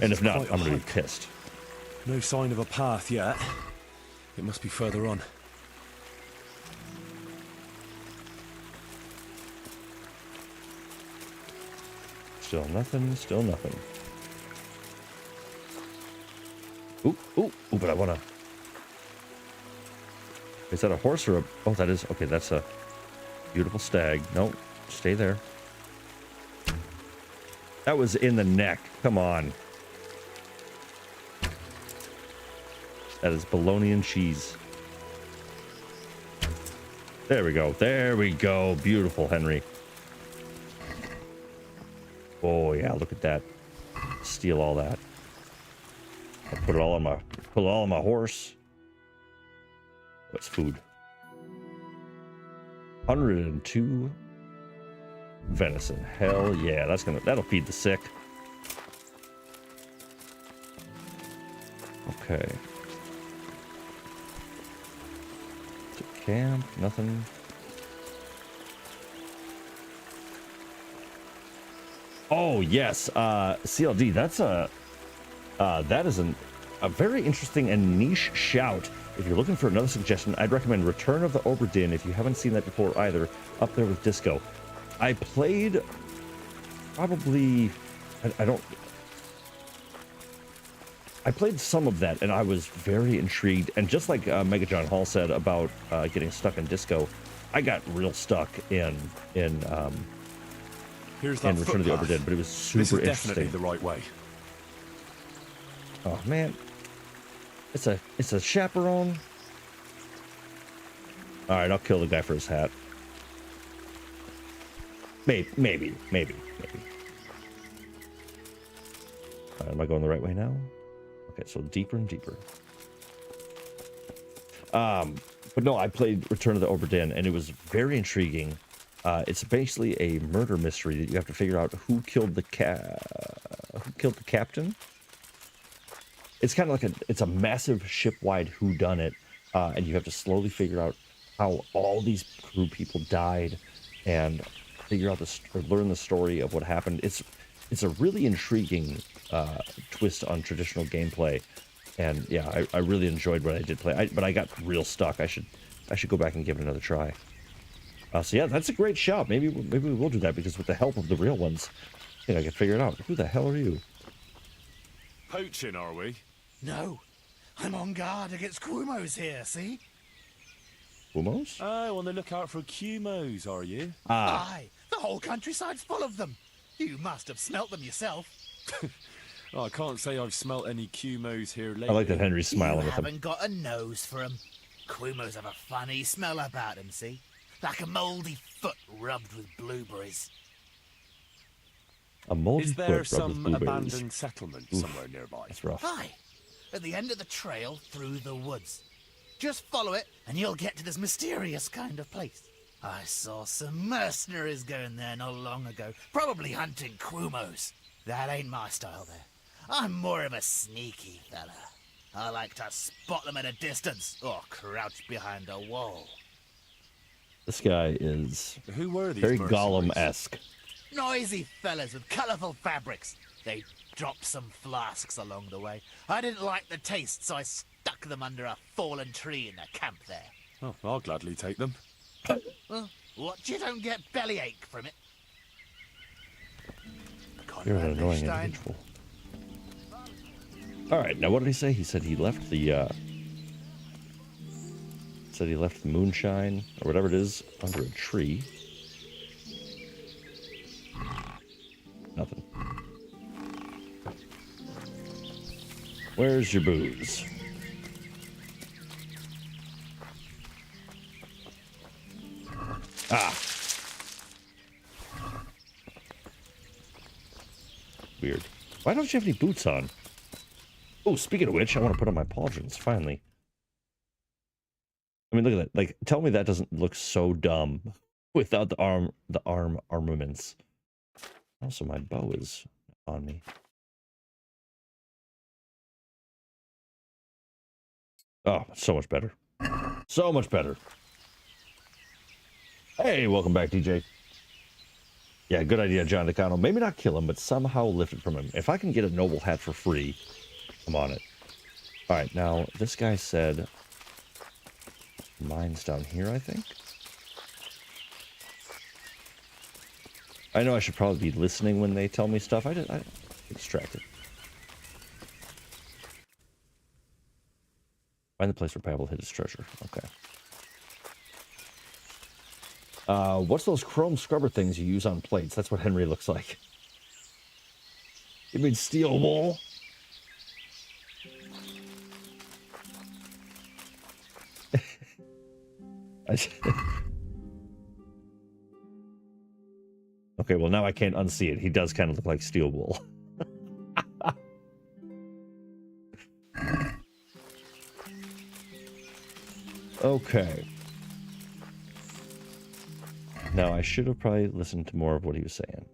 And if not, I'm going to be pissed. No sign of a path yet. It must be further on. Still nothing, still nothing. Ooh, but I want to... Is that a horse or a... Oh, that is... Okay, that's a beautiful stag. No, stay there. That was in the neck. Come on. That is bologna and cheese. There we go. There we go. Beautiful, Henry. Oh yeah, look at that. Steal all that. I'll put it all on my horse. What's food? 102 venison. Hell yeah, that'll feed the sick. Okay. To camp, nothing. Oh yes, CLD. That is a very interesting and niche shout. If you're looking for another suggestion, I'd recommend Return of the Obra Dinn if you haven't seen that before either. Up there with Disco. I played probably I played some of that and I was very intrigued. And just like Mega John Hall said about getting stuck in Disco, I got real stuck in Here's that Return of the Obra Dinn, but it was super this is interesting. definitely the right way. Oh man, it's a chaperone. All right, I'll kill the guy for his hat. Maybe. Am I going the right way now? Okay, so deeper and deeper. But no, I played Return of the Obra Dinn, and it was very intriguing. It's basically a murder mystery that you have to figure out who killed the captain. It's kind of like it's a massive ship-wide whodunit, and you have to slowly figure out how all these crew people died, and figure out learn the story of what happened. It's a really intriguing twist on traditional gameplay, and yeah, I really enjoyed what I did play. But I got real stuck. I should go back and give it another try. So yeah, that's a great shout. Maybe we will do that, because with the help of the real ones, I think I can figure it out. Who the hell are you? Poaching, are we? No, I'm on guard against Quumos here, see? Quumos? Oh, on the lookout for Quumos, are you? Aye, the whole countryside's full of them. You must have smelt them yourself. Oh, I can't say I've smelt any Quumos here lately. I like that Henry's smiling You with him. haven't got a nose for them. Quumos have a funny smell about them, see? Like a mouldy foot rubbed with blueberries. A moldy Is there foot rubbed with some blueberries. abandoned settlement Oof, somewhere nearby? That's rough. Aye, at the end of the trail through the woods. Just follow it and you'll get to this mysterious kind of place. I saw some mercenaries going there not long ago, probably hunting Quumos. That ain't my style there. I'm more of a sneaky fella. I like to spot them at a distance or crouch behind a wall. This guy is Who were these very mercenaries? Gollum-esque. Noisy fellas with colourful fabrics. They dropped some flasks along the way. I didn't like the taste, so I stuck them under a fallen tree in the camp there. Oh, I'll gladly take them. Well, watch you don't get bellyache from it. You're an annoying individual. All right, now what did he say? He said he left the moonshine or whatever it is under a tree. Nothing. Where's your booze? Ah. Weird. Why don't you have any boots on? Oh, speaking of which, I want to put on my pauldrons, finally. I mean, look at that. Like, tell me that doesn't look so dumb without the arm armaments. Also, my bow is on me. Oh, so much better. So much better. Hey, welcome back, DJ. Yeah, good idea, John Decano. Maybe not kill him, but somehow lift it from him. If I can get a noble hat for free, I'm on it. All right, now, this guy said... Mine's down here, I think. I know I should probably be listening when they tell me stuff. I get distracted. Find the place where Pavel hid his treasure. Okay. What's those chrome scrubber things you use on plates? That's what Henry looks like. You mean steel wool? Okay, well now I can't unsee it. He does kind of look like Steel Wool. Okay. Now I should have probably listened to more of what he was saying.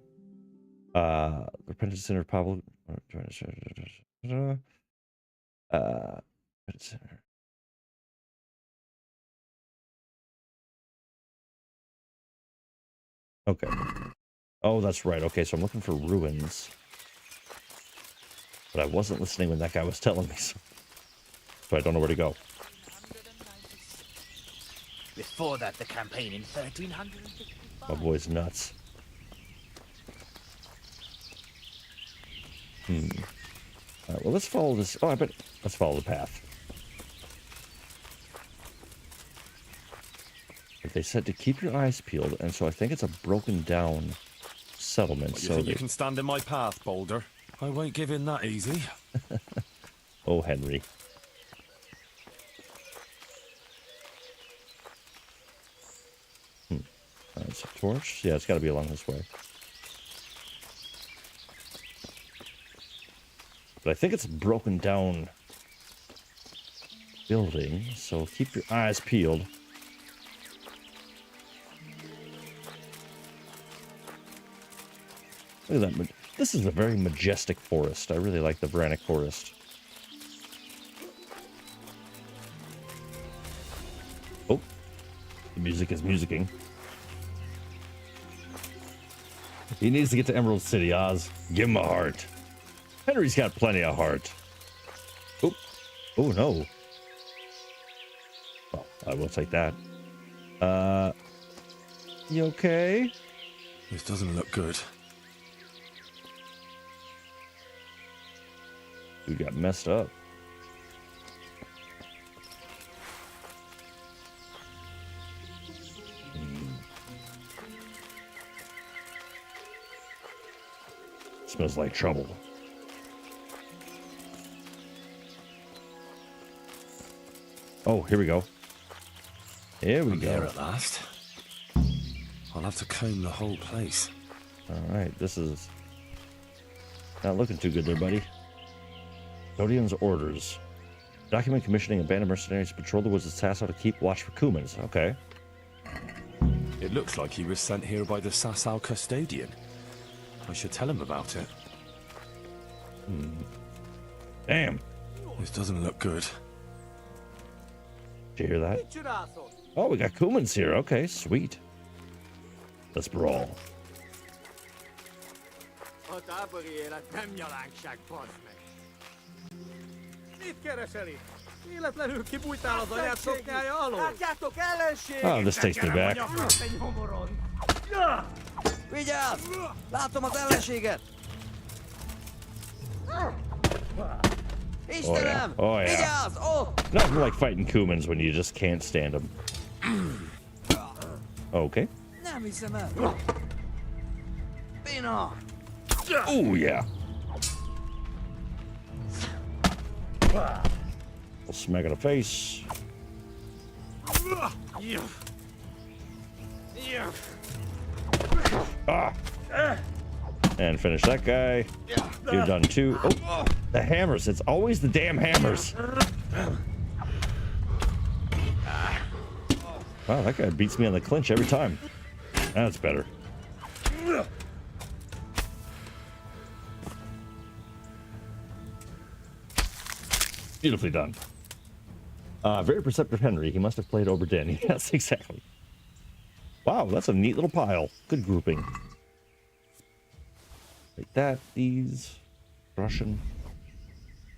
Apprentice Center probably Apprentice Center. Okay. Oh, that's right. Okay, so I'm looking for ruins. But I wasn't listening when that guy was telling me, so I don't know where to go. Before that, the campaign in 1350. My boy's nuts. All right, well, let's follow this. Oh, I bet. Let's follow the path. But they said to keep your eyes peeled, and so I think it's a broken down settlement. What, you think you can stand in my path, Boulder? I won't give in that easy. Oh, Henry. It's a torch. Yeah, it's got to be along this way. But I think it's a broken down building, so keep your eyes peeled. Look at that. This is a very majestic forest. I really like the Brannick Forest. Oh, the music is musicking. He needs to get to Emerald City, Oz. Give him a heart. Henry's got plenty of heart. Oh, oh no. Well, I will take that. You okay? This doesn't look good. We got messed up. Smells like trouble. Oh, here we go. Here we go. Here at last. I'll have to comb the whole place. All right, this is not looking too good there, buddy. Custodian's orders. Document commissioning a band of mercenaries to patrol the woods with Sasso to keep watch for Kumans. Okay. It looks like he was sent here by the Sasau custodian. I should tell him about it. Damn. This doesn't look good. Did you hear that? Oh, we got Kumans here. Okay, sweet. Let's brawl. Oh, this takes me back. Vigyázz! Látom az ellenséget! Istenem! Oh yeah. Vigyázz! Oh! Nothing like fighting Kumans when you just can't stand them. Okay. Nem hiszem el! Pina! Oh yeah. We'll smack in the face. Ah. And finish that guy. You're done too. Oh, the hammers. It's always the damn hammers. Wow, that guy beats me on the clinch every time. That's better. Beautifully done. Very perceptive Henry. He must have played Oberdin. Yes, exactly. Wow, that's a neat little pile. Good grouping. Like that, these, Russian.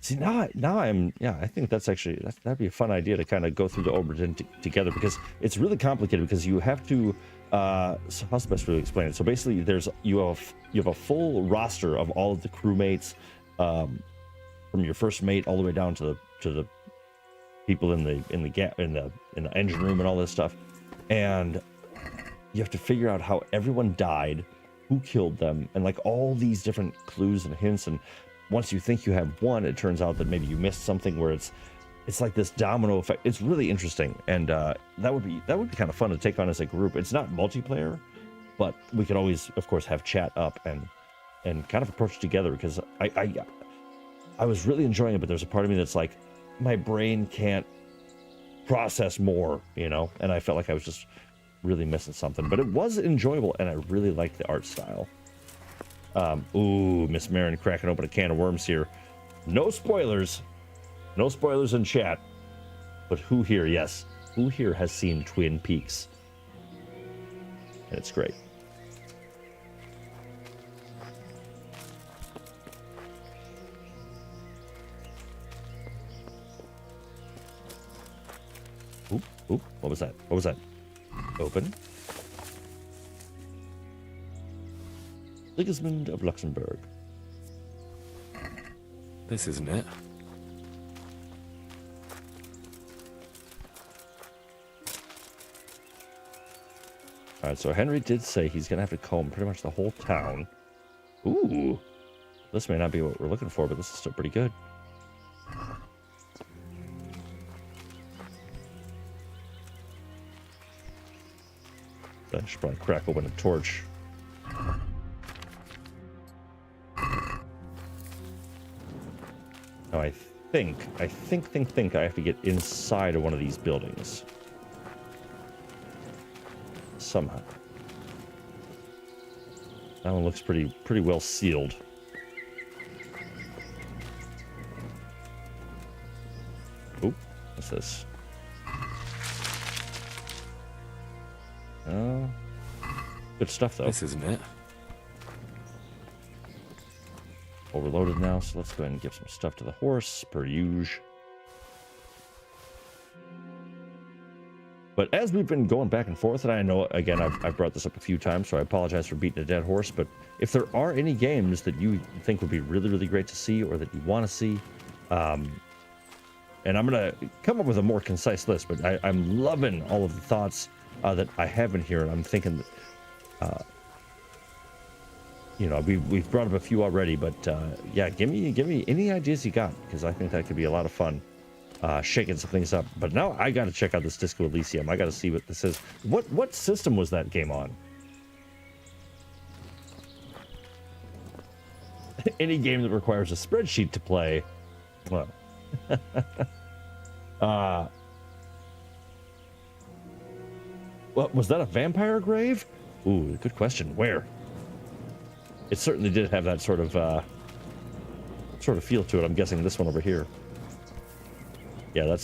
See, now I'm, yeah, I think that's actually, that'd be a fun idea to kind of go through the Oberdin together, because it's really complicated, because you have to, so how's the best way to explain it? So basically you have a full roster of all of the crewmates, from your first mate all the way down to the people in the engine room and all this stuff, and you have to figure out how everyone died, who killed them, and like all these different clues and hints. And once you think you have one, it turns out that maybe you missed something, where it's like this domino effect. It's really interesting, and that would be kind of fun to take on as a group. It's not multiplayer, but we could always, of course, have chat up and kind of approach it together, because I was really enjoying it, but there's a part of me that's like, my brain can't process more, you know, and I felt like I was just really missing something. But it was enjoyable, and I really liked the art style. Ooh, Miss Marin cracking open a can of worms here. No spoilers. No spoilers in chat. But who here, yes, who here has seen Twin Peaks? And it's great. Oop, oop, what was that? What was that? Open. Sigismund of Luxembourg. This isn't it. All right, so Henry did say he's going to have to comb pretty much the whole town. Ooh. This may not be what we're looking for, but this is still pretty good. I should probably crack open a torch. Now I think I have to get inside of one of these buildings. Somehow. That one looks pretty well sealed. Oop, what's this? Oh, good stuff though. This isn't it. Overloaded now, so let's go ahead and give some stuff to the horse, per usual. But as we've been going back and forth, and I know, again, I've brought this up a few times, so I apologize for beating a dead horse, but if there are any games that you think would be really, really great to see, or that you want to see, and I'm going to come up with a more concise list, but I'm loving all of the thoughts that I have been hearing. I'm thinking that, you know, we've brought up a few already, but yeah, give me any ideas you got, because I think that could be a lot of fun. Shaking some things up. But now I got to check out this Disco Elysium. I got to see what this is. What system was that game on? Any game that requires a spreadsheet to play, well, what was that, a vampire grave? Ooh, good question. Where? It certainly did have that sort of feel to it. I'm guessing this one over here. Yeah,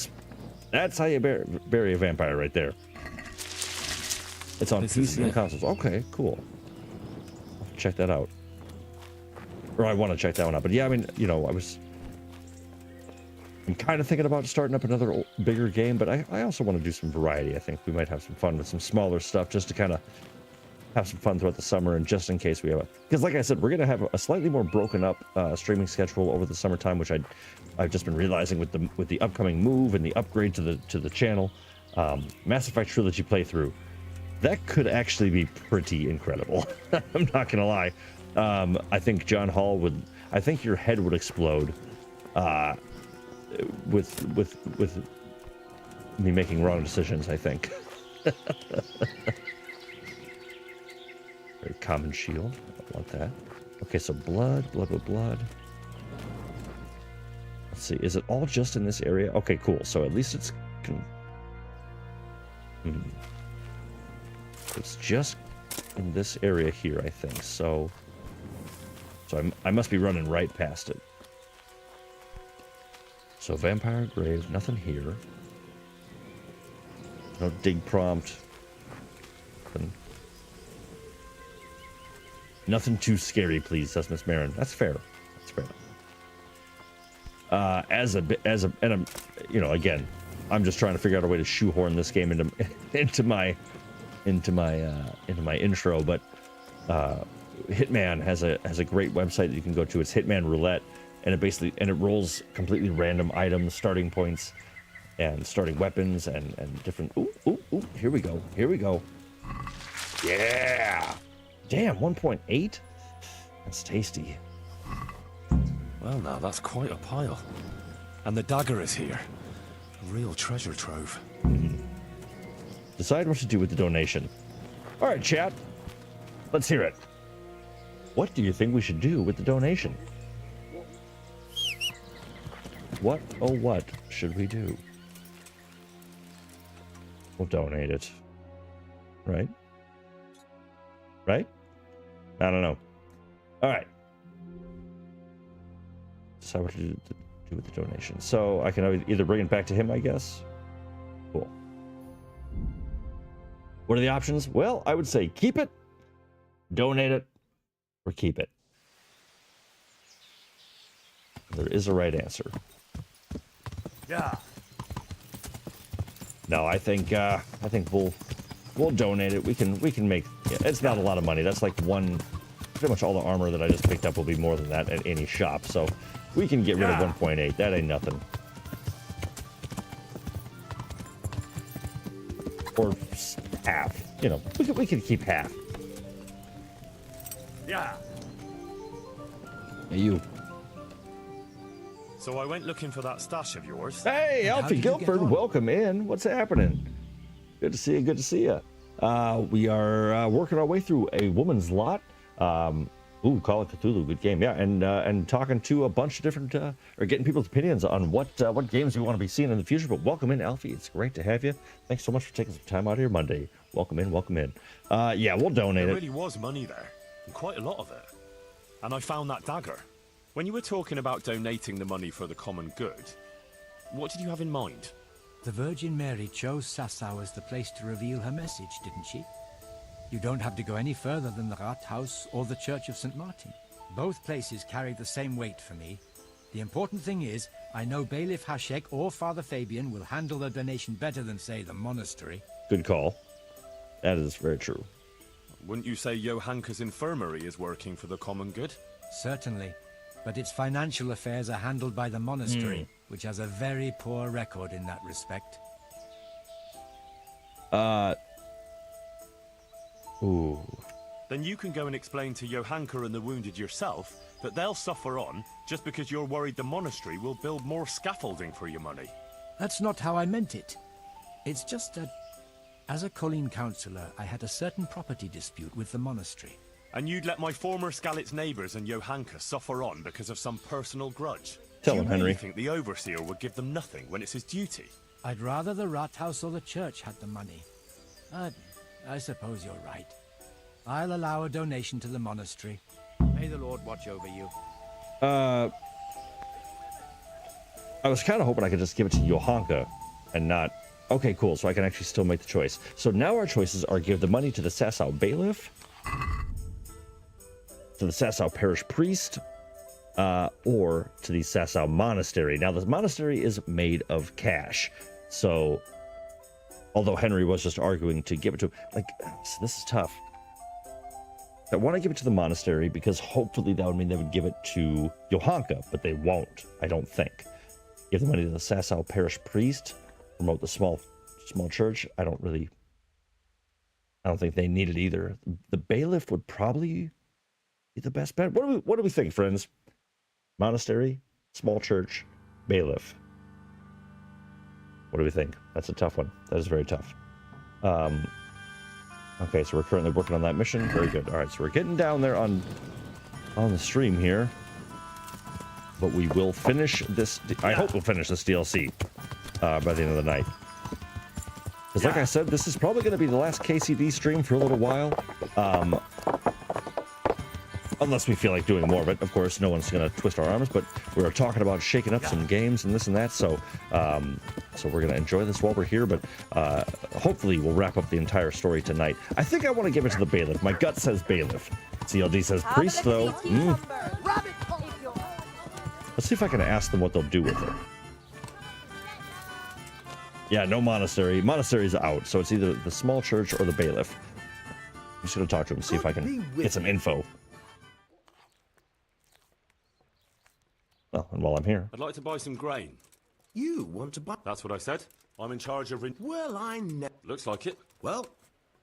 that's how you bury a vampire right there. It's on PC and consoles. Okay, cool. I'll have to check that out. Or I want to check that one out. But yeah, I mean, you know, I'm kind of thinking about starting up another bigger game, but I also want to do some variety. I think we might have some fun with some smaller stuff, just to kind of have some fun throughout the summer, and just in case we have because like I said, we're going to have a slightly more broken up streaming schedule over the summertime, which I've just been realizing with the upcoming move and the upgrade to the channel. Mass Effect Trilogy playthrough, that could actually be pretty incredible. I'm not gonna lie. I think John Hall I think your head would explode with me making wrong decisions, I think. Very common shield. I want that. Okay, so blood. Let's see. Is it all just in this area? Okay, cool. So at least it's it's just in this area here, I think. So I must be running right past it. So vampire grave, nothing here. No dig prompt. Nothing too scary, please. That's Miss Marin. That's fair. That's fair. And you know, again, I'm just trying to figure out a way to shoehorn this game into my intro. But Hitman has a great website that you can go to. It's Hitman Roulette, and it rolls completely random items, starting points, and starting weapons, and different. Ooh! Here we go. Yeah. Damn, 1.8? That's tasty. Well, now that's quite a pile. And the dagger is here. A real treasure trove. Decide what to do with the donation. All right, chat. Let's hear it. What do you think we should do with the donation? What, oh what, should we do? We'll donate it. Right? Right? I don't know. Alright. Decide what to do with the donation. So I can either bring it back to him, I guess. Cool. What are the options? Well, I would say keep it, donate it, or keep it. There is a right answer. Yeah. No, I think we'll donate it. We can make. Yeah, it's not a lot of money. That's like one. Pretty much all the armor that I just picked up will be more than that at any shop. So we can get rid of 1.8. That ain't nothing. Or half. You know, we could keep half. Yeah. Hey, you. So I went looking for that stash of yours. Hey, Alfie Guilford, welcome in. What's happening? Good to see you. Good to see you. We are working our way through a woman's lot. Call of Cthulhu, good game. Yeah, and talking to a bunch of different, or getting people's opinions on what games we want to be seeing in the future. But welcome in, Alfie. It's great to have you. Thanks so much for taking some time out of your Monday. Welcome in, welcome in. Yeah, we'll donate it. There really was money there, and quite a lot of it. And I found that dagger. When you were talking about donating the money for the common good, what did you have in mind? The Virgin Mary chose Sasau as the place to reveal her message, didn't she? You don't have to go any further than the Rathaus or the Church of St. Martin. Both places carry the same weight for me. The important thing is, I know Bailiff Hashek or Father Fabian will handle the donation better than, say, the monastery. Good call. That is very true. Wouldn't you say Johanka's infirmary is working for the common good? Certainly. But its financial affairs are handled by the monastery, which has a very poor record in that respect. Ooh. Then you can go and explain to Johanka and the wounded yourself that they'll suffer on just because you're worried the monastery will build more scaffolding for your money. That's not how I meant it. It's just that, as a Colleen councillor, I had a certain property dispute with the monastery. And you'd let my former Skalitz neighbours and Johanka suffer on because of some personal grudge? Tell him, Do you Henry. really think the Overseer would give them nothing when it's his duty? I'd rather the Rathaus or the church had the money. I suppose you're right. I'll allow a donation to the monastery. May the Lord watch over you. I was kind of hoping I could just give it to Johanka and not... Okay, cool. So I can actually still make the choice. So now our choices are give the money to the Sasau Bailiff, to the Sasau Parish Priest, or to the Sasau Monastery. Now, the monastery is made of cash. So, although Henry was just arguing to give it to him, like, this is tough. I want to give it to the monastery because hopefully that would mean they would give it to Johanka, but they won't, I don't think. Give the money to the Sasau Parish Priest, promote the small church. I don't think they need it either. The bailiff would probably be the best bet. What do we think, friends? Monastery, small church, bailiff. What do we think? That's a tough one. That is very tough. Okay, so we're currently working on that mission. Very good. All right, so we're getting down there on the stream here. But we will finish this... I hope we'll finish this DLC by the end of the night. Because like I said, this is probably going to be the last KCD stream for a little while. Unless we feel like doing more of it. Of course, no one's going to twist our arms, but we were talking about shaking up some games and this and that, so so we're going to enjoy this while we're here, but hopefully we'll wrap up the entire story tonight. I think I want to give it to the bailiff. My gut says bailiff. CLD says priest, though. Let's see if I can ask them what they'll do with it. Yeah, no monastery. Monastery's out, so it's either the small church or the bailiff. I'm just going to talk to him, see if I can get some info. Well, and while I'm here... I'd like to buy some grain. You want to buy... That's what I said. I'm in charge of... Well, Looks like it. Well,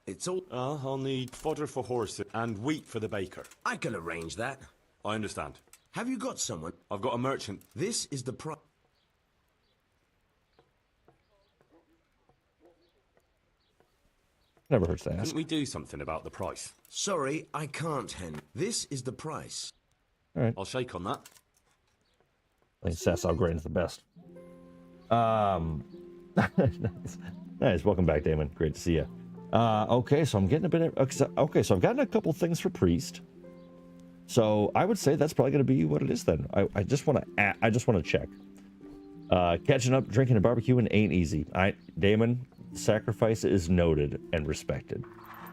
it's all... I'll need fodder for horses and wheat for the baker. I can arrange that. I understand. Have you got someone? I've got a merchant. This is the price. Never hurts to ask. Couldn't we do something about the price? Sorry, I can't, Hen. This is the price. All right. I'll shake on that. I think Sasau Grain's the best. Nice. Nice. Welcome back, Damon. Great to see you. Okay, so I'm getting a bit of... Okay, so I've gotten a couple things for Priest. So I would say that's probably going to be what it is then. I just want to check. Catching up, drinking, and barbecuing ain't easy. Damon, sacrifice is noted and respected.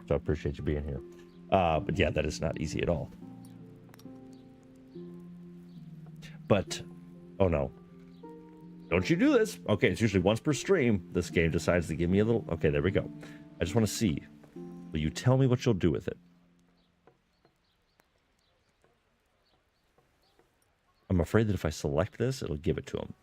So I appreciate you being here. But yeah, that is not easy at all. But, oh no. Don't you do this. Okay, it's usually once per stream. This game decides to give me a little... Okay, there we go. I just want to see. Will you tell me what you'll do with it? I'm afraid that if I select this, it'll give it to him.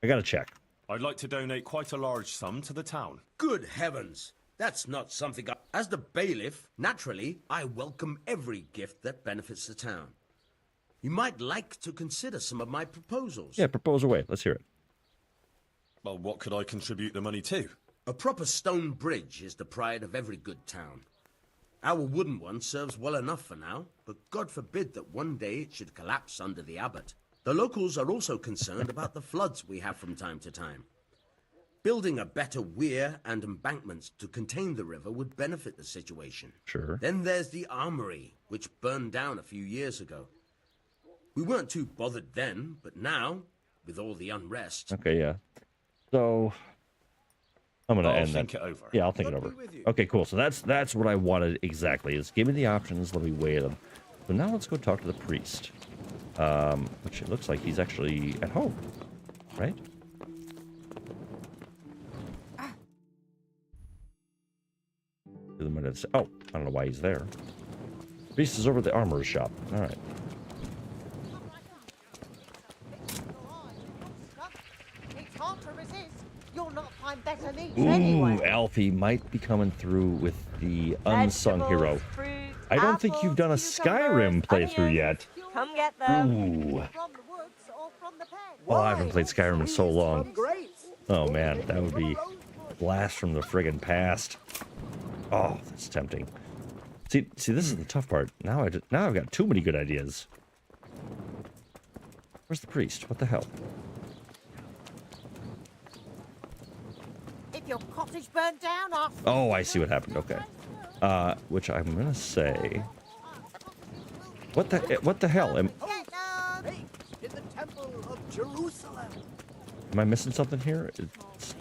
I gotta check. I'd like to donate quite a large sum to the town. Good heavens! That's not something I... As the bailiff, naturally, I welcome every gift that benefits the town. You might like to consider some of my proposals. Yeah, propose away. Let's hear it. Well, what could I contribute the money to? A proper stone bridge is the pride of every good town. Our wooden one serves well enough for now, but God forbid that one day it should collapse under the abbot. The locals are also concerned about the floods we have from time to time. Building a better weir and embankments to contain the river would benefit the situation. Sure. Then there's the armory, which burned down a few years ago. We weren't too bothered then, but now, with all the unrest... Okay, yeah. So, I'm going to end that. I'll think it over. Yeah, I'll think it over. Okay, cool. So that's what I wanted exactly, is give me the options, let me weigh them. So now let's go talk to the priest. Which it looks like he's actually at home, right? Oh, I don't know why he's there. Priest is over at the armorer's shop. All right. It's hard to resist. You'll not find better needs Ooh, anyway. Alfie might be coming through with the unsung hero. Fruit, I don't think you've done a Skyrim playthrough yet. Come get them. Ooh. Well, I haven't played Skyrim in so long. Oh man, that would be blast from the friggin' past. Oh, that's tempting. See, this is the tough part. Now I've got too many good ideas. Where's the priest? What the hell? If your cottage burned down, Oh, I see what happened. Okay. Which I'm gonna say. What the hell? In the temple of Jerusalem. Am I missing something here? Is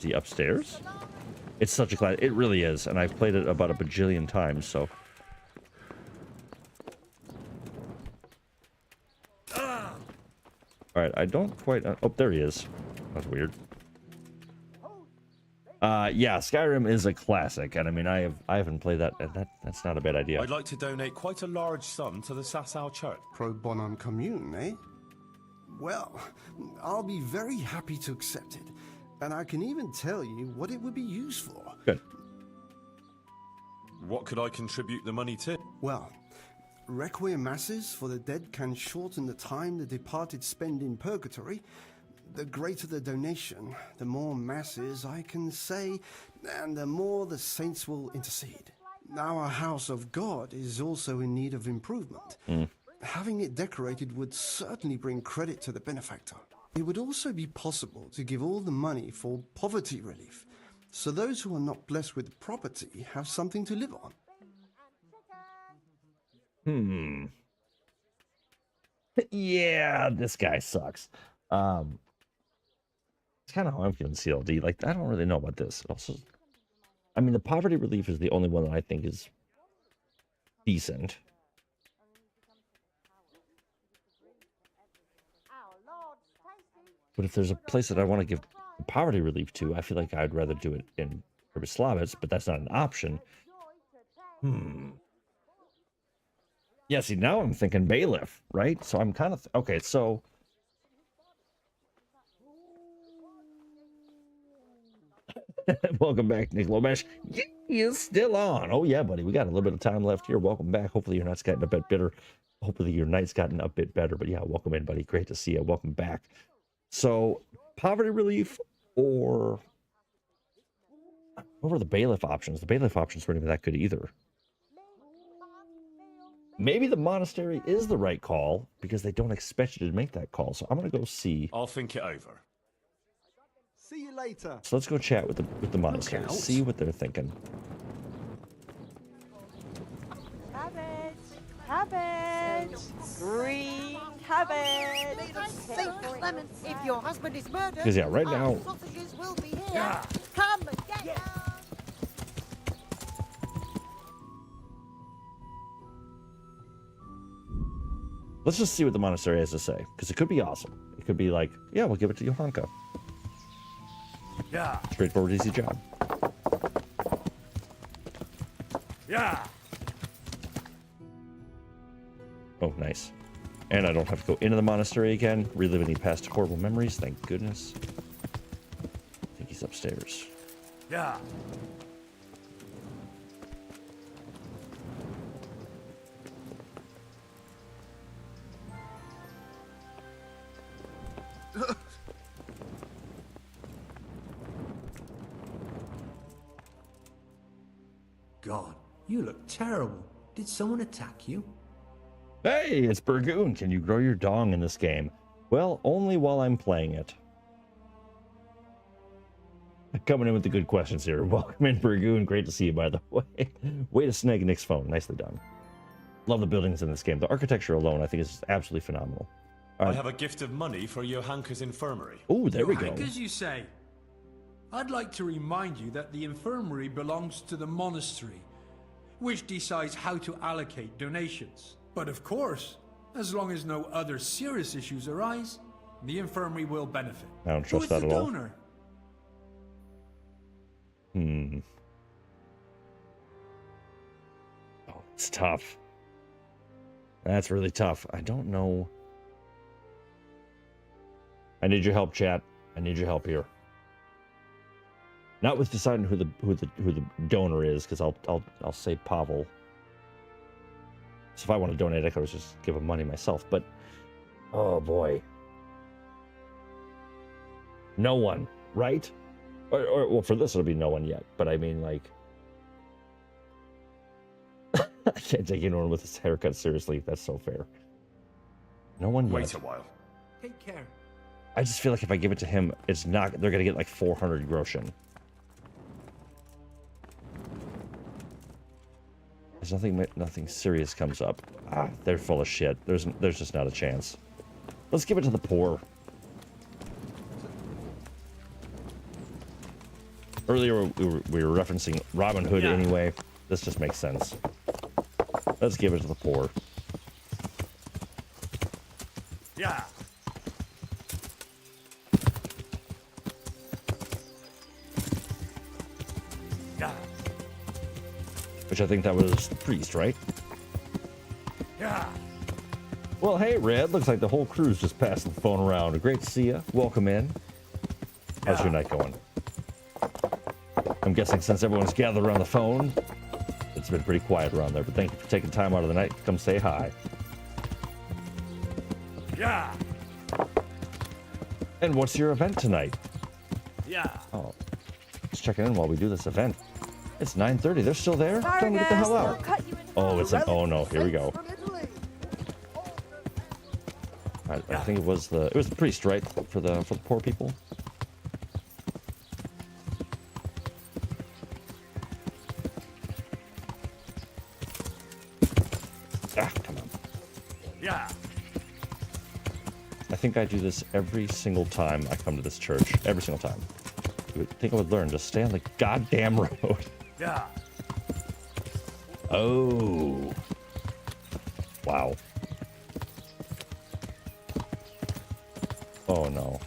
he upstairs? It's such a class. It really is, and I've played it about a bajillion times. So. All right, I don't quite. Oh, there he is. That's weird. Yeah, Skyrim is a classic, and I mean, I haven't played that, and that's not a bad idea. I'd like to donate quite a large sum to the Sasau Church. Pro bonum commune, eh? Well, I'll be very happy to accept it, and I can even tell you what it would be used for. Good. What could I contribute the money to? Well, requiem masses for the dead can shorten the time the departed spend in purgatory. The greater the donation, the more masses I can say, and the more the saints will intercede. Our house of God is also in need of improvement. Having it decorated would certainly bring credit to the benefactor. It would also be possible to give all the money for poverty relief, so those who are not blessed with property have something to live on. Yeah, this guy sucks. It's kind of how I'm feeling CLD. Like, I don't really know about this. Also, I mean, the poverty relief is the only one that I think is decent. But if there's a place that I want to give poverty relief to, I feel like I'd rather do it in Pribyslavitz, but that's not an option. Yeah, see, now I'm thinking bailiff, right? So I'm kind of... okay, so... Welcome back, Nick Lomash. He's still on. Oh, yeah, buddy. We got a little bit of time left here. Welcome back. Hopefully your night's gotten a bit better. Hopefully your night's gotten a bit better. But yeah, welcome in, buddy. Great to see you. Welcome back. So, poverty relief or... What were the bailiff options? The bailiff options weren't even that good either. Maybe the monastery is the right call because they don't expect you to make that call. So I'm gonna go see. I'll think it over. See you later. So let's go chat with the monastery. out. See what they're thinking. Cabbage. Cabbage. Green cabbage. Saint Clement, if your husband is murdered, 'Cause, yeah, right our now- sausages will be here. Yeah. Come and get them. Let's just see what the monastery has to say because it could be awesome. It could be like, yeah, we'll give it to Johanka. Yeah. Straightforward, easy job. Yeah. Oh, nice. And I don't have to go into the monastery again, relive any past horrible memories. Thank goodness. I think he's upstairs. Yeah. God, you look terrible. Did someone attack you? Hey, it's Burgoon. Can you grow your dong in this game? Well, only while I'm playing it. Coming in with the good questions here. Welcome in, Burgoon. Great to see you, by the way. Way to snag Nick's phone. Nicely done. Love the buildings in this game. The architecture alone, I think, is absolutely phenomenal. I have a gift of money for Johanka's infirmary. Oh, there we go. As you say, I'd like to remind you that the infirmary belongs to the monastery, which decides how to allocate donations. But of course, as long as no other serious issues arise, the infirmary will benefit. I don't trust that at all. Donor? Oh, it's tough. That's really tough. I don't know. I need your help, chat. I need your help here. Not with deciding who the donor is, because I'll say Pavel. So if I want to donate, I could just give him money myself. But oh boy, no one, right? Or well, for this it'll be no one yet. But I mean, like, I can't take anyone with his haircut seriously. That's so fair. No one yet. Wait a while. Take care. I just feel like if I give it to him, it's not. They're gonna get like 400 groschen. There's nothing serious comes up. Ah, they're full of shit. There's just not a chance. Let's give it to the poor. Earlier we were referencing Robin Hood anyway. This just makes sense. Let's give it to the poor. Yeah. Yeah. Which I think that was the priest, right? Yeah. Well, hey, Red. Looks like the whole crew's just passing the phone around. Great to see you. Welcome in. How's your night going? I'm guessing since everyone's gathered around the phone, it's been pretty quiet around there. But thank you for taking time out of the night to come say hi. Yeah. And what's your event tonight? Yeah. Oh, just checking in while we do this event. It's 9:30. They're still there? Tell them to get the hell out. Oh, it's an. Oh no. Here we go. I think it was the priest, right, for the poor people. Ah, come on. Yeah. I think I do this every single time I come to this church. Every single time. You would think I would learn. Just stay on the goddamn road. Yeah. Oh. Wow. Oh no.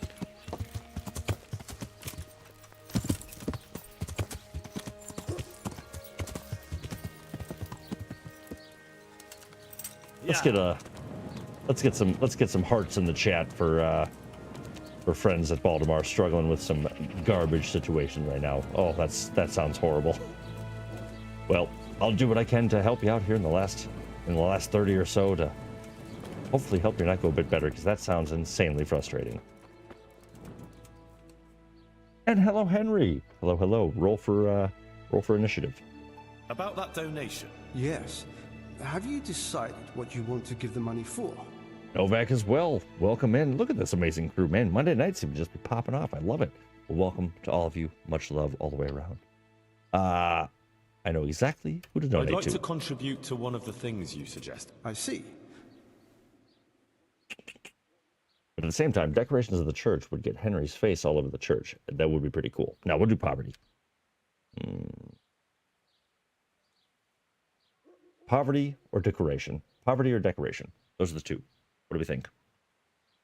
Let's get some hearts in the chat for friends at Baltimore struggling with some garbage situation right now. Oh, that sounds horrible. Well, I'll do what I can to help you out here in the last 30 or so to hopefully help your night go a bit better, because that sounds insanely frustrating. And hello, Henry. Hello. Roll for Roll for initiative. About that donation. Yes. Have you decided what you want to give the money for? Novak as well. Welcome in. Look at this amazing crew, man. Monday nights seem to just be popping off. I love it. Well, welcome to all of you. Much love all the way around. I know exactly who to donate I'd like to. to contribute to one of the things you suggest. I see. But at the same time, decorations of the church would get Henry's face all over the church. That would be pretty cool. Now, we'll do poverty. Poverty or decoration? Poverty or decoration? Those are the two. What do we think?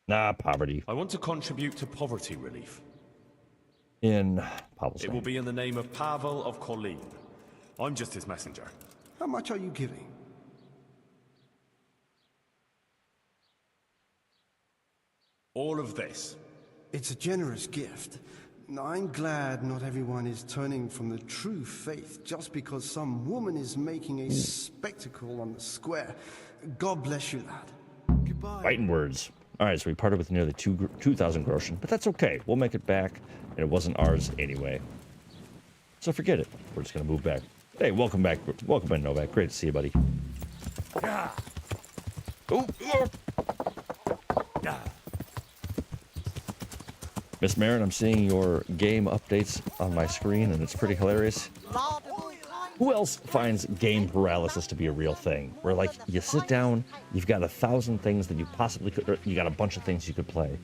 Nah, poverty. I want to contribute to poverty relief. In Pavel's It will be in the name of Pavel of Colleen. I'm just his messenger. How much are you giving? All of this. It's a generous gift. I'm glad not everyone is turning from the true faith just because some woman is making a spectacle on the square. God bless you, lad. Goodbye. Fighting words. All right, so we parted with nearly 2,000 groschen, but that's okay. We'll make it back, and it wasn't ours anyway. So forget it. We're just going to move back. Hey, welcome back. Welcome in, Novak. Great to see you, buddy. Yeah. Oh, Yeah. Miss Marin, I'm seeing your game updates on my screen, and it's pretty hilarious. Who else finds game paralysis to be a real thing? Where, like, you sit down, you've got 1,000 things that you possibly could, or you got a bunch of things you could play,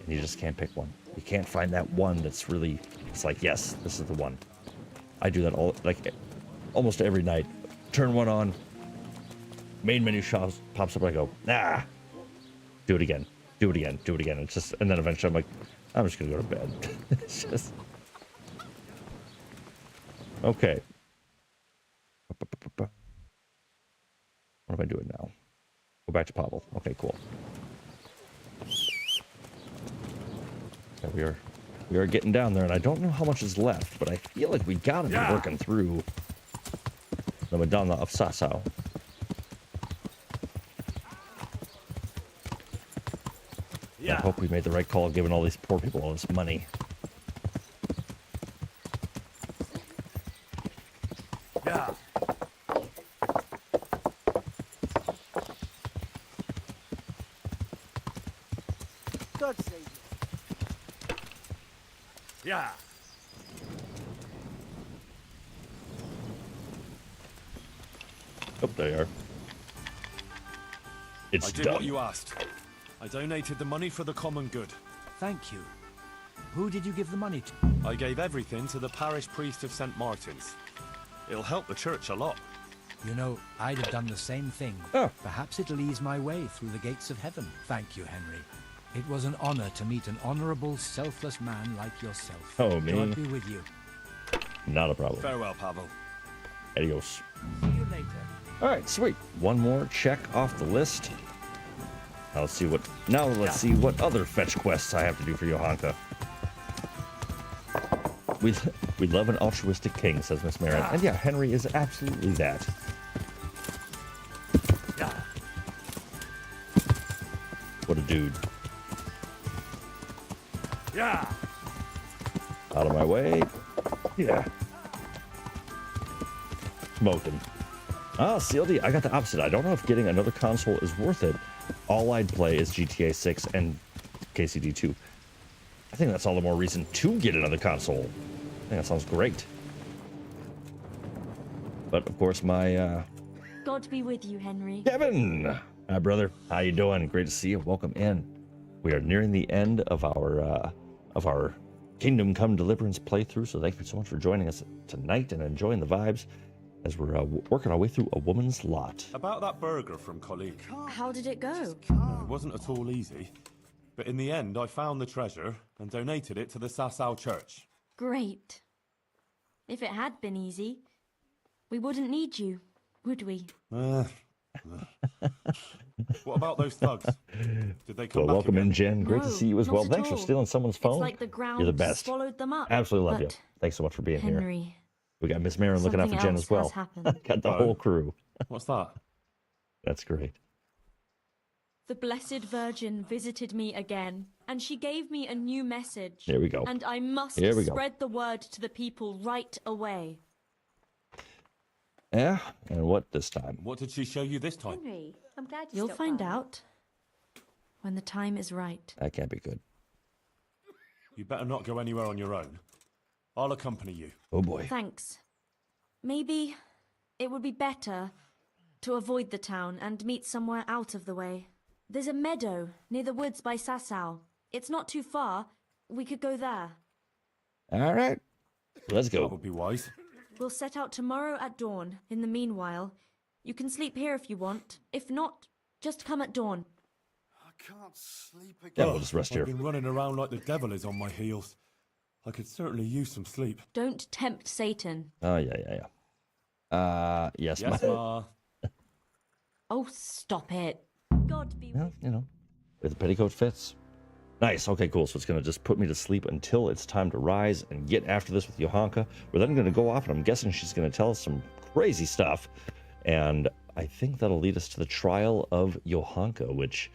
and you just can't pick one. You can't find that one that's really, it's like, yes, this is the one. I do that almost every night. Turn one on, main menu pops up, and I go, nah, do it again, do it again, do it again. It's just, and then eventually I'm like, I'm just gonna go to bed. It's just okay. What am I doing now? Go back to Pavel. Okay, cool. Yeah, we are getting down there, and I don't know how much is left, but I feel like we gotta be working through the Madonna of Sasau. I hope we made the right call giving all these poor people all this money. Yeah. God save you. Yeah. Oh, there you are. It's I did done. what you asked. I donated the money for the common good. Thank you. Who did you give the money to? I gave everything to the parish priest of St. Martin's. It'll help the church a lot. You know, I'd have done the same thing. Oh. Perhaps it'll ease my way through the gates of heaven. Thank you, Henry. It was an honor to meet an honorable, selfless man like yourself. Oh, me? God be with you. Not a problem. Farewell, Pavel. Adios. See you later. All right, sweet. One more check off the list. Now let's see what. Now let's see what other fetch quests I have to do for Johanka. We love an altruistic king, says Miss Marin, and yeah, Henry is absolutely that. What a dude. Yeah. Out of my way. Yeah. Smoking. Ah, CLD. I got the opposite. I don't know if getting another console is worth it. All I'd play is GTA 6 and KCD 2. I think that's all the more reason to get another console. I think that sounds great. But of course, my God be with you, Henry. Kevin. Hi, brother. How you doing? Great to see you. Welcome in. We are nearing the end of our Kingdom Come Deliverance playthrough. So thank you so much for joining us tonight and enjoying the vibes as we're working our way through A Woman's Lot. About that burger from Colleen. How did it go? It wasn't at all easy. But in the end, I found the treasure and donated it to the Sasau church. Great. If it had been easy, we wouldn't need you, would we? What about those thugs? Did they come Well, back welcome again? in, Jen. Great to see you as not well. at Thanks for all. stealing someone's phone. It's like the ground You're the best. swallowed them up. Absolutely love you. But Thanks so much for being here. Henry, We got Miss Marin looking out for something Jen else as well. has happened. Got the whole crew. What's that? That's great. The Blessed Virgin visited me again And she gave me a new message. Here we go. And I must Here we go. spread the word to the people right away. Yeah, and what this time? What did she show you this time? Henry, I'm glad you You'll stopped find by. out when the time is right. That can't be good. You better not go anywhere on your own. I'll accompany you. Oh boy. Thanks. Maybe it would be better to avoid the town and meet somewhere out of the way. There's a meadow near the woods by Sasau. It's not too far. We could go there. All right. Let's go. That would be wise. We'll set out tomorrow at dawn. In the meanwhile, you can sleep here if you want. If not, just come at dawn. I can't sleep again. Yeah, we'll just rest here. I've been running around like the devil is on my heels. I could certainly use some sleep. Don't tempt Satan. Oh, yeah. Yes, Yes, Ma. Oh, stop it. God be Well, you know, if the petticoat fits. Nice. Okay, cool. So it's going to just put me to sleep until it's time to rise and get after this with Johanka. We're then going to go off, and I'm guessing she's going to tell us some crazy stuff. And I think that'll lead us to the trial of Johanka, which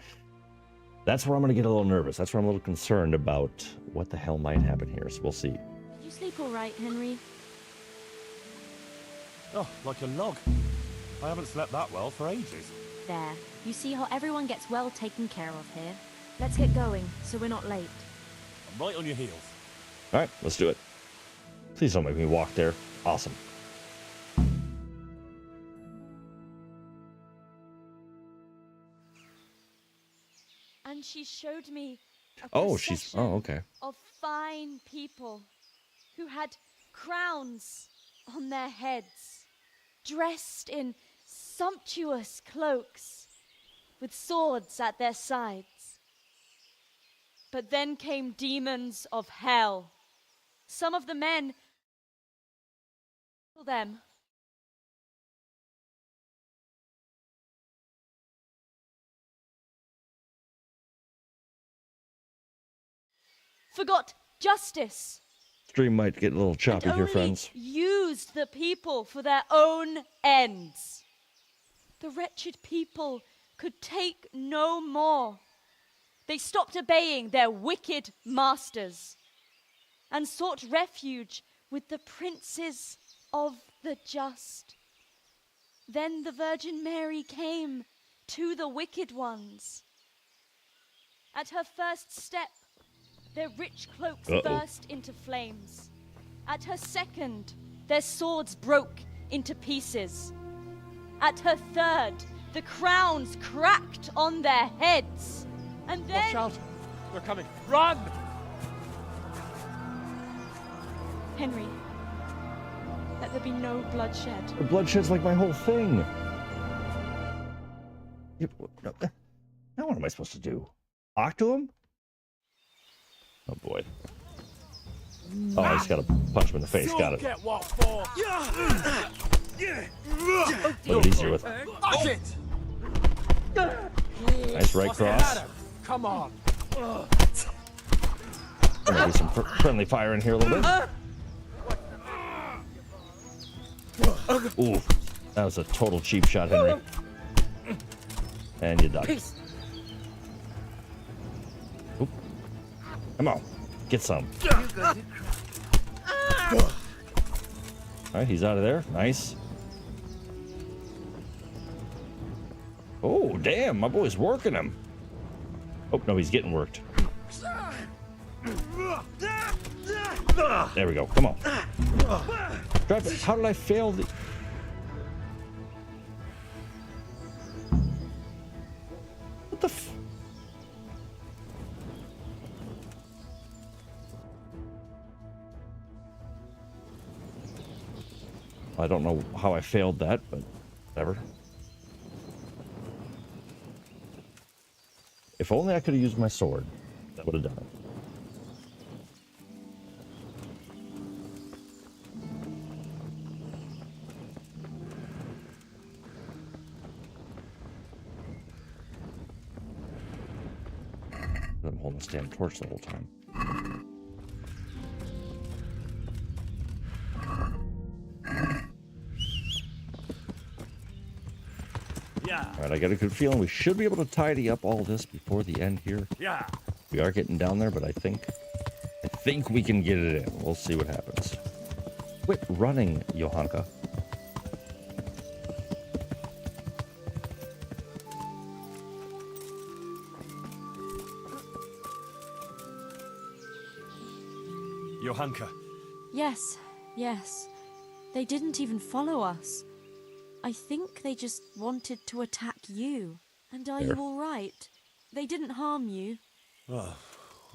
that's where I'm going to get a little nervous. That's where I'm a little concerned about what the hell might happen here. So we'll see. Did you sleep all right, Henry? Oh, like a log. I haven't slept that well for ages. There. You see how everyone gets well taken care of here. Let's get going, so we're not late. I'm right on your heels. All right, let's do it. Please don't make me walk there. Awesome. And she showed me a Oh, she's... Oh, okay. of fine people who had crowns on their heads, dressed in sumptuous cloaks, with swords at their sides. But then came demons of hell. Some of the men them. Forgot justice. Stream might get a little choppy and here, only friends. used the people for their own ends. The wretched people could take no more. They stopped obeying their wicked masters and sought refuge with the princes of the just. Then the Virgin Mary came to the wicked ones. At her first step, their rich cloaks burst into flames. At her second, their swords broke into pieces. At her third, the crowns cracked on their heads. And then... Watch out! They're coming. Run! Henry, let there be no bloodshed. The bloodshed's like my whole thing. Now what am I supposed to do? Talk to him? Oh boy. Oh, I just gotta punch him in the face. Got it. Get what for? A little easier with. Nice right cross. Come on. Gonna do some friendly fire in here a little bit. Ooh, that was a total cheap shot, Henry. And you duck. Oop. Come on, get some. All right, he's out of there. Nice. Oh, damn, my boy's working him. Oh, no, he's getting worked. There we go. Come on. Drive it. How did I fail the... What the f... I don't know how I failed that, but whatever. If only I could have used my sword. That would have done it. I'm holding this damn torch the whole time. Yeah. All right, I got a good feeling we should be able to tidy up all this before the end here. Yeah. We are getting down there, but I think we can get it in. We'll see what happens. Quit running, Johanka. Johanka. Yes, yes. They didn't even follow us. I think they just wanted to attack you. And are you all right? They didn't harm you. Oh,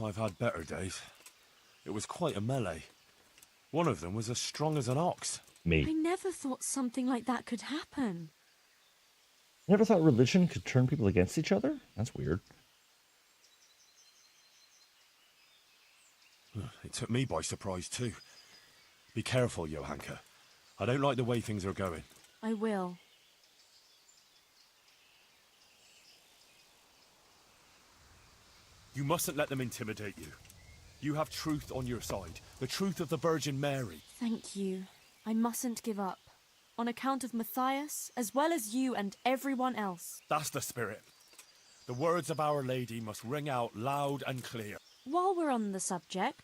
I've had better days. It was quite a melee. One of them was as strong as an ox. Me. I never thought something like that could happen. Never thought religion could turn people against each other? That's weird. It took me by surprise too. Be careful, Johanka. I don't like the way things are going. I will. You mustn't let them intimidate you. You have truth on your side. The truth of the Virgin Mary. Thank you. I mustn't give up. On account of Matthias, as well as you and everyone else. That's the spirit. The words of Our Lady must ring out loud and clear. While we're on the subject,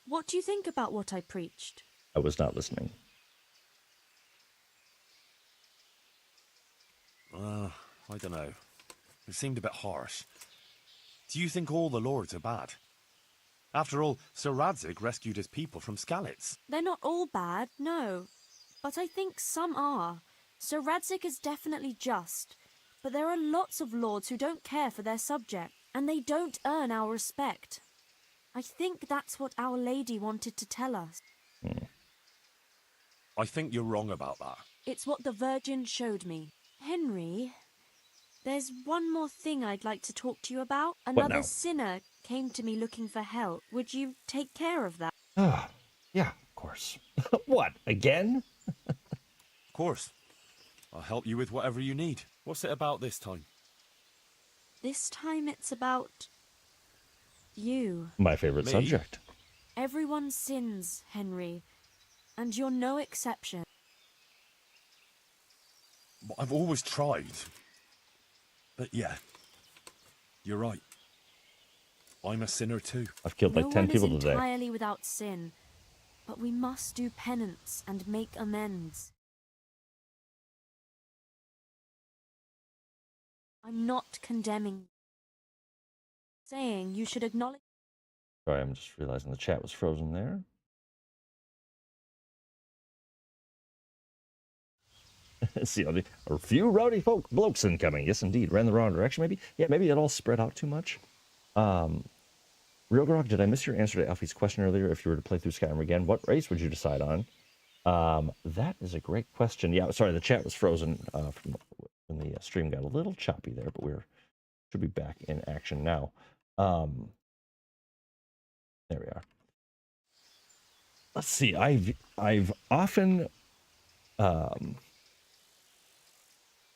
what do you think about what I preached? I was not listening. I don't know. It seemed a bit harsh. Do you think all the lords are bad? After all, Sir Radzig rescued his people from Skalitz. They're not all bad, no. But I think some are. Sir Radzig is definitely just. But there are lots of lords who don't care for their subject, and they don't earn our respect. I think that's what Our Lady wanted to tell us. I think you're wrong about that. It's what the Virgin showed me. Henry, there's one more thing I'd like to talk to you about. Another sinner came to me looking for help. Would you take care of that? Yeah, of course. What, again? Of course. I'll help you with whatever you need. What's it about this time? This time it's about you. My favorite subject. Everyone sins, Henry, and you're no exception. I've always tried. But yeah, you're right. I'm a sinner too. I've killed like 10 people No one is today. entirely without sin, but we must do penance and make amends. I'm not condemning. Saying you should acknowledge. Sorry, I'm just realizing the chat was frozen there. See, a few rowdy blokes incoming. Yes, indeed. Ran the wrong direction, maybe? Yeah, maybe it all spread out too much. RealGrogg, did I miss your answer to Alfie's question earlier? If you were to play through Skyrim again, what race would you decide on? That is a great question. Yeah, sorry, the chat was frozen from when the stream got a little choppy there, but should be back in action now. There we are. Let's see. I've often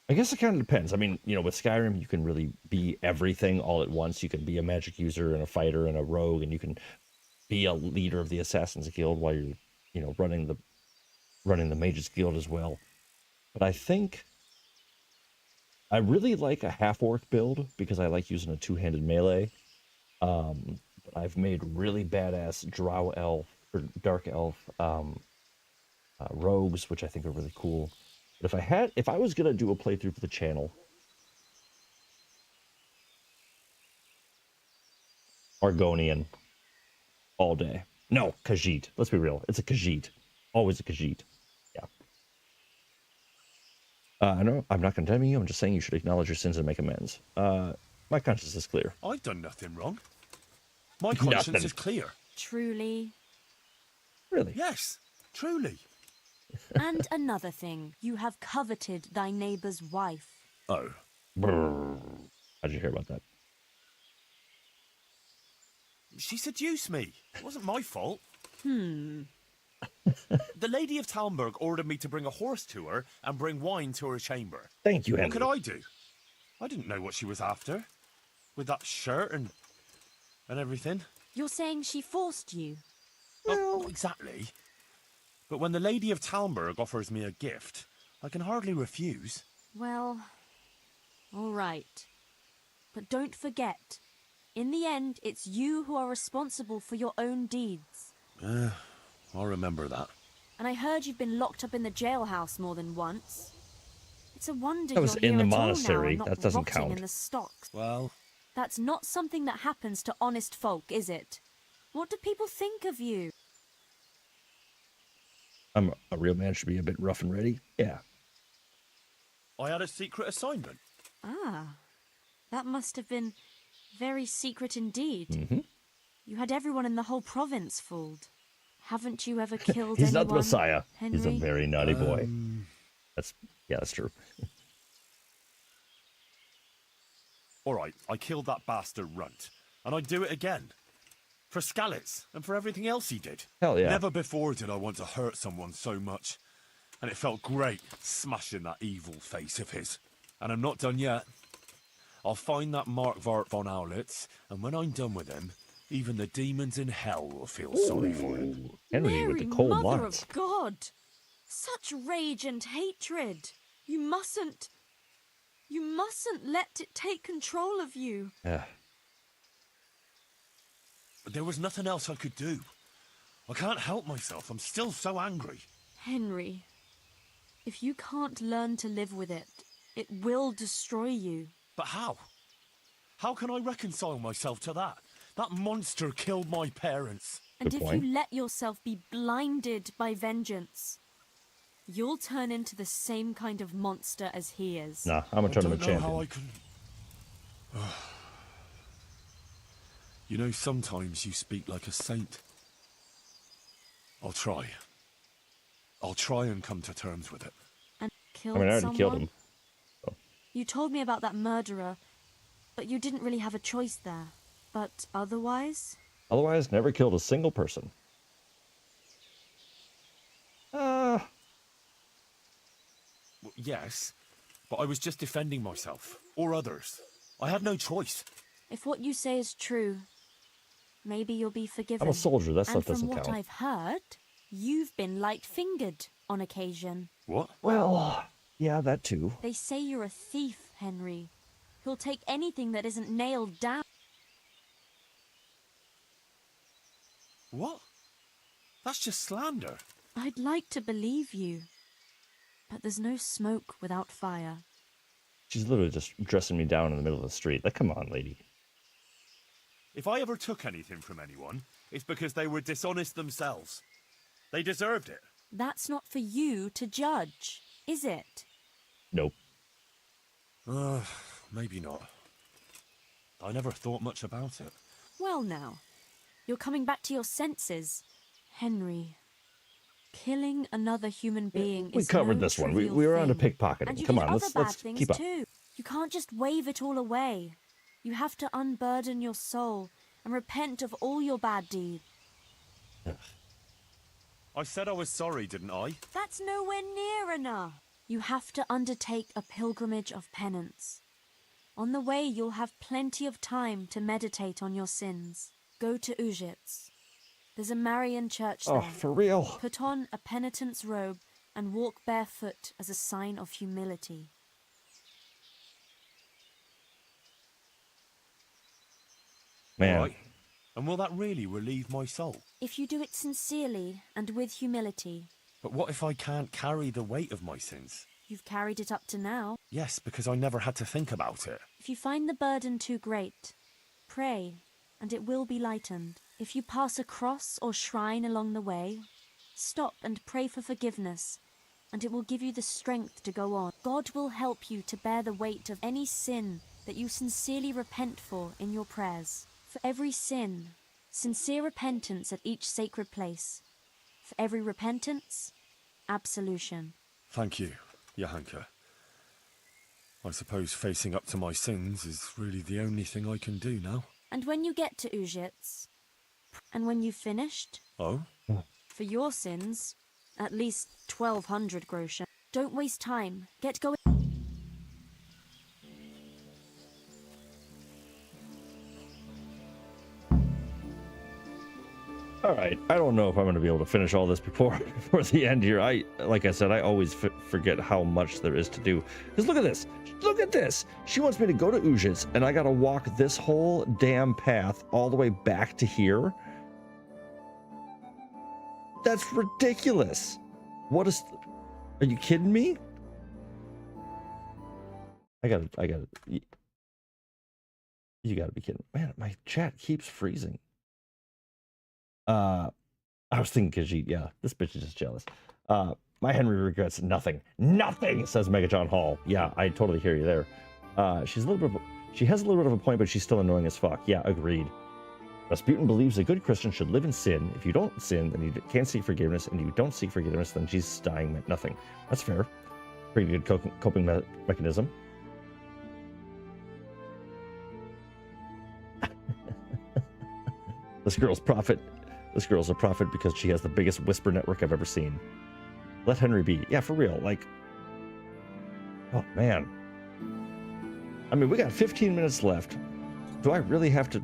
I guess it kind of depends. I mean, with Skyrim, you can really be everything all at once. You can be a magic user and a fighter and a rogue, and you can be a leader of the Assassin's Guild while you're, running the Mages Guild as well. But I think I really like a half-orc build because I like using a two-handed melee. But I've made really badass drow elf or dark elf rogues, which I think are really cool. But if I was gonna do a playthrough for the channel, Argonian all day. No, Khajiit. Let's be real. It's a Khajiit. Always a Khajiit. Yeah. I know I'm not condemning you. I'm just saying you should acknowledge your sins and make amends. My conscience is clear. I've done nothing wrong. My conscience is clear. Truly. Really? Yes, truly. And another thing, you have coveted thy neighbor's wife. Oh. How'd you hear about that? She seduced me. It wasn't my fault. The Lady of Talmberg ordered me to bring a horse to her and bring wine to her chamber. Thank you, Henry. What could I do? I didn't know what she was after. With that shirt and everything. You're saying she forced you? Well, not exactly. But when the Lady of Talmberg offers me a gift, I can hardly refuse. Well, all right. But don't forget, In the end, it's you who are responsible for your own deeds. I'll remember that. And I heard you've been locked up in the jailhouse more than once. It's a wonder That was you're in here the at all now monastery. and not That doesn't rotting count. in the stocks. Well, That's not something that happens to honest folk, is it? What do people think of you? A real man should be a bit rough and ready. Yeah. I had a secret assignment. Ah, that must have been very secret indeed. Mm-hmm. You had everyone in the whole province fooled. Haven't you ever killed He's anyone, not the Messiah. Henry? He's a very naughty boy. That's true. All right, I killed that bastard runt, and I'd do it again. For Skalitz, and for everything else he did. Hell yeah. Never before did I want to hurt someone so much. And it felt great, smashing that evil face of his. And I'm not done yet. I'll find that Markvart von Aulitz, and when I'm done with him, even the demons in hell will feel sorry for him. Henry Mary, with the cold Mother lines. of God! Such rage and hatred! You mustn't let it take control of you. Yeah. But there was nothing else I could do. I can't help myself. I'm still so angry. Henry, if you can't learn to live with it, it will destroy you. But how? How can I reconcile myself to that? That monster killed my parents. And if you let yourself be blinded by vengeance, you'll turn into the same kind of monster as he is. Nah, I'm a tournament champion. How I can... You know, sometimes you speak like a saint. I'll try. I'll try and come to terms with it. And killed I already someone? killed him. So. You told me about that murderer, but you didn't really have a choice there. But otherwise? Otherwise, never killed a single person. Well, yes, but I was just defending myself, or others. I had no choice. If what you say is true, maybe you'll be forgiven. I'm a soldier, that stuff doesn't count. And from count. what I've heard, you've been light-fingered on occasion. What? Well, yeah, that too. They say you're a thief, Henry. Who'll take anything that isn't nailed down. What? That's just slander. I'd like to believe you, but there's no smoke without fire. She's literally just dressing me down in the middle of the street. Like, come on, lady. If I ever took anything from anyone, it's because they were dishonest themselves. They deserved it. That's not for you to judge, is it? Nope. Maybe not. I never thought much about it. Well now, you're coming back to your senses. Henry, killing another human being We is covered no this one. We trivial were on to thing. pickpocketing. And you Come did on, other let's bad things keep up. too. You can't just wave it all away. You have to unburden your soul and repent of all your bad deeds. I said I was sorry, didn't I? That's nowhere near enough. You have to undertake a pilgrimage of penance. On the way, you'll have plenty of time to meditate on your sins. Go to Ujits. There's a Marian church there. Oh, for real? Put on a penitent's robe and walk barefoot as a sign of humility. Man. Right. And will that really relieve my soul? If you do it sincerely and with humility. But what if I can't carry the weight of my sins? You've carried it up to now. Yes, because I never had to think about it. If you find the burden too great, pray, and it will be lightened. If you pass a cross or shrine along the way, stop and pray for forgiveness, and it will give you the strength to go on. God will help you to bear the weight of any sin that you sincerely repent for in your prayers. For every sin, sincere repentance at each sacred place. For every repentance, absolution. Thank you, Johanka. I suppose facing up to my sins is really the only thing I can do now. And when you get to Ujits, and when you've finished, Oh? for your sins, at least 1,200 groschen. Don't waste time. Get going. All right, I don't know if I'm going to be able to finish all this before the end here. Like I said, I always forget how much there is to do. Because look at this. Look at this. She wants me to go to Ujits, and I got to walk this whole damn path all the way back to here. That's ridiculous. What is... Are you kidding me? I gotta... You gotta be kidding. Man, my chat keeps freezing. I was thinking Khajiit, yeah. This bitch is just jealous. My Henry regrets nothing. Nothing, says Mega John Hall. Yeah, I totally hear you there. She has a little bit of a point, but she's still annoying as fuck. Yeah, agreed. Rasputin believes a good Christian should live in sin. If you don't sin, then you can't seek forgiveness, and you don't seek forgiveness, then Jesus dying meant nothing. That's fair. Pretty good coping mechanism. This girl's a prophet because she has the biggest whisper network I've ever seen. Let Henry be. Yeah, for real. Like, oh man. I mean, we got 15 minutes left. Do I really have to? I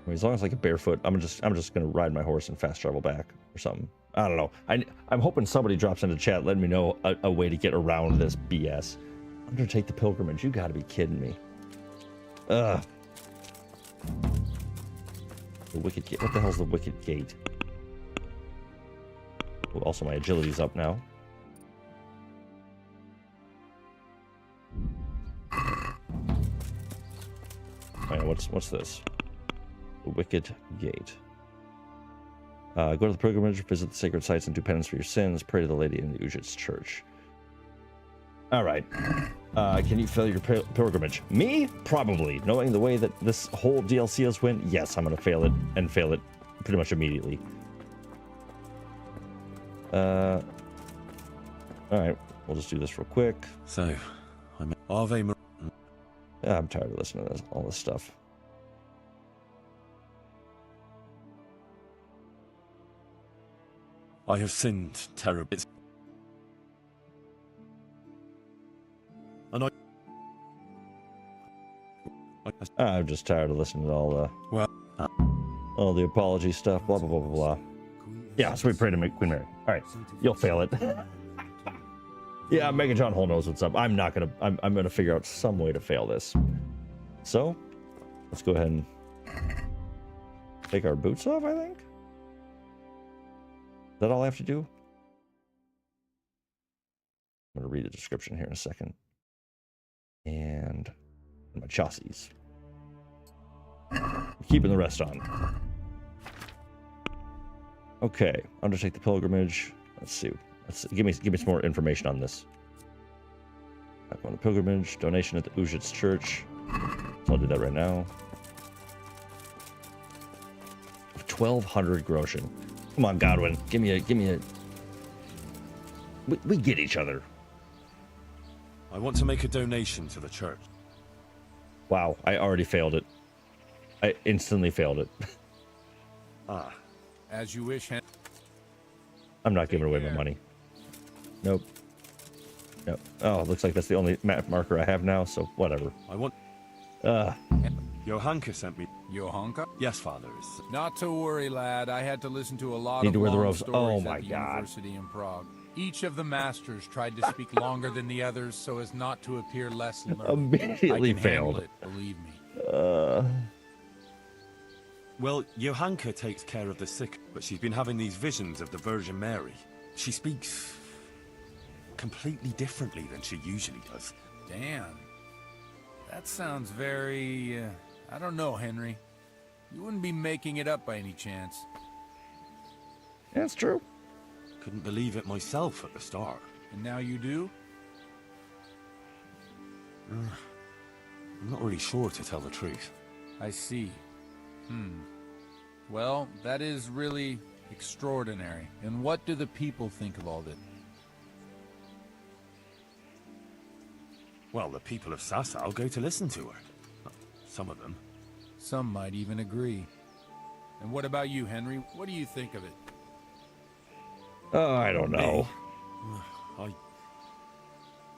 mean, as long as I get barefoot, I'm just gonna ride my horse and fast travel back or something. I don't know. I'm hoping somebody drops into chat letting me know a way to get around this BS. Undertake the pilgrimage. You gotta be kidding me. Ugh. The wicked gate. What the hell's the wicked gate? Oh, also, my agility's up now. Alright, what's this? The wicked gate. Go to the pilgrimage, visit the sacred sites, and do penance for your sins. Pray to the Lady in the Ujits Church. All right. Can you fail your pilgrimage? Me? Probably. Knowing the way that this whole DLC has went, yes, I'm going to fail it, and fail it pretty much immediately. All right. We'll just do this real quick. So, I'm Ave Maria. I'm tired of listening to all this stuff. I have sinned terribly. And I'm just tired of listening to all the apology stuff, blah, blah, blah, blah, blah. Yeah, so we pray to Queen Mary. All right, you'll fail it. Yeah, Mega John Hole knows what's up. I'm gonna figure out some way to fail this. So, let's go ahead and take our boots off, I think. Is that all I have to do? I'm going to read the description here in a second. And my chassis. Keeping the rest on. Okay, undertake the pilgrimage. Let's see. Give me some more information on this. Back on the pilgrimage. Donation at the Ujits Church. So I'll do that right now. 1,200 groschen. Come on, Godwin. Give me a. We get each other. I want to make a donation to the church. Wow, I already failed it. I instantly failed it. As you wish. I'm not giving away my money. Nope. Nope. Oh, looks like that's the only map marker I have now, so whatever. I want. Johanka sent me. Johanka? Yes, Father. Not to worry, lad. I had to listen to a lot Need of to wear the long robes. stories Oh my at the God. university in Prague. Each of the masters tried to speak longer than the others so as not to appear less learned. Immediately I can failed. handle it, believe me. Well, Johanka takes care of the sick, but she's been having these visions of the Virgin Mary. She speaks completely differently than she usually does. Damn. That sounds very... I don't know, Henry. You wouldn't be making it up by any chance. That's true. Couldn't believe it myself at the start. And now you do? I'm not really sure, to tell the truth. I see. Well, that is really extraordinary. And what do the people think of all this? Well, the people of Sasau go to listen to her. Some of them. Some might even agree. And what about you, Henry? What do you think of it? Oh, I don't know.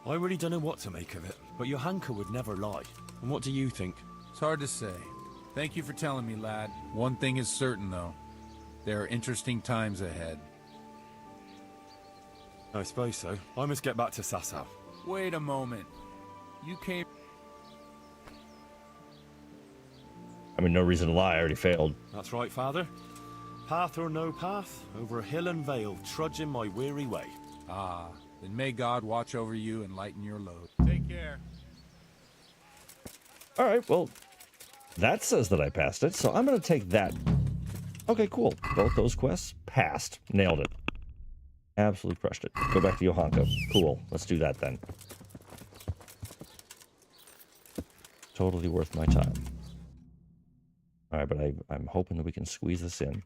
I really don't know what to make of it, but Johanka would never lie. And what do you think? It's hard to say. Thank you for telling me, lad. One thing is certain, though. There are interesting times ahead. I suppose so. I must get back to Sasau. Wait a moment. You came... I mean, no reason to lie. I already failed. That's right, Father. Path or no path, over hill and vale, trudging my weary way. Ah, then may God watch over you and lighten your load. Take care. All right, well, that says that I passed it, so I'm going to take that. Okay, cool. Both those quests passed. Nailed it. Absolutely crushed it. Go back to Johanka. Cool. Let's do that then. Totally worth my time. All right, but I'm hoping that we can squeeze this in.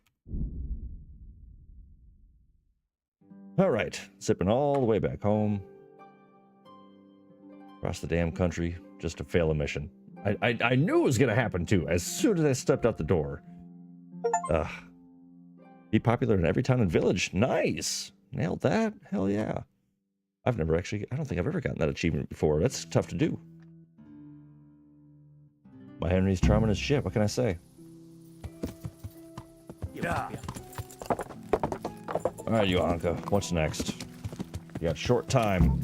All right, zipping all the way back home. Across the damn country, just to fail a mission. I knew it was going to happen, too, as soon as I stepped out the door. Be popular in every town and village. Nice. Nailed that. Hell yeah. I've never actually... I don't think I've ever gotten that achievement before. That's tough to do. My Henry's charming as shit. What can I say? Yeah. All right, Johanka. What's next? You got short time.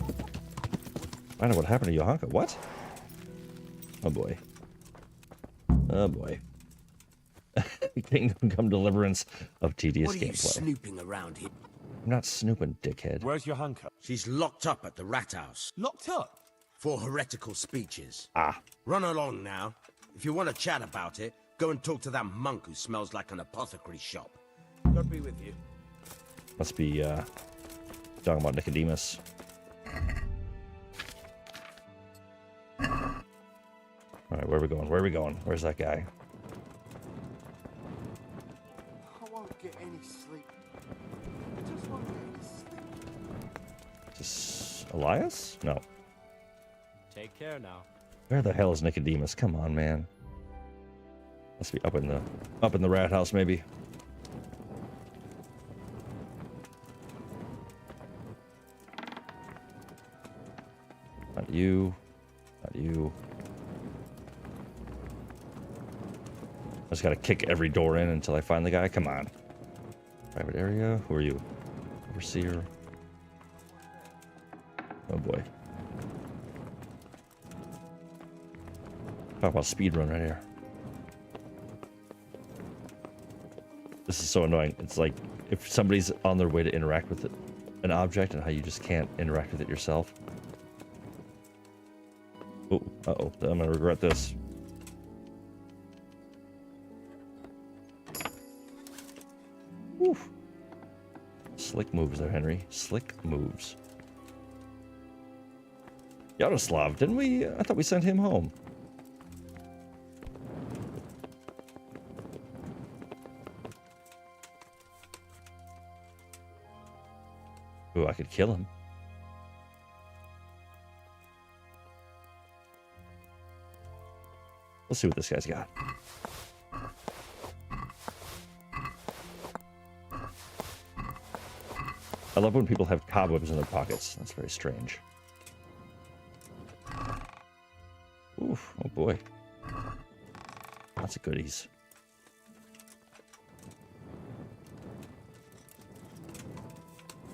Find out what happened to Johanka. What? Oh, boy. Oh, boy. Kingdom Come Deliverance of tedious gameplay. What are you snooping around here? I'm not snooping, dickhead. Where's Johanka? She's locked up at the rat house. Locked up? For heretical speeches. Ah. Run along now. If you want to chat about it, go and talk to that monk who smells like an apothecary shop. God be with you. Must be, talking about Nicodemus. All right, where are we going? Where are we going? Where's that guy? I won't get any sleep. I just won't get any sleep. Is this Elias? No. Take care now. Where the hell is Nicodemus? Come on, man. Must be up in the rat house, maybe. Not you. Not you. I just gotta kick every door in until I find the guy. Come on. Private area. Who are you? Overseer. Oh boy. Talk about speedrun right here. This is so annoying. It's like if somebody's on their way to interact with an object and how you just can't interact with it yourself. Oh, uh-oh. I'm gonna regret this. Whew. Slick moves there, Henry. Slick moves. Yaroslav, didn't we? I thought we sent him home. Ooh, I could kill him. Let's see what this guy's got. I love when people have cobwebs in their pockets. That's very strange. Oof, oh boy. Lots of goodies.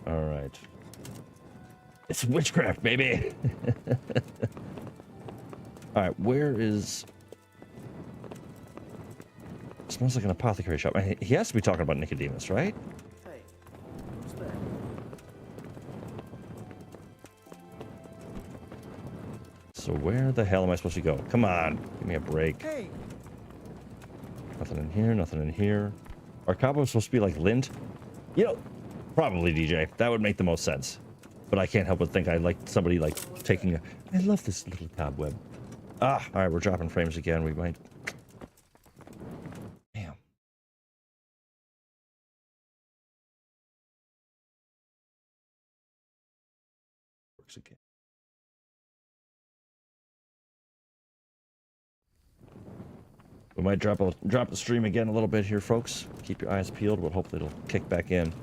All right. It's witchcraft, baby. All right, where is... Smells like an apothecary shop. He has to be talking about Nicodemus, right? Hey, who's there? So where the hell am I supposed to go? Come on, give me a break. Hey. Nothing in here, nothing in here. Are cobwebs supposed to be like lint? You know, probably, DJ. That would make the most sense. But I can't help but think I like somebody like taking a... I love this little cobweb. Ah, all right, we're dropping frames again. We might... Damn. Works again. We might drop the stream again a little bit here, folks. Keep your eyes peeled, but hopefully it'll kick back in.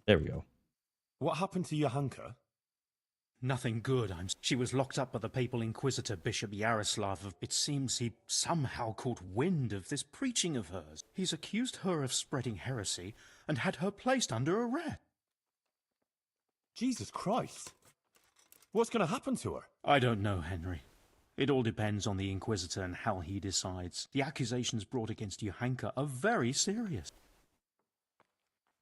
There we go. What happened to Johanka? Nothing good. She was locked up by the papal inquisitor, Bishop Yaroslav. It seems he somehow caught wind of this preaching of hers. He's accused her of spreading heresy and had her placed under arrest. Jesus Christ. What's going to happen to her? I don't know, Henry. It all depends on the Inquisitor and how he decides. The accusations brought against Johanka are very serious.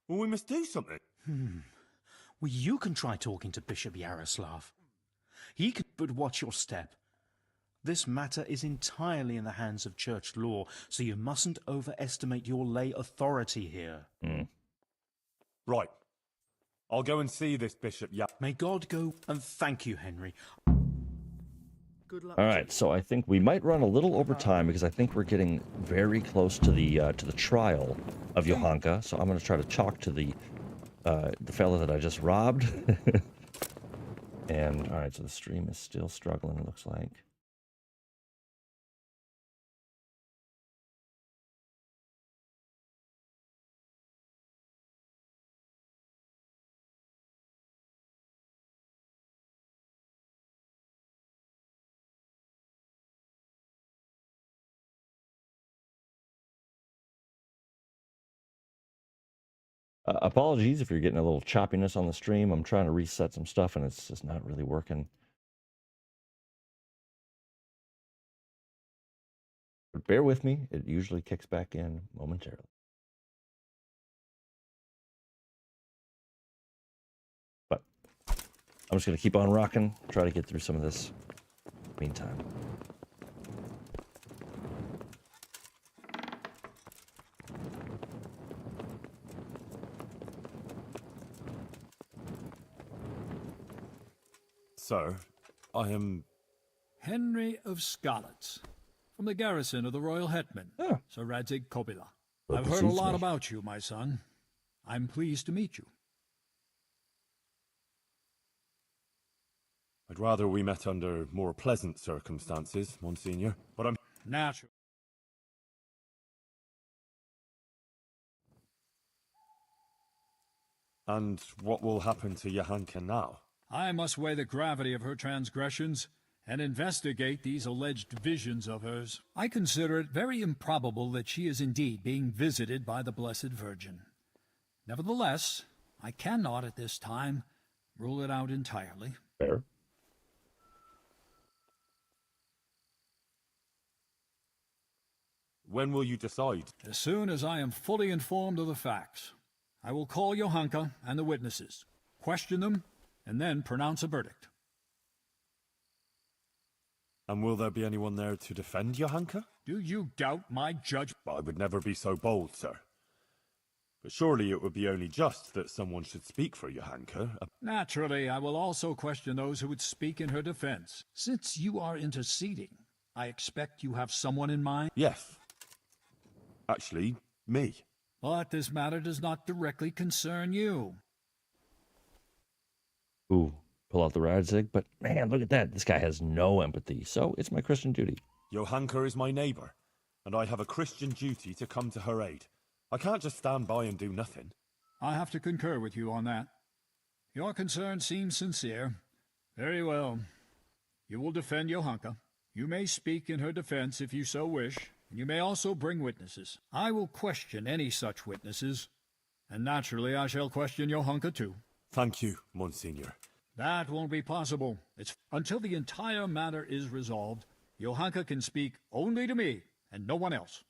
Well, we must do something. Well, you can try talking to Bishop Yaroslav. He could, but watch your step. This matter is entirely in the hands of church law, so you mustn't overestimate your lay authority here. Right. I'll go and see this Bishop May God go, and thank you, Henry. Good luck. All right, so I think we might run a little over time because I think we're getting very close to the trial of Johanka. So I'm going to try to talk to the fella that I just robbed. And all right, so the stream is still struggling. It looks like. Apologies if you're getting a little choppiness on the stream. I'm trying to reset some stuff and it's just not really working. But bear with me. It usually kicks back in momentarily. But I'm just going to keep on rocking, try to get through some of this meantime. Sir, I am... Henry of Scarlet, from the garrison of the Royal Hetman, Sir Radzig Kobyla. I've heard a lot about you, my son. I'm pleased to meet you. I'd rather we met under more pleasant circumstances, Monsignor, but I'm... Natural. And what will happen to Johanka now? I must weigh the gravity of her transgressions and investigate these alleged visions of hers. I consider it very improbable that she is indeed being visited by the Blessed Virgin. Nevertheless, I cannot at this time rule it out entirely. Fair. When will you decide? As soon as I am fully informed of the facts, I will call Johanka and the witnesses, question them, and then pronounce a verdict. And will there be anyone there to defend Johanka? Do you doubt my judgment? I would never be so bold, sir. But surely it would be only just that someone should speak for Johanka. Naturally, I will also question those who would speak in her defense. Since you are interceding, I expect you have someone in mind? Yes. Actually, me. But this matter does not directly concern you. Ooh, pull out the Radzig, but man, look at that. This guy has no empathy, so it's my Christian duty. Johanka is my neighbor, and I have a Christian duty to come to her aid. I can't just stand by and do nothing. I have to concur with you on that. Your concern seems sincere. Very well. You will defend Johanka. You may speak in her defense if you so wish, and you may also bring witnesses. I will question any such witnesses, and naturally I shall question Johanka too. Thank you, Monsignor. That won't be possible. Until the entire matter is resolved, Johanka can speak only to me and no one else.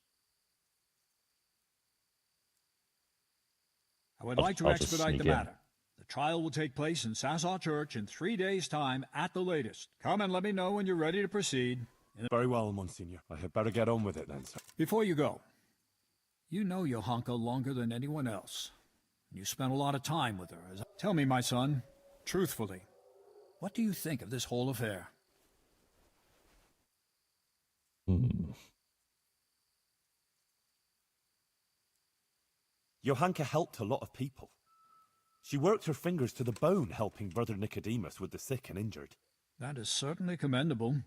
I would like to expedite the matter. The trial will take place in Sassaw Church in 3 days' time at the latest. Come and let me know when you're ready to proceed. Very well, Monsignor. I had better get on with it then, sir. Before you go, you know Johanka longer than anyone else. You spent a lot of time with her. Tell me, my son, truthfully, what do you think of this whole affair? Johanka helped a lot of people. She worked her fingers to the bone helping Brother Nicodemus with the sick and injured. That is certainly commendable.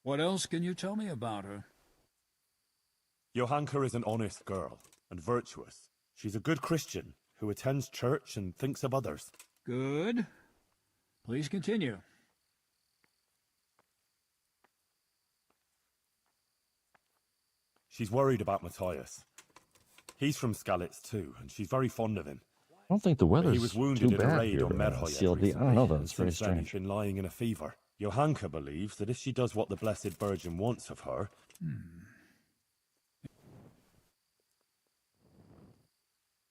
What else can you tell me about her? Johanka is an honest girl and virtuous. She's a good Christian who attends church and thinks of others. Good. Please continue. She's worried about Matthias. He's from Skalitz too, and she's very fond of him. I don't think the weather's He was wounded too in a bad raid here, on but, Merhoyet CLD. I recently, don't know, though. and It's very since then he's strange. been lying in a fever. Johanka believes that if she does what the Blessed Virgin wants of her,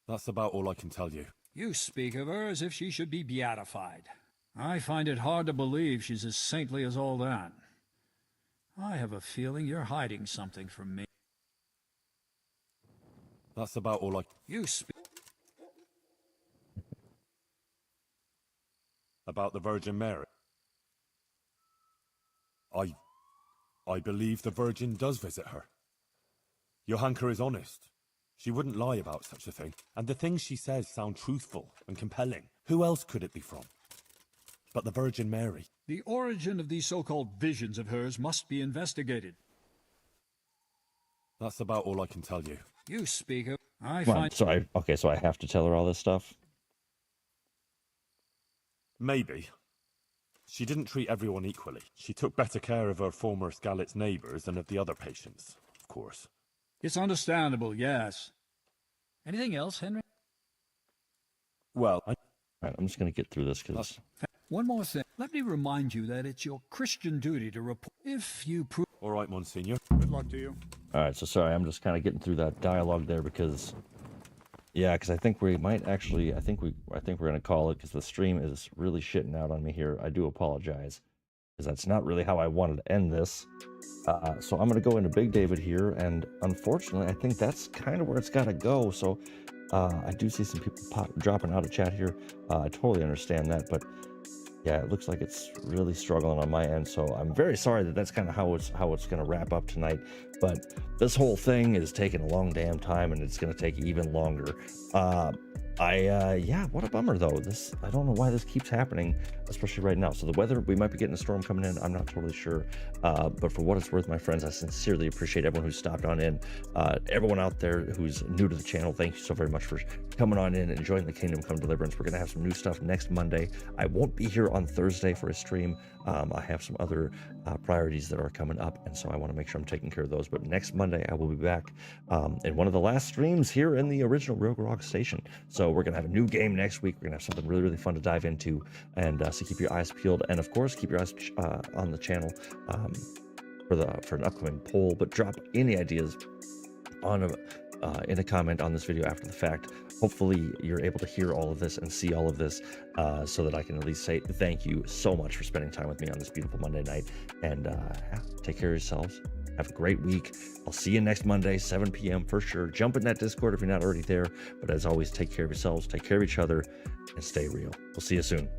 that's about all I can tell you. You speak of her as if she should be beatified. I find it hard to believe she's as saintly as all that. I have a feeling you're hiding something from me. That's about all I... You speak... About the Virgin Mary. I believe the Virgin does visit her. Johanka is honest. She wouldn't lie about such a thing. And the things she says sound truthful and compelling. Who else could it be from? But the Virgin Mary. The origin of these so-called visions of hers must be investigated. That's about all I can tell you. You speak of... Okay, so I have to tell her all this stuff? Maybe. She didn't treat everyone equally. She took better care of her former Skalitz neighbors than of the other patients, of course. It's understandable, yes. Anything else, Henry? Well, All right, I'm just going to get through this because... One more thing. Let me remind you that it's your Christian duty to report if you prove... All right, Monsignor. Good luck to you. All right, so sorry, I'm just kind of getting through that dialogue there because... Yeah, because I think we might actually... I think we're going to call it because the stream is really shitting out on me here. I do apologize because that's not really how I wanted to end this. So I'm going to go into Big David here, and unfortunately, I think that's kind of where it's got to go. So I do see some people dropping out of chat here. I totally understand that, but yeah, it looks like it's really struggling on my end. So I'm very sorry that that's kind of how it's going to wrap up tonight. But this whole thing is taking a long damn time, and it's going to take even longer. Yeah, what a bummer though. I don't know why this keeps happening, especially right now. So the weather, we might be getting a storm coming in. I'm not totally sure. But for what it's worth, my friends, I sincerely appreciate everyone who's stopped on in. Everyone out there who's new to the channel, thank you so very much for coming on in and enjoying the Kingdom Come Deliverance. We're going to have some new stuff next Monday. I won't be here on Thursday for a stream. I have some other priorities that are coming up, and so I want to make sure I'm taking care of those. But next Monday, I will be back in one of the last streams here in the original RealGrogg station. So we're going to have a new game next week. We're going to have something really, really fun to dive into, and so keep your eyes peeled. And of course, keep your eyes on the channel for an upcoming poll. But drop any ideas in a comment on this video after the fact. Hopefully you're able to hear all of this and see all of this so that I can at least say thank you so much for spending time with me on this beautiful Monday night. And take care of yourselves. Have a great week. I'll see you next Monday, 7 p.m. for sure. Jump in that Discord if you're not already there. But as always, take care of yourselves, take care of each other, and stay real. We'll see you soon.